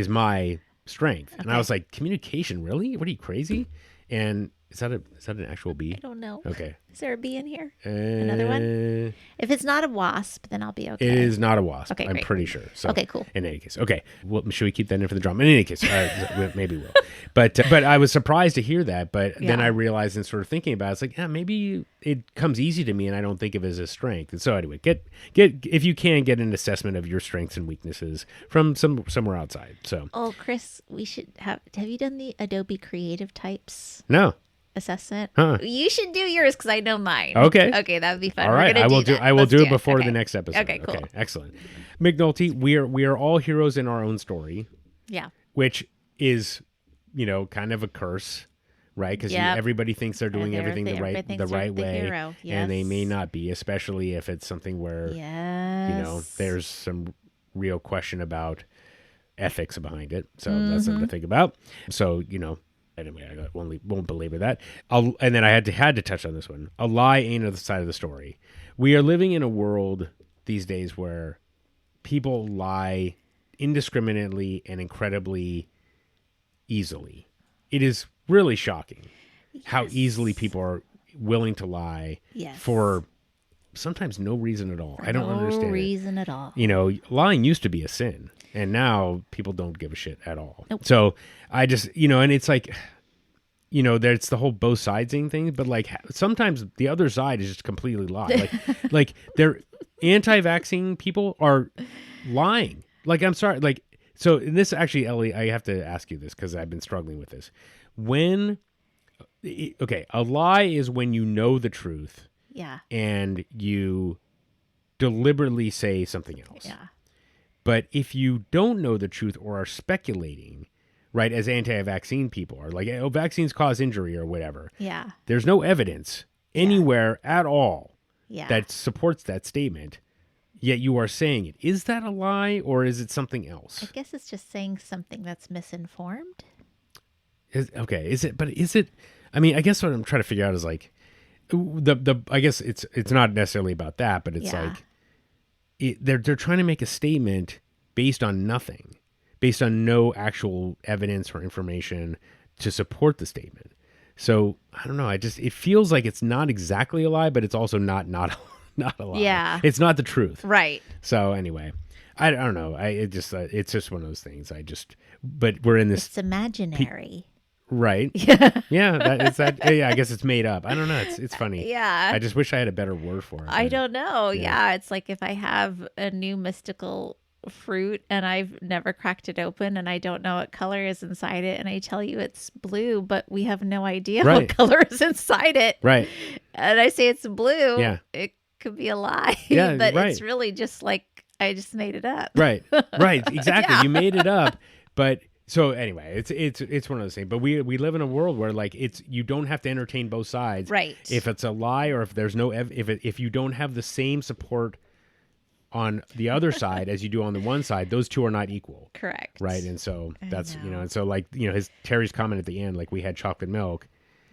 my strength. Okay. And I was like, communication, really? What are you, crazy? And is that an actual bee? I don't know. Okay. Is there a bee in here? Another one? If it's not a wasp, then I'll be okay. It is not a wasp. Okay, I'm great. pretty sure. So, okay, cool. In any case. Okay. Well, should we keep that in for the drama? In any case, maybe we'll. But I was surprised to hear that. But then I realized and sort of thinking about it, it's like, maybe it comes easy to me and I don't think of it as a strength. And so anyway, get if you can, get an assessment of your strengths and weaknesses from somewhere outside. So. Oh, Chris, we should have you done the Adobe Creative Types? No. Assessment. Huh. You should do yours because I know mine. Okay. Okay, that would be fun. All right, I will do it before the next episode. Okay, cool. Okay, excellent. McNulty, we are all heroes in our own story. Yeah. Which is, kind of a curse, right? Because everybody thinks they're doing everything the right way, hero. Yes. And they may not be, especially if it's something where there's some real question about ethics behind it. So that's something to think about. So anyway, I won't belabor that. And then I had to touch on this one. A lie ain't on the side of the story. We are living in a world these days where people lie indiscriminately and incredibly easily. It is really shocking how easily people are willing to lie for sometimes no reason at all. I don't understand. No reason at all. Lying used to be a sin. And now people don't give a shit at all. Nope. So I just, and it's like, there's the whole both sidesing thing, but like sometimes the other side is just completely lie. Like they're anti-vaccine people are lying. Like, I'm sorry. Like, so in this actually, Ellie, I have to ask you this because I've been struggling with this. A lie is when you know the truth. Yeah. And you deliberately say something else. Yeah. But if you don't know the truth or are speculating, right, as anti-vaccine people are, like, vaccines cause injury or whatever. Yeah. There's no evidence anywhere at all that supports that statement. yet you are saying it. Is that a lie or is it something else? I guess it's just saying something that's misinformed. Is it? I mean, I guess what I'm trying to figure out is like I guess it's not necessarily about that, but it's like they're trying to make a statement based on nothing, based on no actual evidence or information to support the statement. So I don't know. It feels like it's not exactly a lie, but it's also not a lie. Yeah, it's not the truth. Right. So anyway, I don't know. It's just one of those things. But we're in this. It's imaginary. Right. Yeah. Yeah. I guess it's made up. I don't know. It's funny. Yeah. I just wish I had a better word for it. I don't know. Yeah. It's like if I have a new mystical fruit and I've never cracked it open and I don't know what color is inside it and I tell you it's blue, but we have no idea what color is inside it. Right. And I say it's blue. Yeah. It could be a lie. Yeah, but right. it's really just like I just made it up. Right. Right. Exactly. Yeah. You made it up. But so anyway, it's one of those things. But we live in a world where like you don't have to entertain both sides. Right. If it's a lie or if there's no if you don't have the same support on the other side as you do on the one side, those two are not equal. Correct. Right. And so that's and so like Terry's comment at the end, like we had chocolate milk,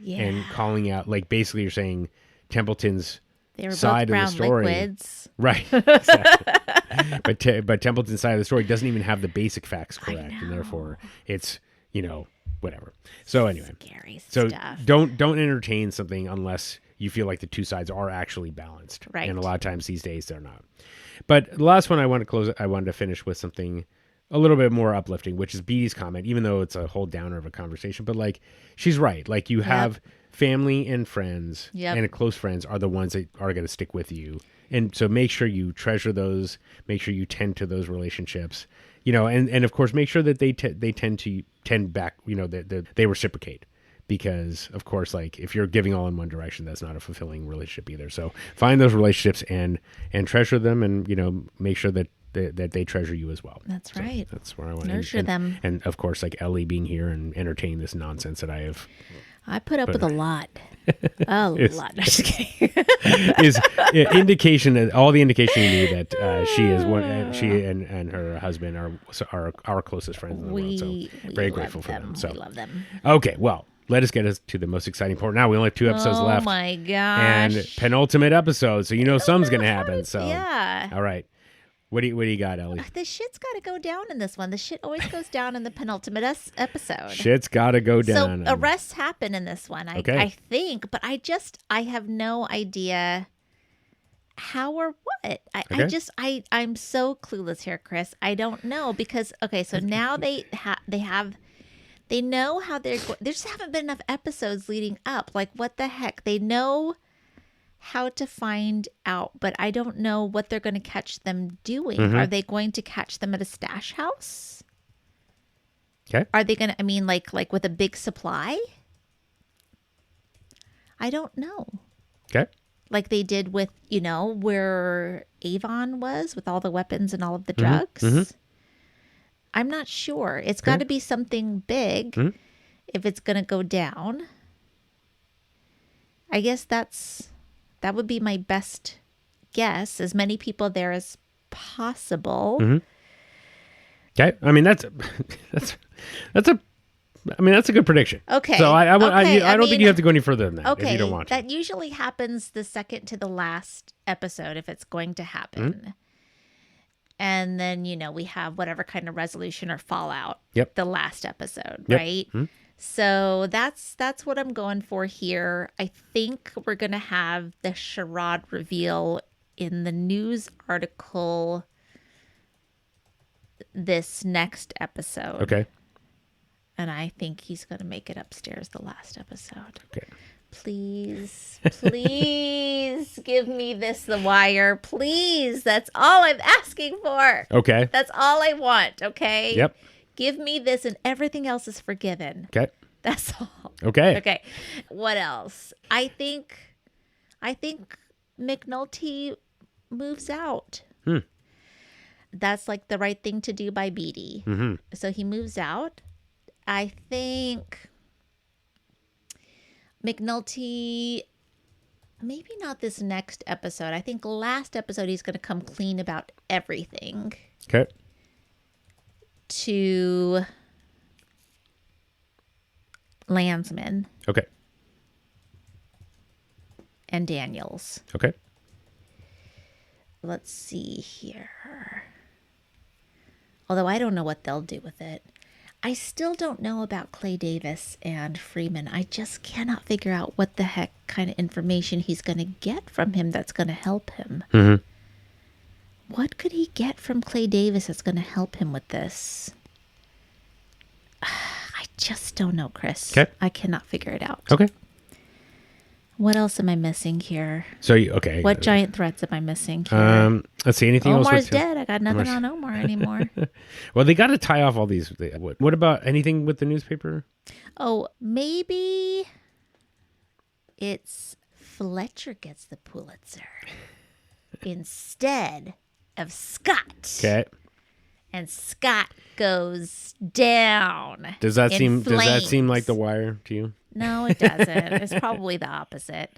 and calling out like basically you're saying Templeton's side of the story. Liquids. Right. Exactly. but Templeton's side of the story doesn't even have the basic facts correct, and therefore it's whatever. So anyway, scary so stuff. don't entertain something unless you feel like the two sides are actually balanced. Right. And a lot of times these days they're not. But the last one I wanted to finish with something a little bit more uplifting, which is Beatty's comment, even though it's a whole downer of a conversation. But like she's right. Like you have family and friends and close friends are the ones that are going to stick with you. And so make sure you treasure those, make sure you tend to those relationships, and of course, make sure that they tend back, that they reciprocate. Because of course, like if you're giving all in one direction, that's not a fulfilling relationship either. So find those relationships and treasure them, and make sure that they treasure you as well. That's right. That's where I want to nurture them. And of course, like Ellie being here and entertaining this nonsense that I put up with a lot. A lot. No, just kidding. Is indication that all the indication you need that she is one. She and her husband are our closest friends in the world. So very grateful for them. So we love them. Okay, well. Let us get us to the most exciting part. Now we only have 2 episodes left. Oh my gosh! And penultimate episode, so something's gonna happen. So yeah. All right. What do you got, Ellie? The shit's got to go down in this one. The shit always goes down in the penultimate episode. Shit's got to go down. So arrests happen in this one, I think, but I have no idea how or what. I'm so clueless here, Chris. I don't know because so now they know how there just haven't been enough episodes leading up. Like what the heck? They know how to find out, but I don't know what they're going to catch them doing. Mm-hmm. Are they going to catch them at a stash house? Okay. Are they going to, like with a big supply? I don't know. Okay. Like they did with, where Avon was with all the weapons and all of the drugs. Mm-hmm. I'm not sure. It's got to be something big if it's going to go down. I guess that would be my best guess. As many people there as possible. Mm-hmm. Okay. I mean, that's a good prediction. Okay. So I don't think you have to go any further than that. Okay. If you don't want to. That usually happens the second to the last episode if it's going to happen. Mm-hmm. And then, we have whatever kind of resolution or fallout. Yep. The last episode, yep. right? Mm-hmm. So that's what I'm going for here. I think we're going to have the charade reveal in the news article this next episode. Okay. And I think he's going to make it upstairs the last episode. Okay. Please give me this, The Wire. Please. That's all I'm asking for. Okay. That's all I want. Okay. Yep. Give me this and everything else is forgiven. Okay. That's all. Okay. Okay. What else? I think McNulty moves out. That's like the right thing to do by Beatty. Mm-hmm. So he moves out. I think McNulty Maybe not this next episode. I think last episode he's going to come clean about everything. Okay. To Landsman. Okay. And Daniels. Okay. Let's see here. Although I don't know what they'll do with it. I still don't know about Clay Davis and Freamon. I just cannot figure out what the heck kind of information he's going to get from him that's going to help him. Mm-hmm. What could he get from Clay Davis that's going to help him with this? I just don't know, Chris. Okay. I cannot figure it out. Okay. What else am I missing here? So, okay. What giant threats am I missing here? Let's see. Anything else? Omar's dead. I got nothing on Omar anymore. Well, they got to tie off all these. What about anything with the newspaper? Oh, maybe it's Fletcher gets the Pulitzer instead of Scott. Okay. And Scott goes down. Does that in seem like flames. The Wire to you? No, it doesn't. It's probably the opposite.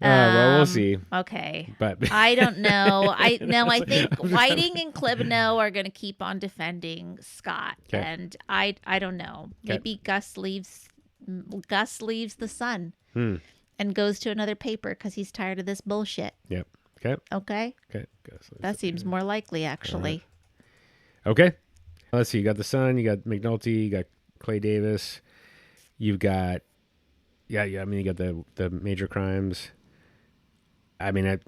Well, we'll see. Okay. But I don't know. I think Whiting and Klebno are going to keep on defending Scott, Okay. and I don't know. Okay. Maybe Gus leaves the Sun Hmm. and goes to another paper because he's tired of this bullshit. Yep. Okay. Okay. Okay. That seems more likely, actually. Okay. Let's see. You got the Sun. You got McNulty. You got Clay Davis. You've got, yeah. I mean, you got the major crimes. I mean, and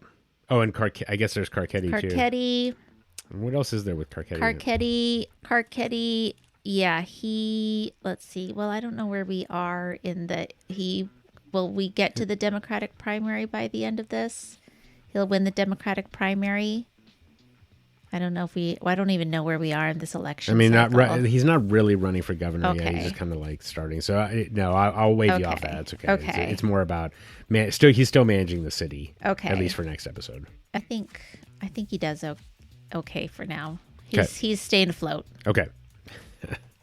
I guess there's Carcetti too. Carcetti. What else is there with Carcetti? Carcetti. Yeah, let's see. Well, I don't know where we are will we get to the Democratic primary by the end of this? He'll win the Democratic primary. I don't know I don't even know where we are in this election. I mean, cycle. he's not really running for governor yet. Okay. He's just kind of like starting. So I'll wave you off that. It's okay. Okay. It's more about he's still managing the city. Okay. At least for next episode. I think he does okay for now. Okay. He's staying afloat. Okay.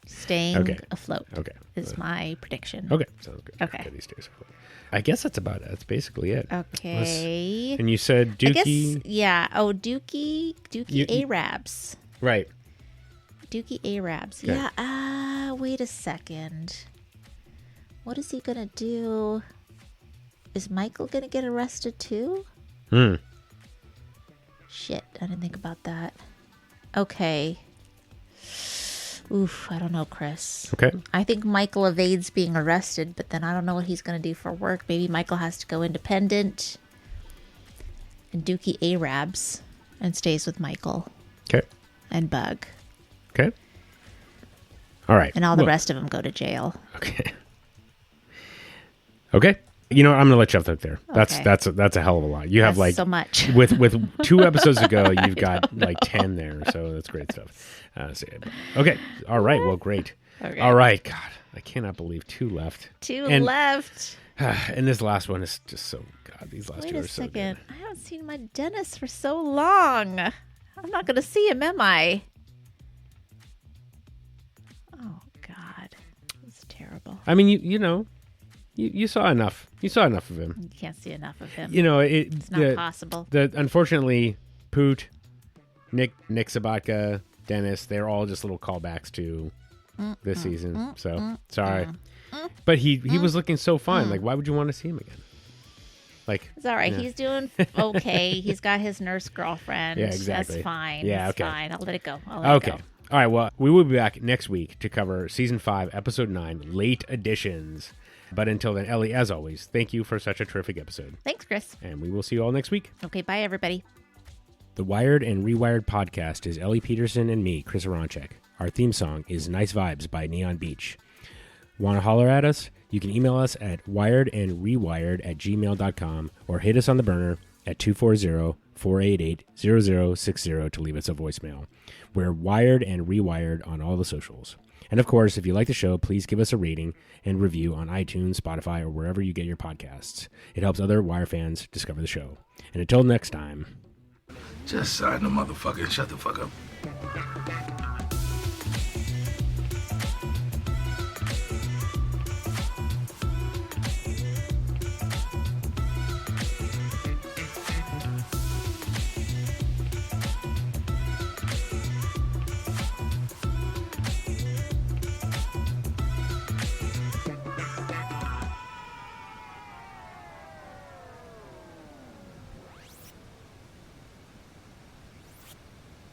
Staying afloat. Okay. Is my prediction. Okay. Sounds good. Okay. He stays afloat. I guess that's about it. That's basically it. Okay. And you said Dukie. I guess, yeah. Oh, Dukie A-Rabbs. Right. Dukie A-Rabbs. Okay. Yeah. Wait a second. What is he gonna do? Is Michael gonna get arrested too? Shit, I didn't think about that. Okay. Oof, I don't know, Chris. Okay. I think Michael evades being arrested, but then I don't know what he's going to do for work. Maybe Michael has to go independent and Dukie A-Rabbs and stays with Michael. Okay. And Bug. Okay. All right. And all the rest of them go to jail. Okay. Okay. You know, I'm gonna let you off the hook there. Okay. That's a hell of a lot. You have That's like so much. with 2 episodes ago, you've got like 10 there. So that's great stuff. Okay. All right. Well, great. Okay. All right. God, I cannot believe 2 left. 2 left. And this last one is just so God. These last Wait 2 a are so second. good. I haven't seen my dentist for so long. I'm not going to see him, am I? Oh God, it's terrible. I mean, you know. You saw enough. You saw enough of him. You can't see enough of him. You know, it's not possible. Unfortunately, Poot, Nick Sabatka, Dennis, they're all just little callbacks to this season. So sorry, but he was looking so fine. Like, why would you want to see him again? Like, It's all right. yeah. He's doing okay. He's got his nurse girlfriend. Yeah, exactly. That's fine. Yeah, It's okay. fine. I'll let it go. I'll let it go. All right. Well, we will be back next week to cover season 5, episode 9, late editions. But until then, Ellie, as always, thank you for such a terrific episode. Thanks, Chris. And we will see you all next week. Okay, bye, everybody. The Wired and Rewired podcast is Ellie Peterson and me, Chris Aronchek. Our theme song is Nice Vibes by Neon Beach. Want to holler at us? You can email us at wiredandrewired@gmail.com or hit us on the burner at 240-488-0060 to leave us a voicemail. We're Wired and Rewired on all the socials. And of course, if you like the show, please give us a rating and review on iTunes, Spotify, or wherever you get your podcasts. It helps other Wire fans discover the show. And until next time. Just sign the motherfucker and shut the fuck up.